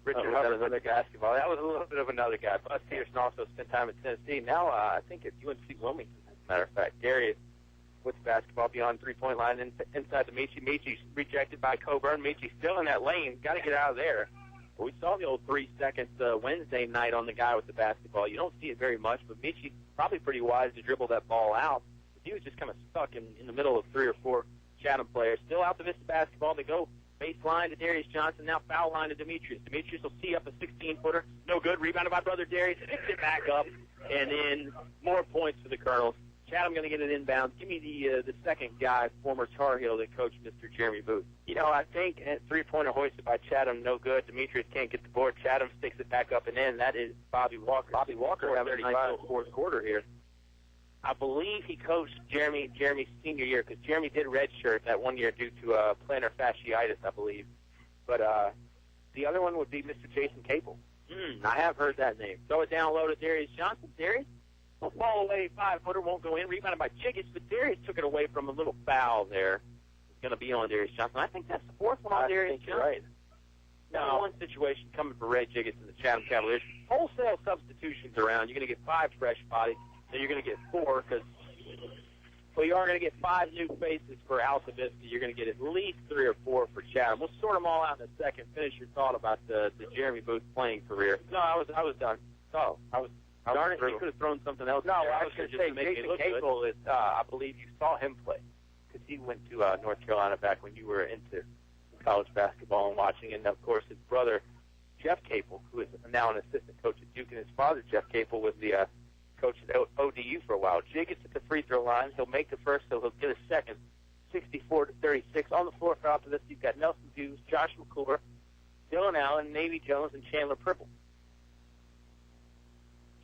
Richard Hubbard, another basketball. That was a little bit of another guy. Buzz Peterson also spent time at Tennessee. Now I think at UNC Wilmington, as a matter of fact. Darius with the basketball beyond three-point line inside to Michi. Michi's rejected by Coburn. Michi still in that lane. Got to get out of there. We saw the old 3 seconds Wednesday night on the guy with the basketball. You don't see it very much, but Michi probably pretty wise to dribble that ball out. He was just kind of stuck in the middle of 3 or 4 Chatham players. Still Altavista basketball. They go baseline to Darius Johnson. Now foul line to Demetrius. Demetrius will tee up a 16-footer. No good. Rebounded by brother Darius. Picks it back up. And then more points for the Colonels. Chatham going to get an inbound. Give me the second guy, former Tar Heel that coached Mr. Jeremy Booth. I think a three-pointer hoisted by Chatham, no good. Demetrius can't get the board. Chatham sticks it back up and in. That is Bobby Walker. Bobby Walker having a nice little fourth quarter here. I believe he coached Jeremy's senior year because Jeremy did redshirt that 1 year due to plantar fasciitis, I believe. But the other one would be Mr. Jason Capel. I have heard that name. Throw it down low to Darius Johnson. Darius will fall away. 5-footer won't go in. Rebounded by Chiggets, but Darius took it away from a little foul there. It's going to be on Darius Johnson. I think that's the fourth one on Darius Johnson. Right. Now, one situation coming for Ray Jiggets and the Chatham Cavaliers. Wholesale substitutions around. You're going to get 5 fresh bodies. Then you're going to get 4 because, well, you are going to get 5 new faces for Altavista. You're going to get at least 3 or 4 for Chatham. We'll sort them all out in a second. Finish your thought about the Jeremy Booth playing career. No, I was done. Oh, darn it, you could have thrown something else. No, I was going to say Jason Capel is, I believe you saw him play because he went to North Carolina back when you were into college basketball and watching. And, of course, his brother, Jeff Capel, who is now an assistant coach at Duke, and his father, Jeff Capel, was the coach at ODU for a while. Jiggets at the free throw line. He'll make the first, so he'll get a second. 64-36. On the floor for Altavista, you've got Nelson Hughes, Josh McClure, Dylan Allen, Navy Jones, and Chandler Pribble.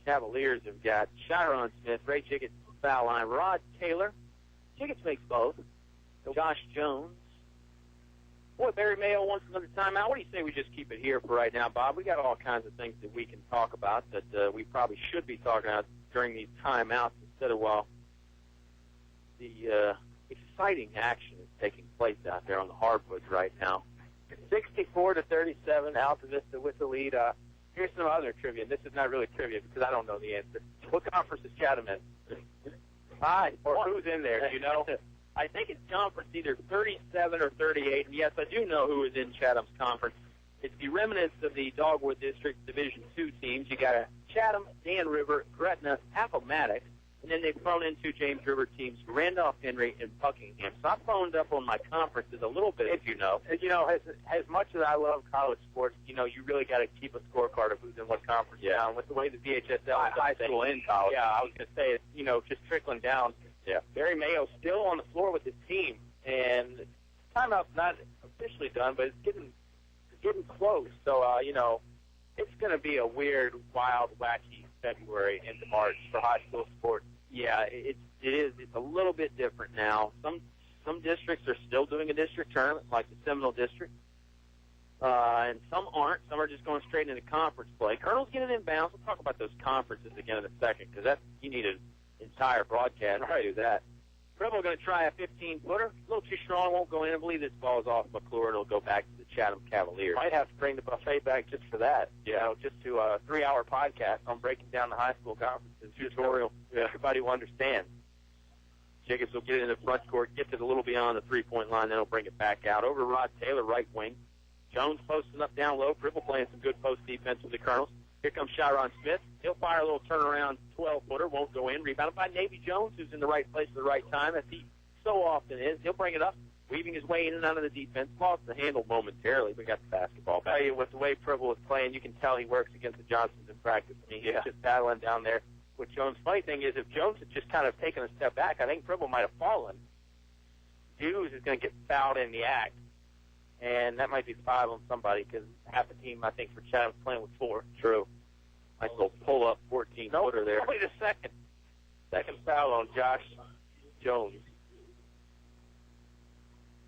Cavaliers have got Chiron Smith, Ray Jiggets, foul line, Rod Taylor. Jiggets makes both. Josh Jones. Boy, Barry Mayo wants another timeout. What do you say we just keep it here for right now, Bob? We got all kinds of things that we can talk about that we probably should be talking about during these timeouts instead of while the exciting action is taking place out there on the hardwoods right now. 64-37, Altavista with the lead. Here's some other trivia. This is not really trivia because I don't know the answer. What conference is Chatham in? Or who's in there? Do you know? I think it's conference either 37 or 38. And yes, I do know who is in Chatham's conference. It's the remnants of the Dogwood District Division II teams. You got Chatham, Dan River, Gretna, Appomattox, and then they've thrown in 2 James River teams, Randolph Henry and Buckingham. So I phoned up on my conferences a little bit, as you know. As much as I love college sports, you really got to keep a scorecard of who's in what conference. Yeah, and with the way the VHSL high school and college. Yeah, I was going to say, it's, just trickling down. Yeah. Barry Mayo still on the floor with his team, and timeout's not officially done, but it's getting close. So, it's going to be a weird, wild, wacky February into March for high school sports. Yeah, it is. It's a little bit different now. Some districts are still doing a district tournament, like the Seminole District, and some aren't. Some are just going straight into conference play. Colonel's getting inbounds. We'll talk about those conferences again in a second, because you need an entire broadcast to do that. Preble going to try a 15-footer. A little too strong, won't go in. I believe this ball is off McClure, and it'll go back to the Chatham Cavaliers. Might have to bring the buffet back just for that. Just to a 3-hour podcast on breaking down the high school conferences. Tutorial. Everybody will understand. Jiggets will get in the front court, get to a little beyond the three-point line, then he'll bring it back out. Over to Rod Taylor, right wing. Jones posting up down low. Preble playing some good post defense with the Colonels. Here comes Chiron Smith. He'll fire a little turnaround 12-footer. Won't go in. Rebounded by Navy Jones, who's in the right place at the right time, as he so often is. He'll bring it up, weaving his way in and out of the defense. Lost the handle momentarily, but got the basketball back. With the way Preble is playing, you can tell he works against the Johnsons in practice. He's just battling down there with Jones. Funny thing is, if Jones had just kind of taken a step back, I think Preble might have fallen. Hughes is going to get fouled in the act, and that might be 5 on somebody because half the team, I think, for Chatham is playing with 4. True. Nice little pull-up 14-footer there. Wait a second. Second foul on Josh Jones.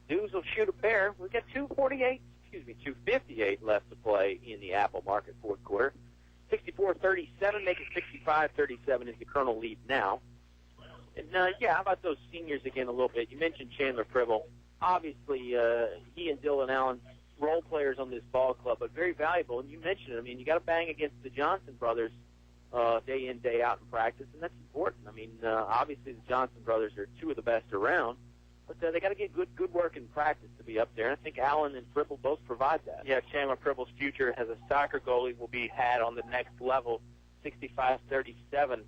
Hughes will shoot a pair. We've got 2:58 left to play in the Apple Market fourth quarter. 64-37, make it 65-37 is the Colonel lead now. And, how about those seniors again a little bit? You mentioned Chandler Pribble. Obviously, he and Dylan Allen, role players on this ball club, but very valuable. And you mentioned it. I mean, you got to bang against the Johnson brothers day in, day out in practice, and that's important. I mean, obviously the Johnson brothers are 2 of the best around, but they got to get good work in practice to be up there. And I think Allen and Pribble both provide that. Yeah, Chandler Pribble's future as a soccer goalie will be had on the next level. 65-37,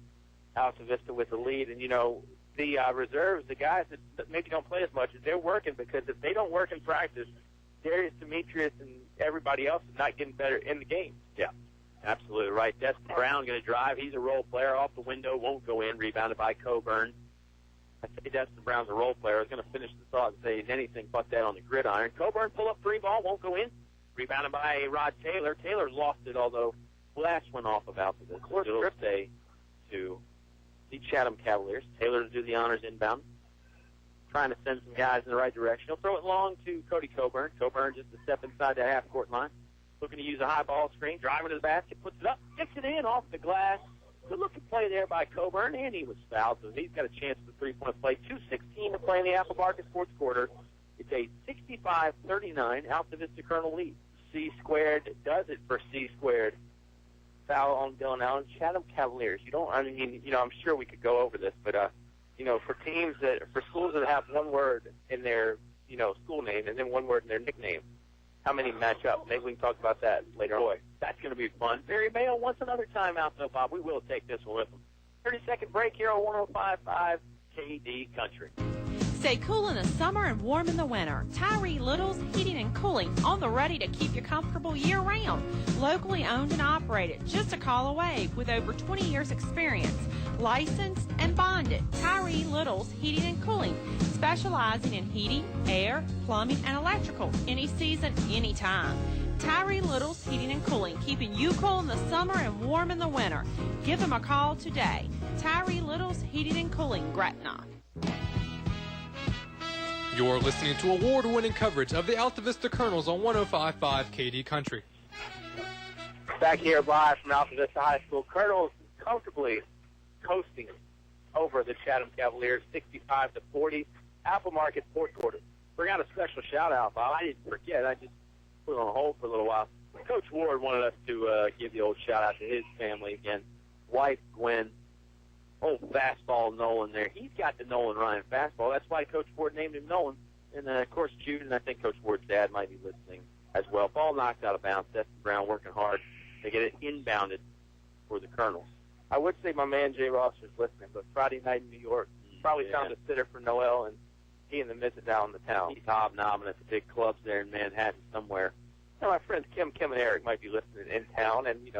Altavista with the lead, and the reserves, the guys that maybe don't play as much, they're working because if they don't work in practice, Darius Demetrius and everybody else is not getting better in the game. Yeah, absolutely right. Destin Brown going to drive. He's a role player off the window, won't go in. Rebounded by Coburn. I say Destin Brown's a role player. I was going to finish the thought and say anything but that on the gridiron. Coburn pull up three ball, won't go in. Rebounded by Rod Taylor. Taylor lost it, although flash went off of Altavista. Fourth trip day to the Chatham Cavaliers. Taylor to do the honors inbound. Trying to send some guys in the right direction. He'll throw it long to Cody Coburn. Coburn just a step inside that half-court line. Looking to use a high ball screen. Driving to the basket. Puts it up. Gets it in off the glass. Good-looking play there by Coburn, and he was fouled, so he's got a chance for three-point play. 2:16 to play in the Apple Market fourth quarter. It's a 65-39 Altavista Colonel lead. C squared does it for C squared. Foul on Dylan Allen. Chatham Cavaliers. I'm sure we could go over this, but for schools that have one word in their, school name and then one word in their nickname, how many match up? Maybe we can talk about that later on. Boy, that's going to be fun. Barry Mayo wants another timeout, though, Bob. We will take this one with him. 30-second break here on 105.5 KD Country. Stay cool in the summer and warm in the winter. Tyree Little's Heating and Cooling, on the ready to keep you comfortable year-round. Locally owned and operated, just a call away, with over 20 years experience. Licensed and bonded. Tyree Little's Heating and Cooling, specializing in heating, air, plumbing, and electrical. Any season, anytime. Tyree Little's Heating and Cooling, keeping you cool in the summer and warm in the winter. Give them a call today. Tyree Little's Heating and Cooling, Gretna. You're listening to award-winning coverage of the Altavista Colonels on 105.5 KD Country. Back here live from Altavista High School. Colonels comfortably coasting over the Chatham Cavaliers, 65-40. Apple Market fourth quarter. Bring out a special shout-out, Bob. I didn't forget. I just put it on hold for a little while. Coach Ward wanted us to give the old shout-out to his family again. Wife, Gwen. Old fastball Nolan there. He's got the Nolan Ryan fastball. That's why Coach Ward named him Nolan. And, of course, Jude, and I think Coach Ward's dad might be listening as well. Ball knocked out of bounds. Destin Brown working hard to get it inbounded for the Colonels. I would say my man Jay Ross is listening, but Friday night in New York, probably found a sitter for Noel, and he and the missus out in the town. He's hobnobbing at the big clubs there in Manhattan somewhere. My friends Kim, and Eric might be listening in town, and,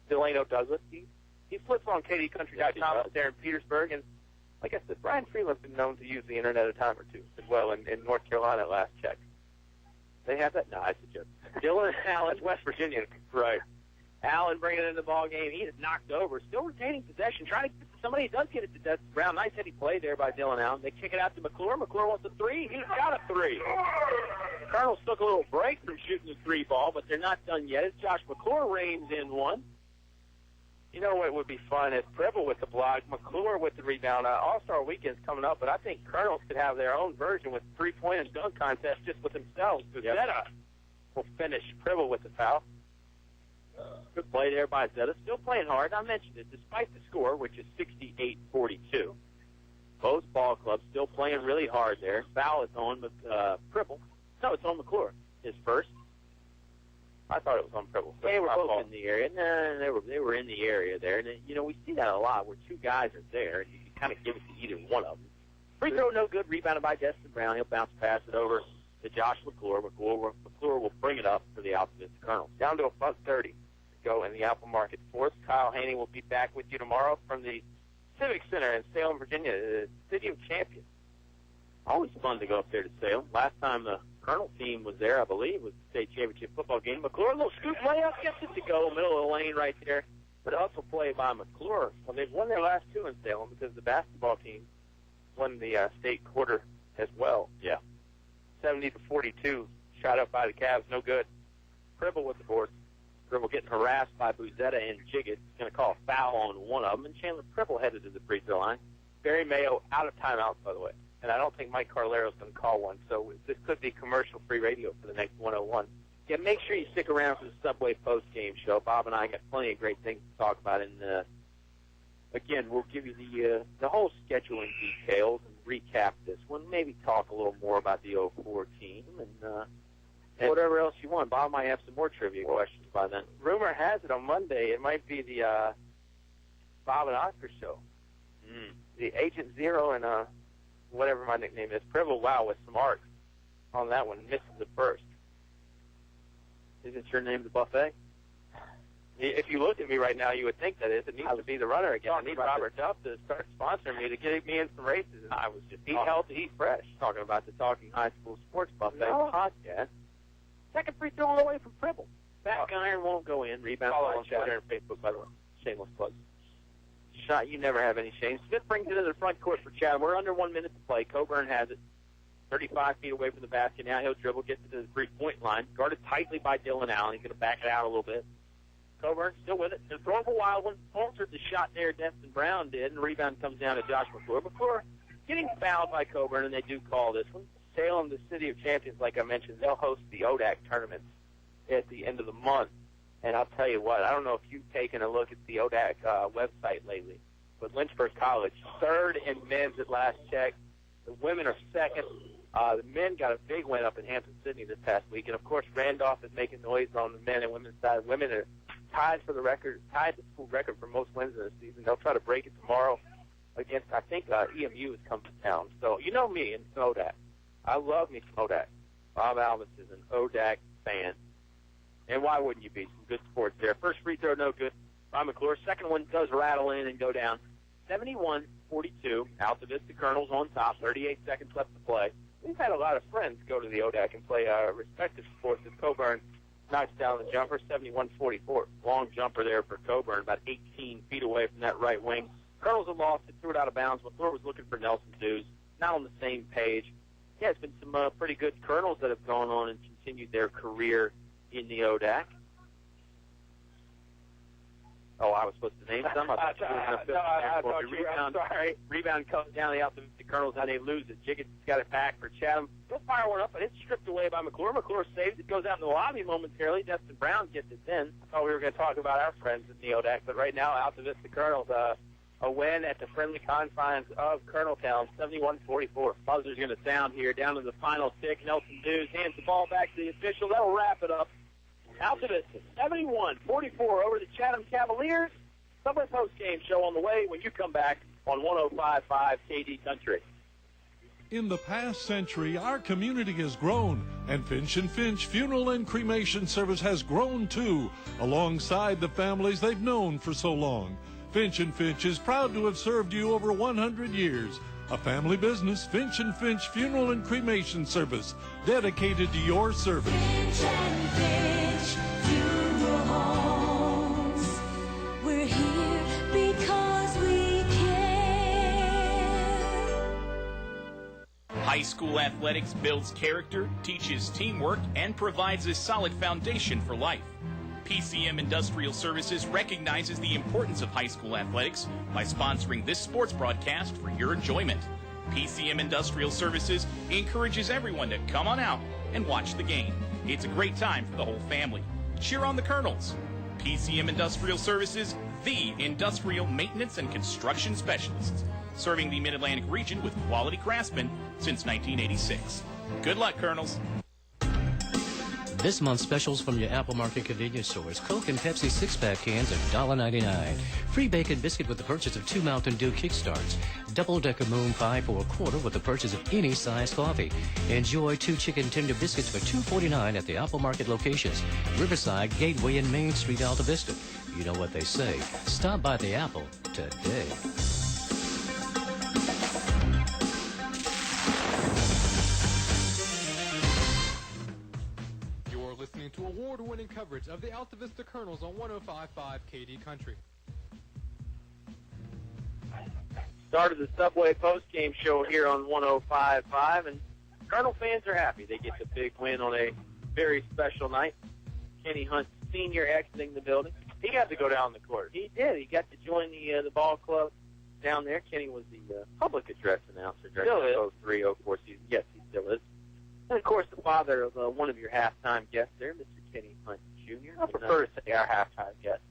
Delano Douglas, he flips on KDCountry.com there in Petersburg, and like I said, Brian Freeland's been known to use the internet a time or two as well in North Carolina at last check. They have that? No, I suggest. Dylan Allen, West Virginia, right. Allen bringing it in the ball game. He is knocked over, still retaining possession, trying to get to somebody. He does get it to Destin Brown. Nice heady play there by Dylan Allen. They kick it out to McClure. McClure wants a three. He's got a three. Colonels took a little break from shooting the three ball, but they're not done yet. It's Josh McClure reigns in one. You know what would be fun is Preble with the block, McClure with the rebound. All-Star Weekend's coming up, but I think Colonels could have their own version with three-point and dunk contest just with themselves. Zeta will finish Preble with the foul. Good play there by Zeta. Still playing hard. I mentioned it, despite the score, which is 68-42. Both ball clubs still playing really hard there. Foul is on Preble. No, it's on McClure. His first. I thought it was on Preble. They were both in the area. No, they were in the area there. And, we see that a lot where two guys are there, and you can kind of give it to either one of them. Free throw, no good. Rebounded by Destin Brown. He'll bounce pass it over to Josh McClure. McClure will bring it up for the Altavista Colonels. Down to a buck 30 to go in the Apple Market fourth. Kyle Haney will be back with you tomorrow from the Civic Center in Salem, Virginia, the City of Champions. Always fun to go up there to Salem. Last time the Colonel team was there, I believe, was the state championship football game. McClure, a little scoop layup, gets it to go, middle of the lane right there. But also played by McClure. Well, they've won their last two in Salem because the basketball team won the state quarter as well. Yeah. 70-42, shot up by the Cavs, no good. Preble with the board. Preble getting harassed by Buzetta and Jiggett. Going to call a foul on one of them, and Chandler Preble headed to the free throw line. Barry Mayo out of timeout, by the way. And I don't think Mike Carlero's going to call one, so this could be commercial-free radio for the next 101. Yeah, make sure you stick around for the Subway post-game show. Bob and I got plenty of great things to talk about, and again, we'll give you the whole scheduling details and recap this one. Maybe talk a little more about the 04 team and whatever else you want. Bob might have some more trivia questions by then. Rumor has it on Monday it might be the Bob and Oscar show. The Agent Zero and whatever my nickname is, Preble, with some arcs on that one, misses the first. Isn't your name the buffet? If you looked at me right now, you would think that it needs to be the runner again. I need Robert Duff to start sponsoring me to get me in some races. And I was just eat healthy, eat fresh. Talking about the Talking High School Sports Buffet podcast. Second free throw all the way from Pribble. Back iron won't go in. Rebound on Twitter and Facebook, by the way. Shameless plug. Shot, you never have any shame. Smith brings it into the front court for Chatham. We're under 1 minute to play. Coburn has it. 35 feet away from the basket. Now he'll dribble, gets it to the three-point line. Guarded tightly by Dylan Allen. He's going to back it out a little bit. Coburn still with it. He'll throw up a wild one. Altered the shot there Destin Brown did, and the rebound comes down to Josh McClure. McClure getting fouled by Coburn, and they do call this one. Salem, the City of Champions, like I mentioned, they'll host the ODAC tournament at the end of the month. And I'll tell you what, I don't know if you've taken a look at the ODAC website lately, but Lynchburg College, third in men's at last check. The women are second. The men got a big win up in Hampton-Sydney this past week. And, of course, Randolph is making noise on the men and women's side. Women are tied for the record, tied the school record for most wins in the season. They'll try to break it tomorrow against, I think, EMU has come to town. So, you know me and ODAC. I love me some ODAC. Bob Alvis is an ODAC fan. And why wouldn't you be? Some good sports there. First free throw, no good by McClure. Second one does rattle in and go down. 71-42. Altavista Colonels on top. 38 seconds left to play. We've had a lot of friends go to the ODAC and play respective sports as Coburn knocks down the jumper. 71-44. Long jumper there for Coburn, about 18 feet away from that right wing. Colonels have lost it, threw it out of bounds. McClure was looking for Nelson Dews. Not on the same page. Yeah, it's been some pretty good Colonels that have gone on and continued their career in the ODAC. Oh, I was supposed to name some. I'm sorry. Rebound comes down the Altavista Colonels, and they lose it. Jiggett's got it back for Chatham. He'll fire one up, but it's stripped away by McClure. McClure saves it, goes out in the lobby momentarily. Destin Brown gets it in. I thought we were going to talk about our friends in the ODAC, but right now, Altavista Colonels, a win at the friendly confines of Coloneltown, 71-44. Buzzer's going to sound here down to the final tick. Nelson Dews hands the ball back to the official. That'll wrap it up. Altavista, 71-44 over the Chatham Cavaliers. Summer post-game show on the way when you come back on 105.5 KD Country. In the past century, our community has grown, and Finch & Finch Funeral and Cremation Service has grown too, alongside the families they've known for so long. Finch & Finch is proud to have served you over 100 years. A family business, Finch & Finch Funeral and Cremation Service, dedicated to your service. Finch & Finch Funeral Homes. We're here because we care. High school athletics builds character, teaches teamwork, and provides a solid foundation for life. PCM Industrial Services recognizes the importance of high school athletics by sponsoring this sports broadcast for your enjoyment. PCM Industrial Services encourages everyone to come on out and watch the game. It's a great time for the whole family. Cheer on the Colonels. PCM Industrial Services, the industrial maintenance and construction specialists, serving the Mid-Atlantic region with quality craftsmen since 1986. Good luck, Colonels. This month's specials from your Apple Market convenience stores. Coke and Pepsi 6-pack cans at $1.99. Free bacon biscuit with the purchase of 2 Mountain Dew Kickstarts. Double-decker Moon Pie for $1 with the purchase of any size coffee. Enjoy 2 chicken tender biscuits for $2.49 at the Apple Market locations. Riverside, Gateway, and Main Street, Altavista. You know what they say. Stop by the Apple today. Listening to award-winning coverage of the Altavista Colonels on 105.5 KD Country. Started the Subway post-game show here on 105.5, and Colonel fans are happy. They get the big win on a very special night. Kenny Hunt Sr. exiting the building. He got to go down the court. He did. He got to join the ball club down there. Kenny was the public address announcer during the 03-04 season. Yes, he still is. And, of course, the father of one of your halftime guests there, Mr. Kenny Hunt Jr. I prefer to say our halftime guest.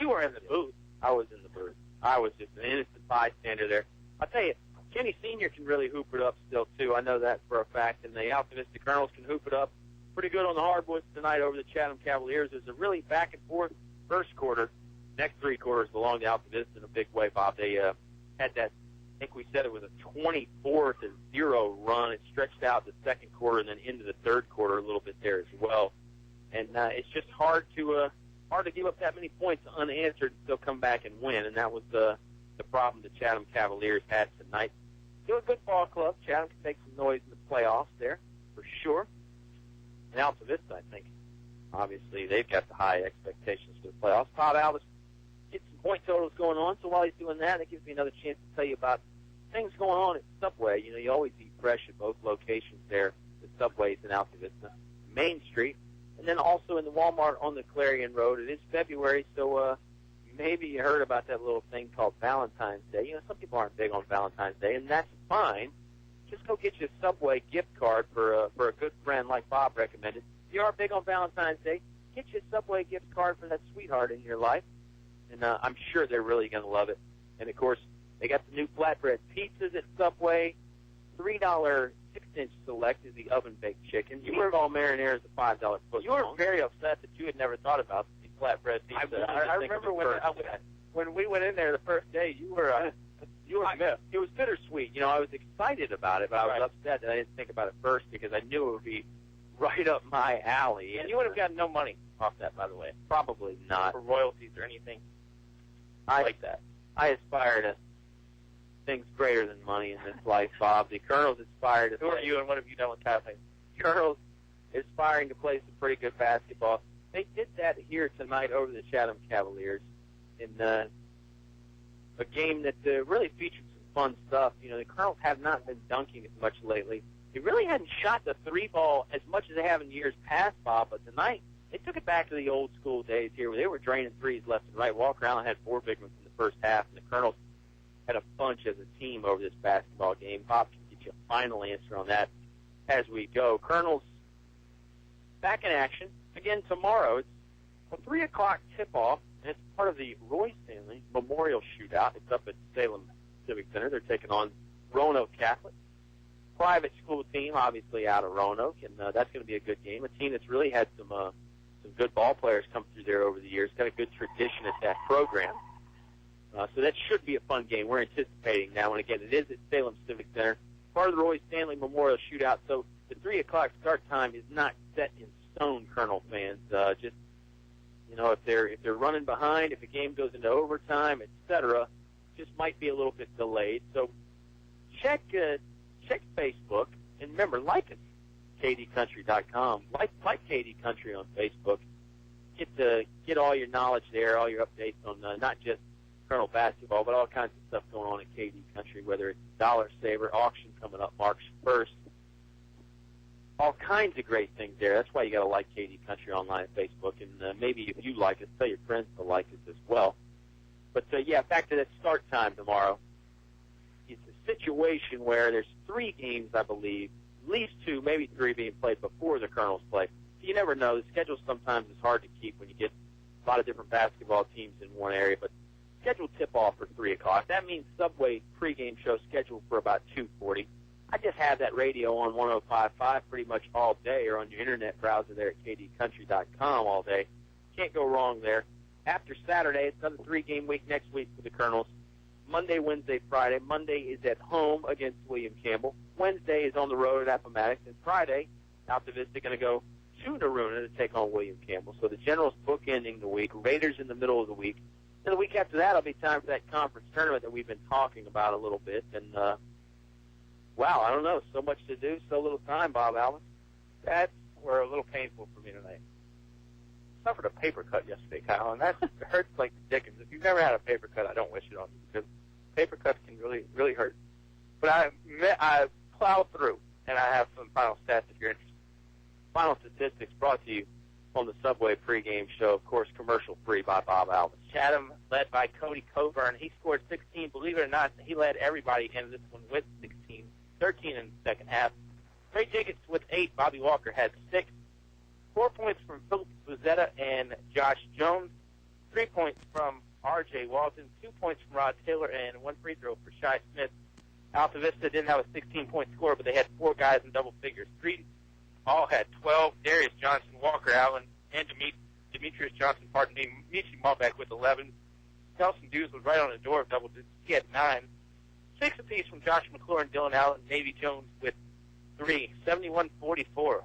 You were in the booth. I was in the booth. I was just an innocent bystander there. I'll tell you, Kenny Sr. can really hoop it up still, too. I know that for a fact. And the Altavista Colonels can hoop it up pretty good on the hardwoods tonight over the Chatham Cavaliers. There's a really back-and-forth first quarter. Next 3 quarters belong to Altavista in a big way, Bob. They had that, I think we said it was a 24-0 run. It stretched out the second quarter and then into the third quarter a little bit there as well. And it's just hard to hard to give up that many points unanswered and still come back and win, and that was the problem the Chatham Cavaliers had tonight. They're a good ball club. Chatham can make some noise in the playoffs there, for sure. And Altavista, I think, obviously, they've got the high expectations for the playoffs. Bob Alvis gets some point totals going on, so while he's doing that, it gives me another chance to tell you about things going on at Subway. You know, you always eat fresh at both locations there, the Subways in Altavista, Main Street, and then also in the Walmart on the Clarion Road. It is February, so maybe you heard about that little thing called Valentine's Day. You know, some people aren't big on Valentine's Day, and that's fine. Just go get you a Subway gift card for a good friend like Bob recommended. If you are big on Valentine's Day, get you a Subway gift card for that sweetheart in your life, and I'm sure they're really going to love it. And, of course, they got the new flatbread pizzas at Subway. $3 6-inch select is the oven-baked chicken. You were all marinara is the $5 foot. You were very upset that you had never thought about the flatbread pizza. I remember when we went in there the first day, you were miffed. It was bittersweet. You know, I was excited about it, but I was upset that I didn't think about it first because I knew it would be right up my alley. And you would have gotten no money off that, by the way. Probably not. For royalties or anything like that. I aspire to things greater than money in this life, Bob. The Colonels aspire to. Who are you and what have you done with Chatham? Colonels aspiring to play some pretty good basketball. They did that here tonight over the Chatham Cavaliers in a game that really featured some fun stuff. You know, the Colonels have not been dunking as much lately. They really hadn't shot the three ball as much as they have in years past, Bob, but tonight they took it back to the old school days here where they were draining threes left and right. Walker Allen had 4 big ones in the first half, and the Colonels had a bunch as a team over this basketball game. Bob can get you a final answer on that as we go. Colonels back in action again tomorrow. It's a 3 o'clock tip-off, and it's part of the Roy Stanley Memorial Shootout. It's up at Salem Civic Center. They're taking on Roanoke Catholic. Private school team, obviously out of Roanoke, and that's going to be a good game. A team that's really had some good ball players come through there over the years. Got a good tradition at that program. So that should be a fun game. We're anticipating now, and again, it is at Salem Civic Center. Part of the Roy Stanley Memorial Shootout, so the 3 o'clock start time is not set in stone, Colonel fans. Just, you know, if they're running behind, if the game goes into overtime, etc., just might be a little bit delayed. So check Facebook, and remember, like us, kdcountry.com. Like KD Country on Facebook. Get all your knowledge there, all your updates on not just Colonel basketball, but all kinds of stuff going on at KD Country, whether it's Dollar Saver auction coming up March 1st. All kinds of great things there. That's why you got to like KD Country online at Facebook, and maybe if you like us, tell your friends to like us as well. But, yeah, back to that start time tomorrow. It's a situation where there's 3 games, I believe, at least 2, maybe 3 being played before the Colonels play. So you never know. The schedule sometimes is hard to keep when you get a lot of different basketball teams in one area, but scheduled tip-off for 3 o'clock. That means Subway pregame show scheduled for about 2:40. I just have that radio on 105.5 pretty much all day, or on your internet browser there at kdcountry.com all day. Can't go wrong there. After Saturday, it's another 3-game week next week for the Colonels. Monday, Wednesday, Friday. Monday is at home against William Campbell. Wednesday is on the road at Appomattox. And Friday, Altavista going to go to Naruna to take on William Campbell. So the Generals bookending the week. Raiders in the middle of the week. And the week after that, it'll be time for that conference tournament that we've been talking about a little bit. And, wow, I don't know. So much to do, so little time, Bob Allen. That were a little painful for me tonight. Suffered a paper cut yesterday, Kyle, and that hurts like the dickens. If you've never had a paper cut, I don't wish it on you because paper cuts can really, really hurt. But I plowed through, and I have some final stats if you're interested. Final statistics brought to you on the Subway pregame show, of course, commercial-free by Bob Alvis. Chatham led by Cody Coburn. He scored 16. Believe it or not, he led everybody in this one with 16, 13 in the second half. Ray Jacobs with 8. Bobby Walker had 6. 4 points from Philip Buzetta and Josh Jones. 3 points from R.J. Walton. 2 points from Rod Taylor, and 1 free throw for Shai Smith. Altavista didn't have a 16-point score, but they had 4 guys in double figures. 3 all had 12. Darius Johnson, Walker Allen, and Demetrius Johnson, Michi Malbeck with 11. Nelson Dews was right on the door of double digits. He had 9. 6 apiece from Josh McClure and Dylan Allen. Navy Jones with 3. 71-44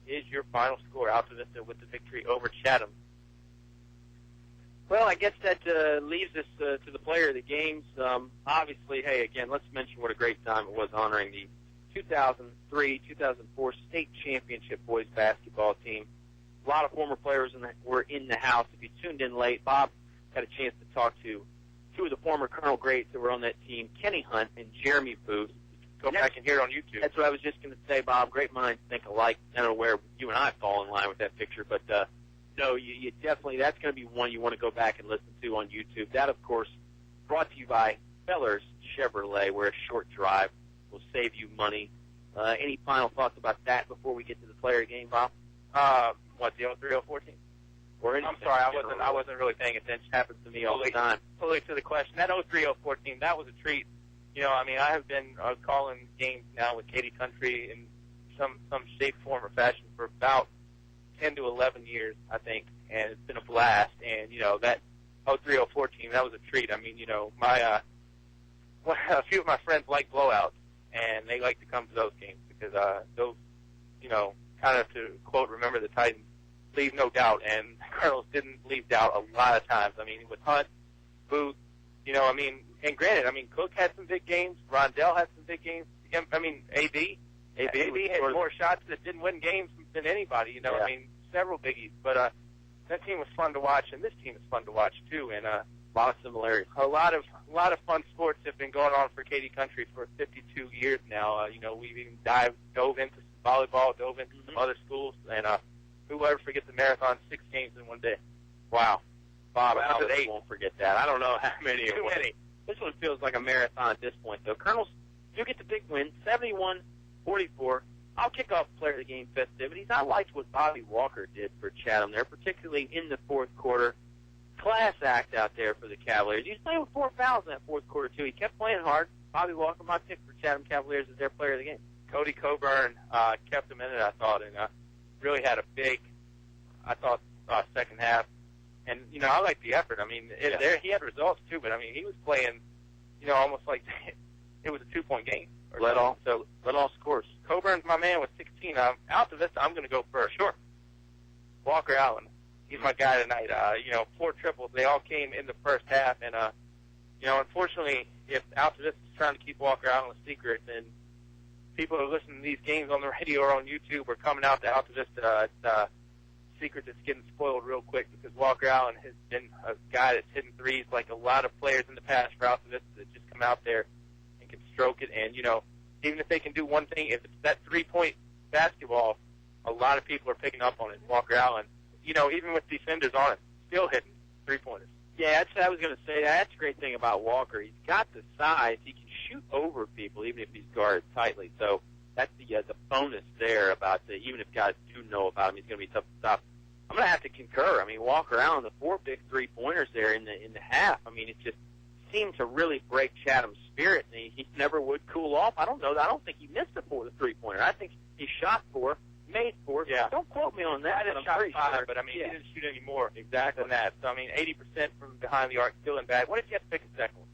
is your final score. Altavista with the victory over Chatham. Well, I guess that leaves us to the player of the games. Obviously, hey, again, let's mention what a great time it was honoring the 2003-2004 state championship boys basketball team. A lot of former players were in the house. If you tuned in late, Bob got a chance to talk to two of the former Colonel greats that were on that team, Kenny Hunt and Jeremy Booth. Go back and hear it on YouTube. That's what I was just going to say, Bob. Great minds think alike. I don't know where you and I fall in line with that picture, but no, you definitely, that's going to be one you want to go back and listen to on YouTube. That, of course, brought to you by Fellers Chevrolet, where a short drive will save you money. Any final thoughts about that before we get to the player game, Bob? What, the 03-014? Or I'm sorry, I wasn't really paying attention. Happens to me all the time. Totally to the question. That 03-014, that was a treat. You know, I mean, I have been calling games now with Katy Country in some shape, form, or fashion for about 10 to 11 years, I think, and it's been a blast. And, you know, that 03-014, that was a treat. I mean, you know, a few of my friends like blowouts, and they like to come to those games because those, you know, kind of to quote, remember the Titans, leave no doubt, and the Colonels didn't leave doubt a lot of times. I mean, with Hunt, Booth, you know, I mean, and granted, I mean, Cook had some big games, Rondell had some big games, I mean, AB had more shots that didn't win games than anybody, you know, Yeah. I mean, several biggies, but that team was fun to watch, and this team is fun to watch too, and a lot of similarities. A lot of fun sports have been going on for Katy Country for 52 years now. You know, we've even dove into some volleyball, dove into some other schools, and who will ever forget the marathon, 6 games in one day? Wow. Bob, Well, I eight. won't forget that. I don't know how many. Too many. This one feels like a marathon at this point, though. Colonels do get the big win, 71-44. I'll kick off player of the game festivities. I liked what Bobby Walker did for Chatham there, particularly in the fourth quarter. Class act out there for the Cavaliers. He was playing with 4 fouls in that fourth quarter, too. He kept playing hard. Bobby Walker, my pick for Chatham Cavaliers, as their player of the game. Cody Coburn kept him in it, I thought, and really had a big, second half. And, you know, I like the effort. I mean, he had results, too, but, I mean, he was playing, you know, almost like it was a 2-point game. Let all scores. Coburn's my man with 16. Altavista, I'm going to go first. Sure. Walker Allen. He's my guy tonight. You know, 4 triples. They all came in the first half. And, you know, unfortunately, if Altavista is trying to keep Walker Allen a secret, then people who listen to these games on the radio or on YouTube are coming out to Altavista. It's a secret that's getting spoiled real quick because Walker Allen has been a guy that's hitting threes like a lot of players in the past for Altavista that just come out there and can stroke it. And, you know, even if they can do one thing, if it's that 3-point basketball, a lot of people are picking up on it. Walker Allen, you know, even with defenders on it, still hitting 3-pointers. Yeah, that's what I was going to say. That's a great thing about Walker. He's got the size. He can shoot over people, even if he's guarded tightly. So that's the bonus there about even if guys do know about him, he's going to be tough to stop. I'm going to have to concur. I mean, Walker Allen, the 4 big 3-pointers there in the half. I mean, it just seemed to really break Chatham's spirit, and he never would cool off. I don't know. I don't think he missed the 3-pointer. I think he shot 4, made 4. Yeah. Don't quote me on that. I didn't shot 5, but I mean, he didn't shoot any more than that. So I mean, 80% from behind the arc, still in bad. What if you have to pick a second one?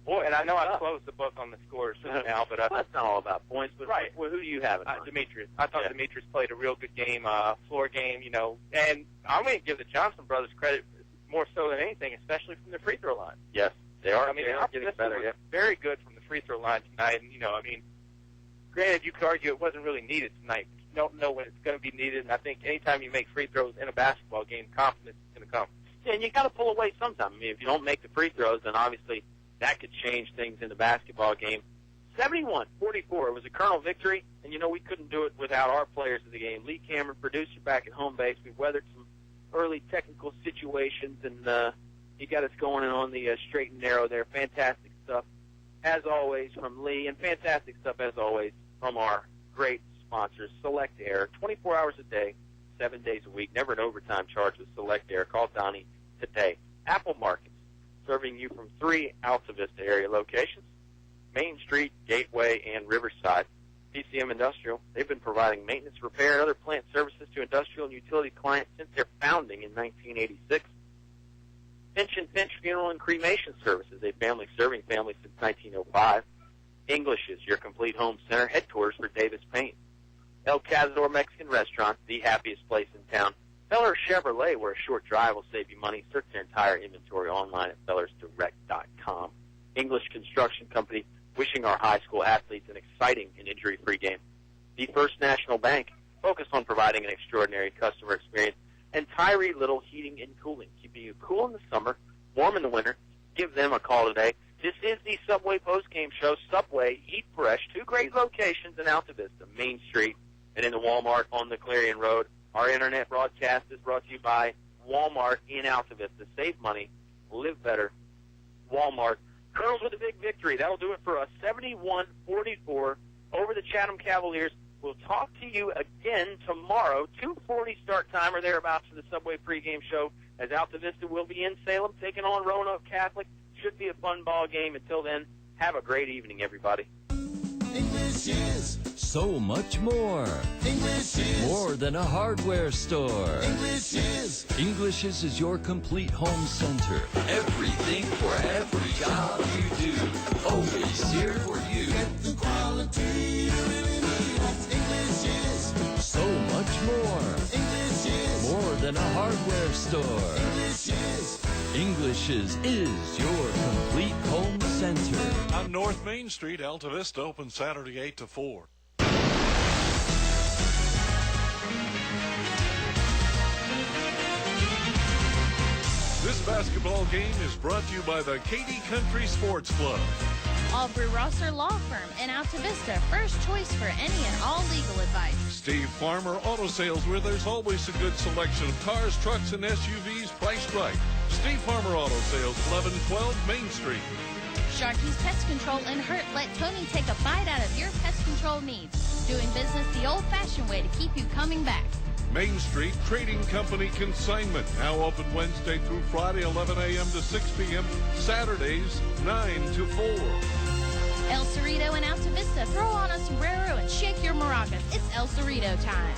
Boy, and I know I've closed the book on the scores now, but well, that's not all about points. But right. Well, who do you have in mind? Demetrius. I thought Demetrius played a real good game, floor game, you know. And I'm going to give the Johnson brothers credit more so than anything, especially from the free throw line. Yes, they are. I mean, they are getting better. Was very good from the free throw line tonight. And, you know, I mean, granted, you could argue it wasn't really needed tonight. But you don't know when it's going to be needed. And I think anytime you make free throws in a basketball game, confidence is going to come. Yeah, and you got to pull away sometime. I mean, if you don't make the free throws, then obviously that could change things in the basketball game. 71-44. It was a Colonel victory, and, you know, we couldn't do it without our players of the game. Lee Cameron, producer back at home base. We weathered some early technical situations, and he got us going on the straight and narrow there. Fantastic stuff, as always, from Lee, and fantastic stuff, as always, from our great sponsors, Select Air. 24 hours a day, 7 days a week, never an overtime charge with Select Air. Call Donnie today. Apple Markets, serving you from 3 Altavista area locations, Main Street, Gateway, and Riverside. PCM Industrial, they've been providing maintenance, repair, and other plant services to industrial and utility clients since their founding in 1986. Finch & Finch Funeral and Cremation Services, a family serving families since 1905. English's, your complete home center, headquarters for Davis Paint. El Cazador Mexican Restaurant, the happiest place in town. Feller Chevrolet, where a short drive will save you money. Search their entire inventory online at fellersdirect.com. English Construction Company, wishing our high school athletes an exciting and injury-free game. The First National Bank, focused on providing an extraordinary customer experience. And Tyree Little Heating and Cooling, keeping you cool in the summer, warm in the winter. Give them a call today. This is the Subway postgame show. Subway, eat fresh. 2 great locations in Altavista, Main Street, and in the Walmart on the Clarion Road. Our internet broadcast is brought to you by Walmart in Altavista. Save money, live better. Walmart. Colonels with a big victory. That'll do it for us. 71-44 over the Chatham Cavaliers. We'll talk to you again tomorrow, 2:40 start time or thereabouts for the Subway pregame show, as Altavista will be in Salem taking on Roanoke Catholic. Should be a fun ball game. Until then, have a great evening, everybody. English is so much more. English is more than a hardware store. English is your complete home center. Everything for every job you do. Always here for you. Get the quality you really need. English is so much more. English is more than a hardware store. English is your complete home center. On North Main Street, Altavista open Saturday 8 to 4. This basketball game is brought to you by the Katy Country Sports Club. Aubrey Rosser Law Firm in Altavista, first choice for any and all legal advice. Steve Farmer Auto Sales, where there's always a good selection of cars, trucks, and SUVs priced right. Steve Farmer Auto Sales, 1112 Main Street. Sharky's Pest Control in Hurt let Tony take a bite out of your pest control needs. Doing business the old-fashioned way to keep you coming back. Main Street Trading Company Consignment, now open Wednesday through Friday, 11 a.m. to 6 p.m., Saturdays, 9 to 4. El Cerrito in Altavista, throw on a sombrero and shake your maracas. It's El Cerrito time.